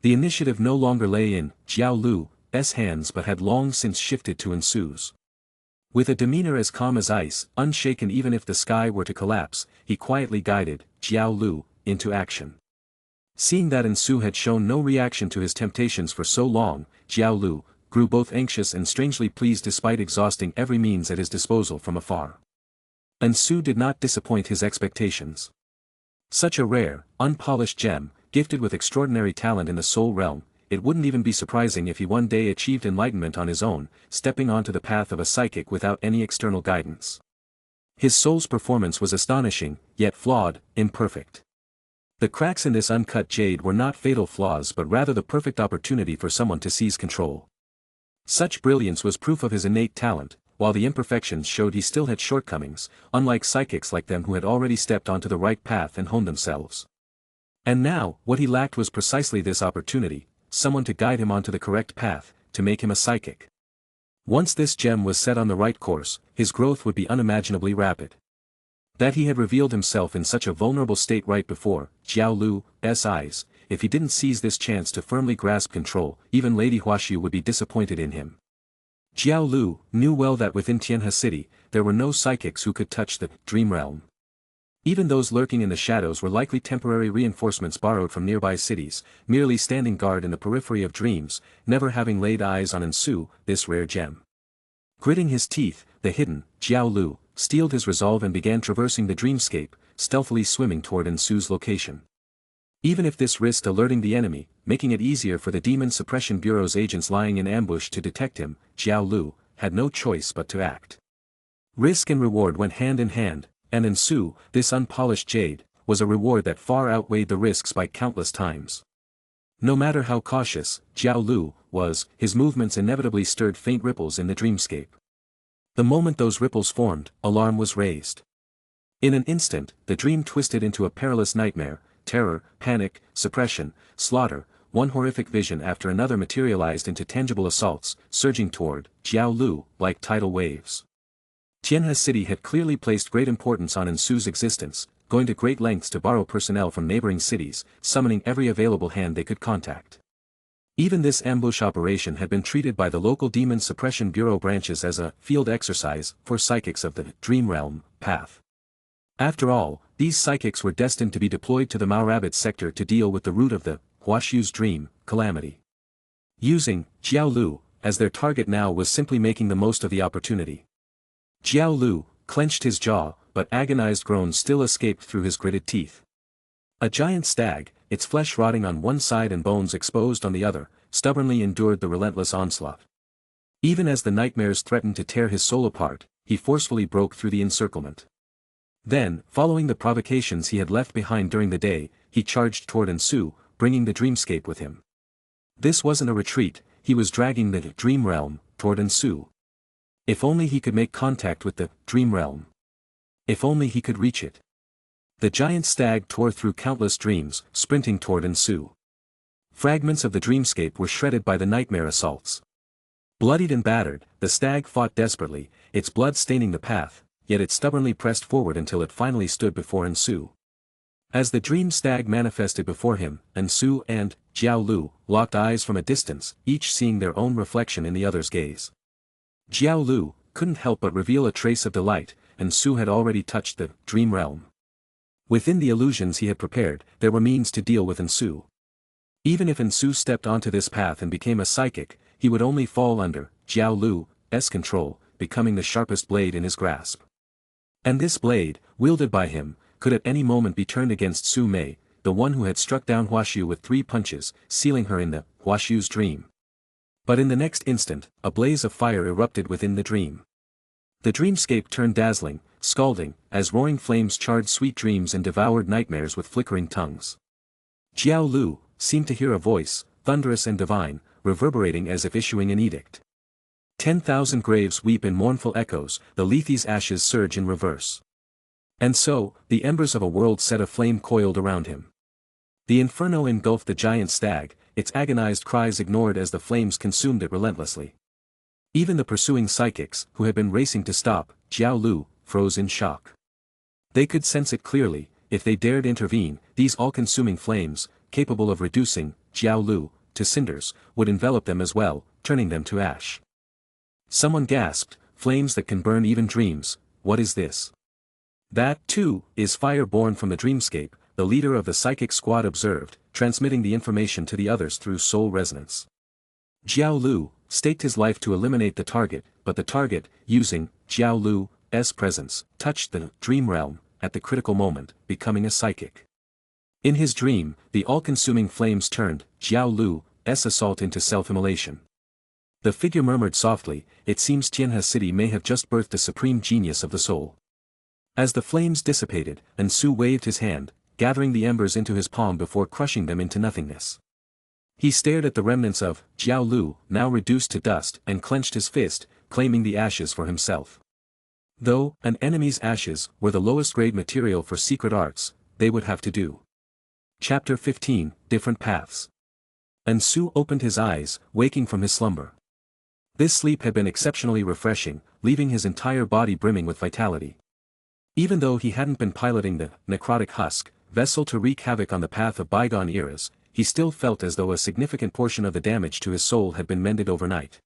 The initiative no longer lay in Jiao Lu's hands but had long since shifted to Ensu's. With a demeanor as calm as ice, unshaken even if the sky were to collapse, he quietly guided Jiao Lu into action. Seeing that Ensu had shown no reaction to his temptations for so long, Jiao Lu grew both anxious and strangely pleased despite exhausting every means at his disposal from afar. Ensu did not disappoint his expectations. Such a rare, unpolished gem, gifted with extraordinary talent in the soul realm, it wouldn't even be surprising if he one day achieved enlightenment on his own, stepping onto the path of a psychic without any external guidance. His soul's performance was astonishing, yet flawed, imperfect. The cracks in this uncut jade were not fatal flaws but rather the perfect opportunity for someone to seize control. Such brilliance was proof of his innate talent, while the imperfections showed he still had shortcomings, unlike psychics like them who had already stepped onto the right path and honed themselves. And now, what he lacked was precisely this opportunity, someone to guide him onto the correct path, to make him a psychic. Once this gem was set on the right course, his growth would be unimaginably rapid. That he had revealed himself in such a vulnerable state right before Jiao Lu's eyes, if he didn't seize this chance to firmly grasp control, even Lady Huashu would be disappointed in him. Jiao Lu knew well that within Tianhe City, there were no psychics who could touch the dream realm. Even those lurking in the shadows were likely temporary reinforcements borrowed from nearby cities, merely standing guard in the periphery of dreams, never having laid eyes on Ensu, this rare gem. Gritting his teeth, the hidden Jiao Lu steeled his resolve and began traversing the dreamscape, stealthily swimming toward Ensu's location. Even if this risked alerting the enemy, making it easier for the Demon Suppression Bureau's agents lying in ambush to detect him, Jiao Lu had no choice but to act. Risk and reward went hand in hand, and Ensu, this unpolished jade, was a reward that far outweighed the risks by countless times. No matter how cautious Jiao Lu was, his movements inevitably stirred faint ripples in the dreamscape. The moment those ripples formed, alarm was raised. In an instant, the dream twisted into a perilous nightmare, terror, panic, suppression, slaughter, one horrific vision after another materialized into tangible assaults, surging toward Jiao Lu like tidal waves. Tianhe City had clearly placed great importance on Ensu's existence, going to great lengths to borrow personnel from neighboring cities, summoning every available hand they could contact. Even this ambush operation had been treated by the local Demon Suppression Bureau branches as a field exercise for psychics of the Dream Realm path. After all, these psychics were destined to be deployed to the Mao Rabbit sector to deal with the root of the Huashu's dream, calamity. Using Jiao Lu as their target now was simply making the most of the opportunity. Jiao Lu clenched his jaw, but agonized groans still escaped through his gritted teeth. A giant stag, its flesh rotting on one side and bones exposed on the other, stubbornly endured the relentless onslaught. Even as the nightmares threatened to tear his soul apart, he forcefully broke through the encirclement. Then, following the provocations he had left behind during the day, he charged toward Ansu, bringing the dreamscape with him. This wasn't a retreat, he was dragging the dream realm toward Ansu. If only he could make contact with the dream realm. If only he could reach it. The giant stag tore through countless dreams, sprinting toward Ansu. Fragments of the dreamscape were shredded by the nightmare assaults. Bloodied and battered, the stag fought desperately, its blood staining the path, yet it stubbornly pressed forward until it finally stood before Ansu. As the dream stag manifested before him, Ansu and Jiao Lu locked eyes from a distance, each seeing their own reflection in the other's gaze. Jiao Lu couldn't help but reveal a trace of delight, Ansu had already touched the dream realm. Within the illusions he had prepared, there were means to deal with Ansu. Even if Ansu stepped onto this path and became a psychic, he would only fall under Jiao Lu's control, becoming the sharpest blade in his grasp. And this blade, wielded by him, could at any moment be turned against Su Mei, the one who had struck down Huashu with 3 punches, sealing her in the Huashu's dream. But in the next instant, a blaze of fire erupted within the dream. The dreamscape turned dazzling, scalding, as roaring flames charred sweet dreams and devoured nightmares with flickering tongues. Jiao Lu seemed to hear a voice, thunderous and divine, reverberating as if issuing an edict. 10,000 graves weep in mournful echoes, the Lethe's ashes surge in reverse. And so, the embers of a world set aflame coiled around him. The inferno engulfed the giant stag, its agonized cries ignored as the flames consumed it relentlessly. Even the pursuing psychics, who had been racing to stop Jiao Lu, froze in shock. They could sense it clearly, if they dared intervene, these all-consuming flames, capable of reducing Jiao Lu to cinders, would envelop them as well, turning them to ash. Someone gasped, flames that can burn even dreams, what is this? That, too, is fire born from the dreamscape, the leader of the psychic squad observed, transmitting the information to the others through soul resonance. Jiao Lu staked his life to eliminate the target, but the target, using Jiao Lu's presence, touched the dream realm at the critical moment, becoming a psychic. In his dream, the all-consuming flames turned Jiao Lu's assault into self-immolation. The figure murmured softly, it seems Tianhe City may have just birthed a supreme genius of the soul. As the flames dissipated, Ansu waved his hand, gathering the embers into his palm before crushing them into nothingness. He stared at the remnants of Jiao Lu, now reduced to dust, and clenched his fist, claiming the ashes for himself. Though an enemy's ashes were the lowest grade material for secret arts, they would have to do. Chapter 15, Different Paths. Ansu opened his eyes, waking from his slumber. This sleep had been exceptionally refreshing, leaving his entire body brimming with vitality. Even though he hadn't been piloting the necrotic husk vessel to wreak havoc on the path of bygone eras, he still felt as though a significant portion of the damage to his soul had been mended overnight.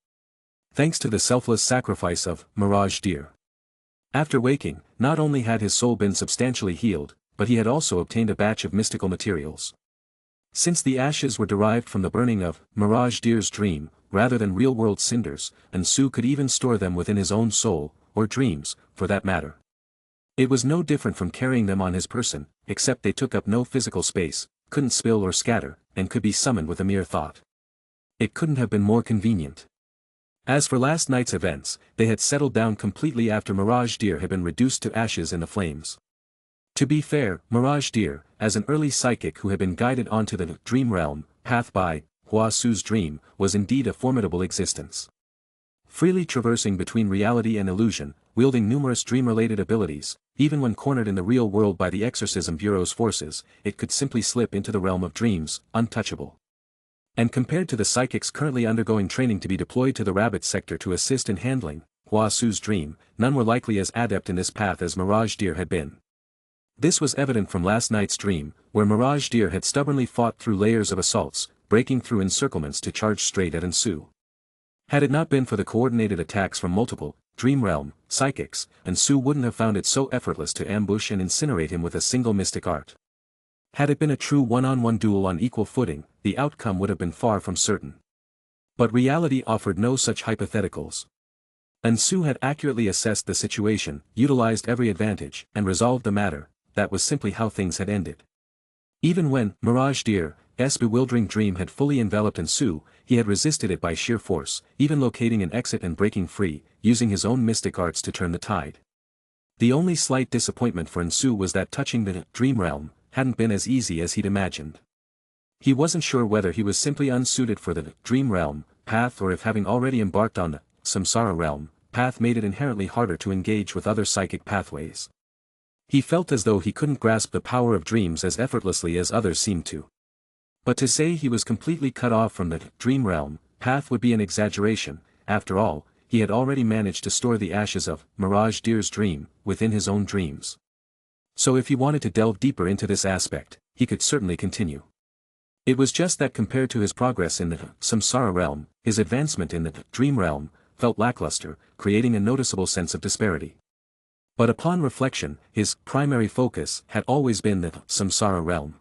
Thanks to the selfless sacrifice of Mirage Deer. After waking, not only had his soul been substantially healed, but he had also obtained a batch of mystical materials. Since the ashes were derived from the burning of Mirage Deer's dream, rather than real-world cinders, Ansu could even store them within his own soul, or dreams, for that matter. It was no different from carrying them on his person, except they took up no physical space, couldn't spill or scatter, and could be summoned with a mere thought. It couldn't have been more convenient. As for last night's events, they had settled down completely after Mirage Deer had been reduced to ashes in the flames. To be fair, Mirage Deer, as an early psychic who had been guided onto the dream realm path by Hua Su's dream, was indeed a formidable existence. Freely traversing between reality and illusion, wielding numerous dream-related abilities, even when cornered in the real world by the Exorcism Bureau's forces, it could simply slip into the realm of dreams, untouchable. And compared to the psychics currently undergoing training to be deployed to the Rabbit sector to assist in handling Hua Su's dream, none were likely as adept in this path as Mirage Deer had been. This was evident from last night's dream, where Mirage Deer had stubbornly fought through layers of assaults, breaking through encirclements to charge straight at Ansu. Had it not been for the coordinated attacks from multiple Dream Realm psychics, Ansu wouldn't have found it so effortless to ambush and incinerate him with a single mystic art. Had it been a true one-on-one duel on equal footing, the outcome would have been far from certain. But reality offered no such hypotheticals. Ansu had accurately assessed the situation, utilized every advantage, and resolved the matter. That was simply how things had ended. Even when Mirage Deer's bewildering dream had fully enveloped Ensu, he had resisted it by sheer force, even locating an exit and breaking free, using his own mystic arts to turn the tide. The only slight disappointment for Ensu was that touching the dream realm hadn't been as easy as he'd imagined. He wasn't sure whether he was simply unsuited for the dream realm path or if having already embarked on the samsara realm path made it inherently harder to engage with other psychic pathways. He felt as though he couldn't grasp the power of dreams as effortlessly as others seemed to. But to say he was completely cut off from the dream realm path would be an exaggeration. After all, he had already managed to store the ashes of Mirage Deer's dream within his own dreams. So if he wanted to delve deeper into this aspect, he could certainly continue. It was just that compared to his progress in the samsara realm, his advancement in the dream realm felt lackluster, creating a noticeable sense of disparity. But upon reflection, his primary focus had always been the samsara realm.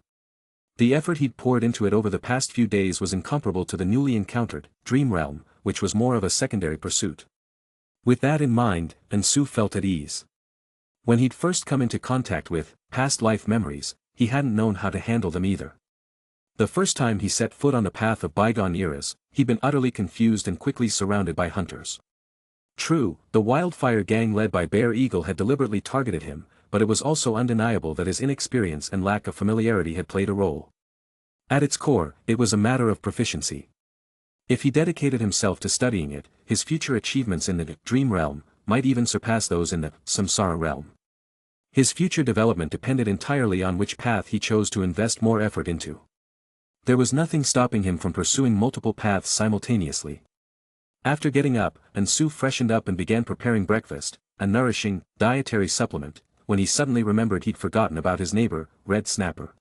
The effort he'd poured into it over the past few days was incomparable to the newly encountered dream realm, which was more of a secondary pursuit. With that in mind, Ensu felt at ease. When he'd first come into contact with past life memories, he hadn't known how to handle them either. The first time he set foot on the path of bygone eras, he'd been utterly confused and quickly surrounded by hunters. True, the wildfire gang led by Bear Eagle had deliberately targeted him, but it was also undeniable that his inexperience and lack of familiarity had played a role. At its core, it was a matter of proficiency. If he dedicated himself to studying it, his future achievements in the dream realm might even surpass those in the samsara realm. His future development depended entirely on which path he chose to invest more effort into. There was nothing stopping him from pursuing multiple paths simultaneously. After getting up, Ensu freshened up and began preparing breakfast, a nourishing, dietary supplement, when he suddenly remembered he'd forgotten about his neighbor, Red Snapper.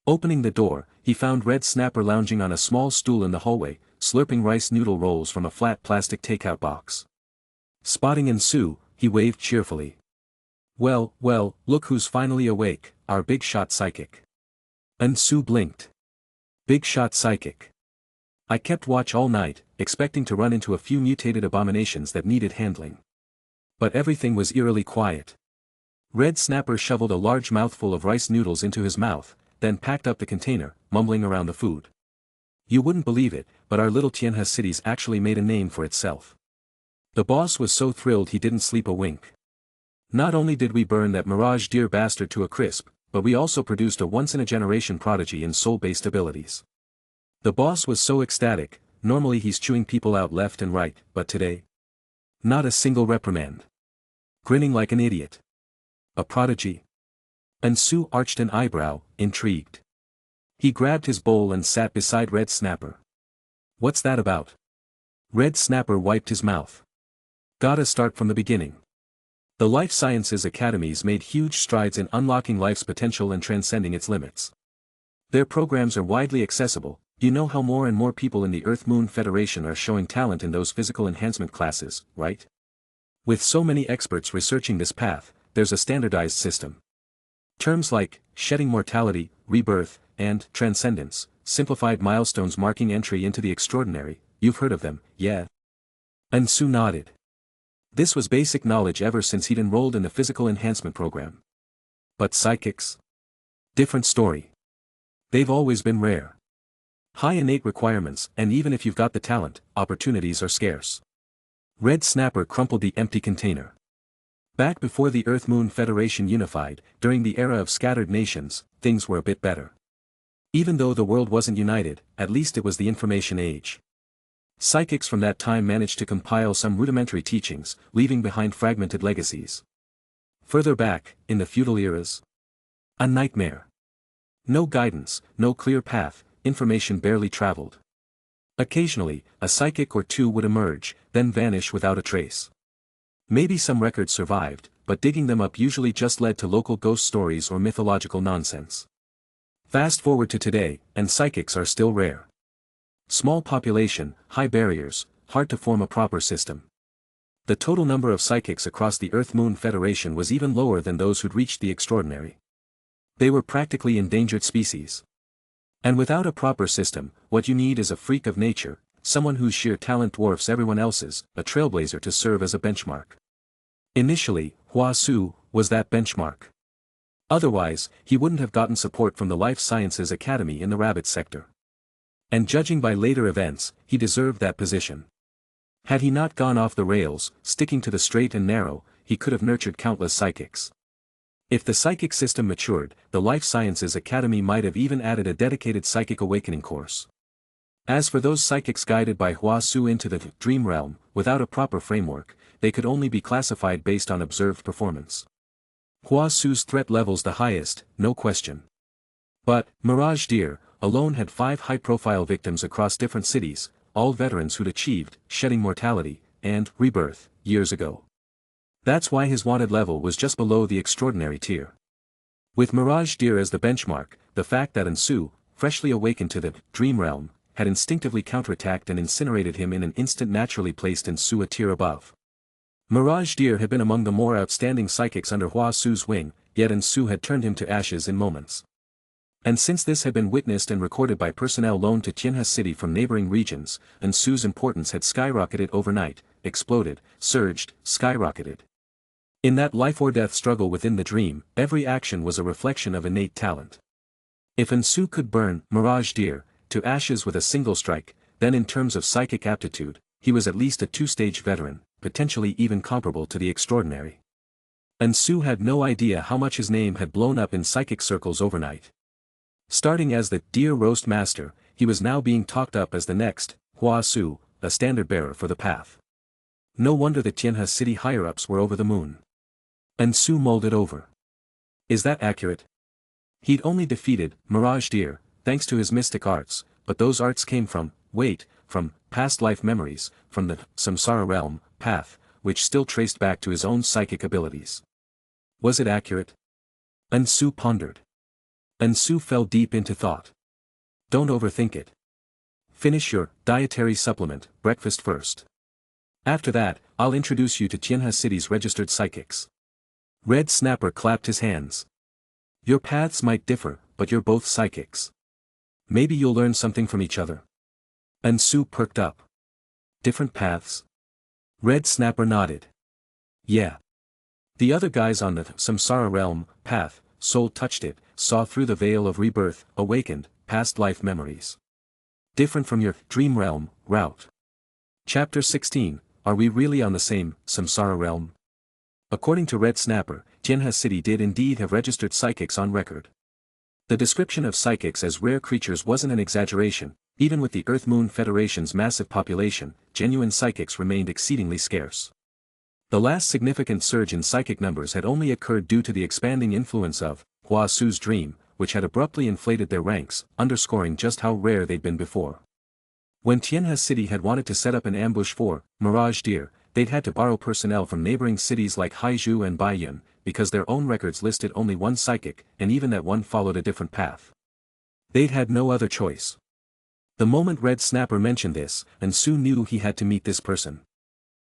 Opening the door, he found Red Snapper lounging on a small stool in the hallway, slurping rice noodle rolls from a flat plastic takeout box. Spotting Ensu, he waved cheerfully. Well, look who's finally awake, our big shot psychic." Ensu blinked. "Big shot psychic. I kept watch all night, expecting to run into a few mutated abominations that needed handling. But everything was eerily quiet." Red Snapper shoveled a large mouthful of rice noodles into his mouth, then packed up the container, mumbling around the food. "You wouldn't believe it, but our little Tianhe city's actually made a name for itself." The boss was so thrilled he didn't sleep a wink. "Not only did we burn that Mirage Deer bastard to a crisp, but we also produced a once-in-a-generation prodigy in soul-based abilities." The boss was so ecstatic. Normally he's chewing people out left and right, but today? Not a single reprimand. Grinning like an idiot. A prodigy? Ensu arched an eyebrow, intrigued. He grabbed his bowl and sat beside Red Snapper. "What's that about?" Red Snapper wiped his mouth. "Gotta start from the beginning. The Life Sciences Academies made huge strides in unlocking life's potential and transcending its limits. Their programs are widely accessible. You know how more and more people in the Earth-Moon Federation are showing talent in those physical enhancement classes, right? With so many experts researching this path, there's a standardized system. Terms like shedding mortality, rebirth, and transcendence, simplified milestones marking entry into the extraordinary. You've heard of them, yeah?" Ensu nodded. This was basic knowledge ever since he'd enrolled in the physical enhancement program. But psychics? Different story. They've always been rare. High innate requirements, and even if you've got the talent, opportunities are scarce. Red Snapper crumpled the empty container. Back before the Earth-Moon Federation unified, during the era of scattered nations, things were a bit better. Even though the world wasn't united, at least it was the information age. Psychics from that time managed to compile some rudimentary teachings, leaving behind fragmented legacies. Further back, in the feudal eras? A nightmare. No guidance, no clear path, information barely traveled. Occasionally, a psychic or two would emerge, then vanish without a trace. Maybe some records survived, but digging them up usually just led to local ghost stories or mythological nonsense. Fast forward to today, and psychics are still rare. Small population, high barriers, hard to form a proper system. The total number of psychics across the Earth-Moon Federation was even lower than those who'd reached the extraordinary. They were practically endangered species. And without a proper system, what you need is a freak of nature, someone whose sheer talent dwarfs everyone else's, a trailblazer to serve as a benchmark. Initially, Hua Su was that benchmark. Otherwise, he wouldn't have gotten support from the Life Sciences Academy in the rabbit sector. And judging by later events, he deserved that position. Had he not gone off the rails, sticking to the straight and narrow, he could have nurtured countless psychics. If the psychic system matured, the Life Sciences Academy might have even added a dedicated psychic awakening course. As for those psychics guided by Hua Su into the dream realm, without a proper framework, they could only be classified based on observed performance. Hua Su's threat level's the highest, no question. But, Mirage Deer, alone had 5 high-profile victims across different cities, all veterans who'd achieved shedding mortality and rebirth years ago. That's why his wanted level was just below the extraordinary tier. With Mirage Deer as the benchmark, the fact that Ansu, freshly awakened to the dream realm, had instinctively counterattacked and incinerated him in an instant naturally placed Ansu a tier above. Mirage Deer had been among the more outstanding psychics under Hua Su's wing, yet Ansu had turned him to ashes in moments. And since this had been witnessed and recorded by personnel loaned to Tianhe City from neighboring regions, Ansu's importance had skyrocketed overnight, exploded, surged, skyrocketed. In that life-or-death struggle within the dream, every action was a reflection of innate talent. If Ansu could burn Mirage Deer to ashes with a single strike, then in terms of psychic aptitude, he was at least a 2-stage veteran, potentially even comparable to the extraordinary. Ansu had no idea how much his name had blown up in psychic circles overnight. Starting as the Deer Roast Master, he was now being talked up as the next Hua Su, a standard-bearer for the path. No wonder the Tianhe City higher-ups were over the moon. Ansu mulled it over. Is that accurate? He'd only defeated Mirage Deer, thanks to his mystic arts, but those arts came from past life memories, from the samsara realm, path, which still traced back to his own psychic abilities. Was it accurate? Ansu pondered. Ansu fell deep into thought. Don't overthink it. Finish your dietary supplement, breakfast first. After that, I'll introduce you to Tianhe City's registered psychics. Red Snapper clapped his hands. Your paths might differ, but you're both psychics. Maybe you'll learn something from each other. Ansu perked up. Different paths? Red Snapper nodded. Yeah. The other guys on the samsara realm, path, soul touched it, saw through the veil of rebirth, awakened, past life memories. Different from your dream realm, route. Chapter 16, Are we really on the same samsara realm? According to Red Snapper, Tianhe City did indeed have registered psychics on record. The description of psychics as rare creatures wasn't an exaggeration. Even with the Earth-Moon Federation's massive population, genuine psychics remained exceedingly scarce. The last significant surge in psychic numbers had only occurred due to the expanding influence of Hua Su's dream, which had abruptly inflated their ranks, underscoring just how rare they'd been before. When Tianhe City had wanted to set up an ambush for Mirage Deer, they'd had to borrow personnel from neighboring cities like Haizhou and Baiyun, because their own records listed only one psychic, and even that one followed a different path. They'd had no other choice. The moment Red Snapper mentioned this, Ansu knew he had to meet this person.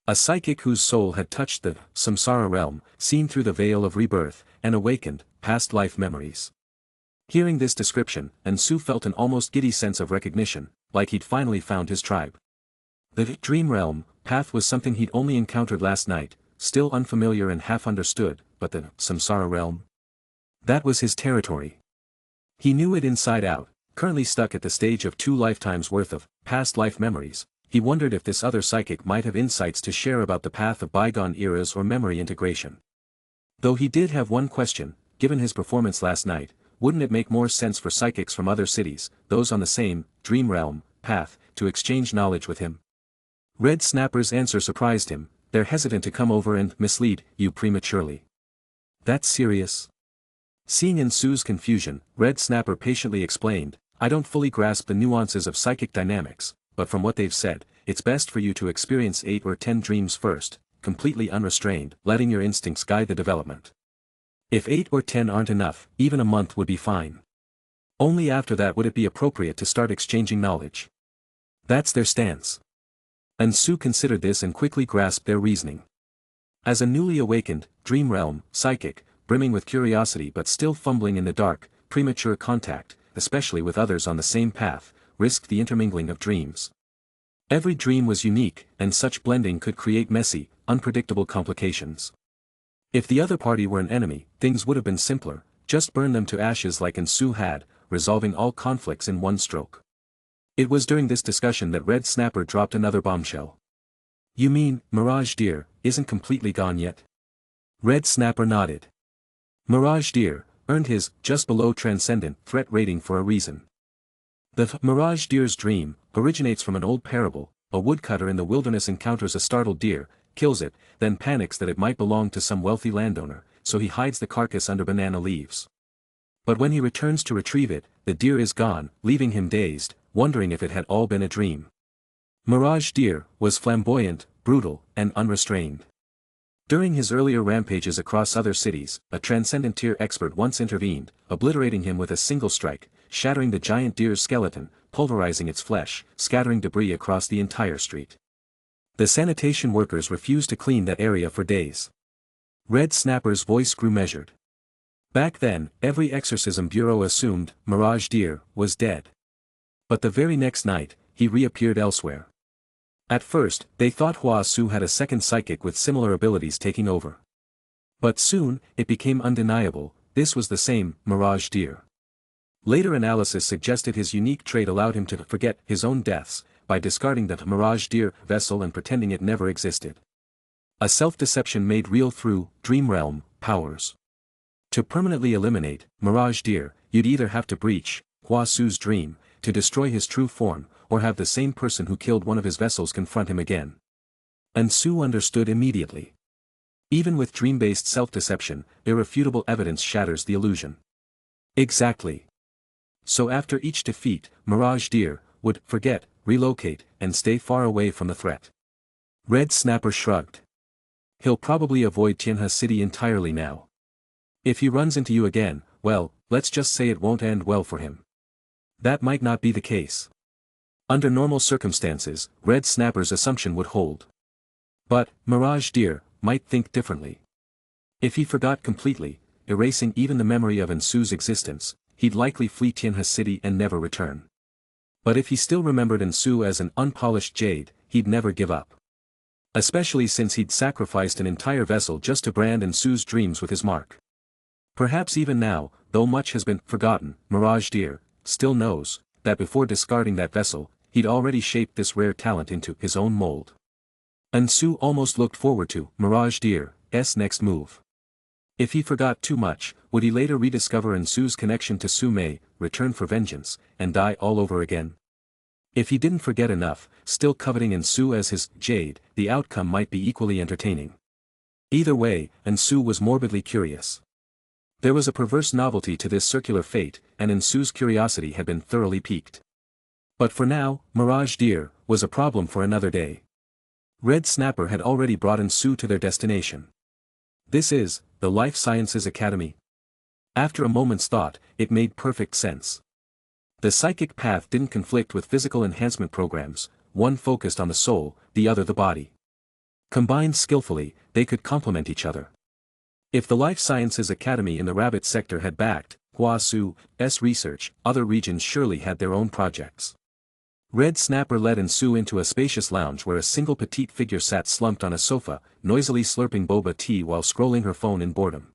A psychic whose soul had touched the samsara realm, seen through the veil of rebirth, and awakened past life memories. Hearing this description, Ansu felt an almost giddy sense of recognition, like he'd finally found his tribe. The dream realm, path was something he'd only encountered last night, still unfamiliar and half understood, but the samsara realm? That was his territory. He knew it inside out, currently stuck at the stage of 2 lifetimes worth of past life memories. He wondered if this other psychic might have insights to share about the path of bygone eras or memory integration. Though he did have one question, given his performance last night, wouldn't it make more sense for psychics from other cities, those on the same dream realm path, to exchange knowledge with him? Red Snapper's answer surprised him. They're hesitant to come over and mislead you prematurely. That's serious? Seeing Ansu's confusion, Red Snapper patiently explained, I don't fully grasp the nuances of psychic dynamics, but from what they've said, it's best for you to experience 8 or 10 dreams first, completely unrestrained, letting your instincts guide the development. If 8 or 10 aren't enough, even a month would be fine. Only after that would it be appropriate to start exchanging knowledge. That's their stance. Ansu considered this and quickly grasped their reasoning. As a newly awakened, dream realm, psychic, brimming with curiosity but still fumbling in the dark, premature contact, especially with others on the same path, risked the intermingling of dreams. Every dream was unique, and such blending could create messy, unpredictable complications. If the other party were an enemy, things would have been simpler, just burn them to ashes like Ensu had, resolving all conflicts in one stroke. It was during this discussion that Red Snapper dropped another bombshell. You mean, Mirage Deer, isn't completely gone yet? Red Snapper nodded. Mirage Deer earned his just below transcendent threat rating for a reason. The Mirage Deer's dream originates from an old parable. A woodcutter in the wilderness encounters a startled deer, kills it, then panics that it might belong to some wealthy landowner, so he hides the carcass under banana leaves. But when he returns to retrieve it, the deer is gone, leaving him dazed, wondering if it had all been a dream. Mirage Deer was flamboyant, brutal, and unrestrained. During his earlier rampages across other cities, a transcendent tier expert once intervened, obliterating him with a single strike, shattering the giant deer's skeleton, pulverizing its flesh, scattering debris across the entire street. The sanitation workers refused to clean that area for days. Red Snapper's voice grew measured. Back then, every exorcism bureau assumed Mirage Deer was dead. But the very next night, he reappeared elsewhere. At first, they thought Hua Su had a second psychic with similar abilities taking over. But soon, it became undeniable, this was the same Mirage Deer. Later analysis suggested his unique trait allowed him to forget his own deaths, by discarding the Mirage Deer vessel and pretending it never existed. A self-deception made real through Dream Realm powers. To permanently eliminate Mirage Deer, you'd either have to breach Hua Su's dream, to destroy his true form, or have the same person who killed one of his vessels confront him again. And Su understood immediately. Even with dream-based self-deception, irrefutable evidence shatters the illusion. Exactly. So after each defeat, Mirage Deer would forget, relocate, and stay far away from the threat. Red Snapper shrugged. He'll probably avoid Tianhe City entirely now. If he runs into you again, well, let's just say it won't end well for him. That might not be the case. Under normal circumstances, Red Snapper's assumption would hold. But, Mirage Deer might think differently. If he forgot completely, erasing even the memory of Ensu's existence, he'd likely flee Tianhe City and never return. But if he still remembered Ensu as an unpolished jade, he'd never give up. Especially since he'd sacrificed an entire vessel just to brand Ensu's dreams with his mark. Perhaps even now, though much has been forgotten, Mirage Deer still knows that before discarding that vessel, he'd already shaped this rare talent into his own mold. Ensu almost looked forward to Mirage Deer's next move. If he forgot too much, would he later rediscover Ensu's connection to Su Mei, return for vengeance, and die all over again? If he didn't forget enough, still coveting Ensu as his jade, the outcome might be equally entertaining. Either way, Ensu was morbidly curious. There was a perverse novelty to this circular fate, and Ensu's curiosity had been thoroughly piqued. But for now, Mirage Deer was a problem for another day. Red Snapper had already brought Ensu to their destination. This is the Life Sciences Academy. After a moment's thought, it made perfect sense. The psychic path didn't conflict with physical enhancement programs, one focused on the soul, the other the body. Combined skillfully, they could complement each other. If the Life Sciences Academy in the Rabbit sector had backed Hua Su's research, other regions surely had their own projects. Red Snapper led Ensu into a spacious lounge where a single petite figure sat slumped on a sofa, noisily slurping boba tea while scrolling her phone in boredom.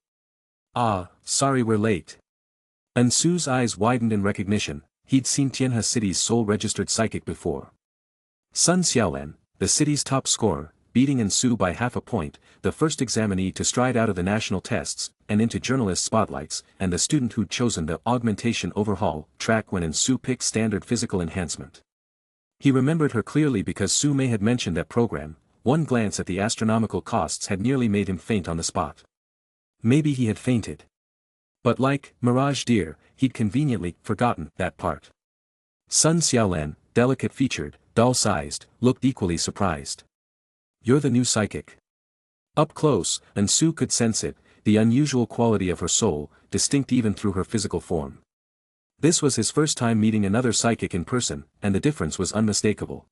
Ah, sorry we're late. Ensu's eyes widened in recognition, he'd seen Tianhe City's sole registered psychic before. Sun Xiaolan, the city's top scorer, beating Ensu by half a point, the first examinee to stride out of the national tests, and into journalist spotlights, and the student who'd chosen the augmentation overhaul track when Ensu picked standard physical enhancement. He remembered her clearly because Su Mei had mentioned that program, one glance at the astronomical costs had nearly made him faint on the spot. Maybe he had fainted. But like Mirage Deer, he'd conveniently forgotten that part. Sun Xiaolan, delicate-featured, doll-sized, looked equally surprised. You're the new psychic. Up close, Ensu could sense it, the unusual quality of her soul, distinct even through her physical form. This was his first time meeting another psychic in person, and the difference was unmistakable.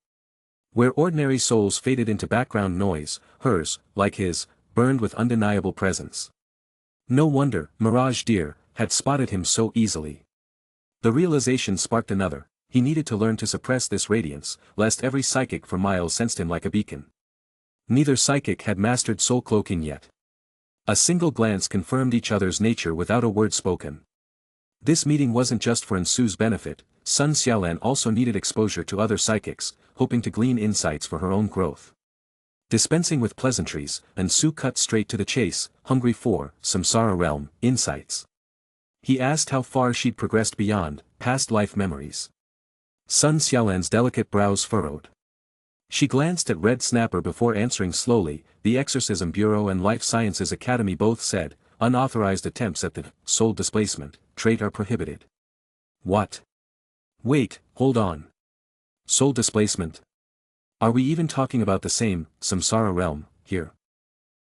Where ordinary souls faded into background noise, hers, like his, burned with undeniable presence. No wonder Mirage Deer had spotted him so easily. The realization sparked another, he needed to learn to suppress this radiance, lest every psychic for miles sensed him like a beacon. Neither psychic had mastered soul cloaking yet. A single glance confirmed each other's nature without a word spoken. This meeting wasn't just for Ensu's benefit, Sun Xiaolan also needed exposure to other psychics, hoping to glean insights for her own growth. Dispensing with pleasantries, Ensu cut straight to the chase, hungry for Samsara realm insights. He asked how far she'd progressed beyond past life memories. Sun Xiaolan's delicate brows furrowed. She glanced at Red Snapper before answering slowly. The Exorcism Bureau and Life Sciences Academy both said, unauthorized attempts at the soul displacement trait are prohibited. What? Wait, hold on. Soul displacement? Are we even talking about the same samsara realm here?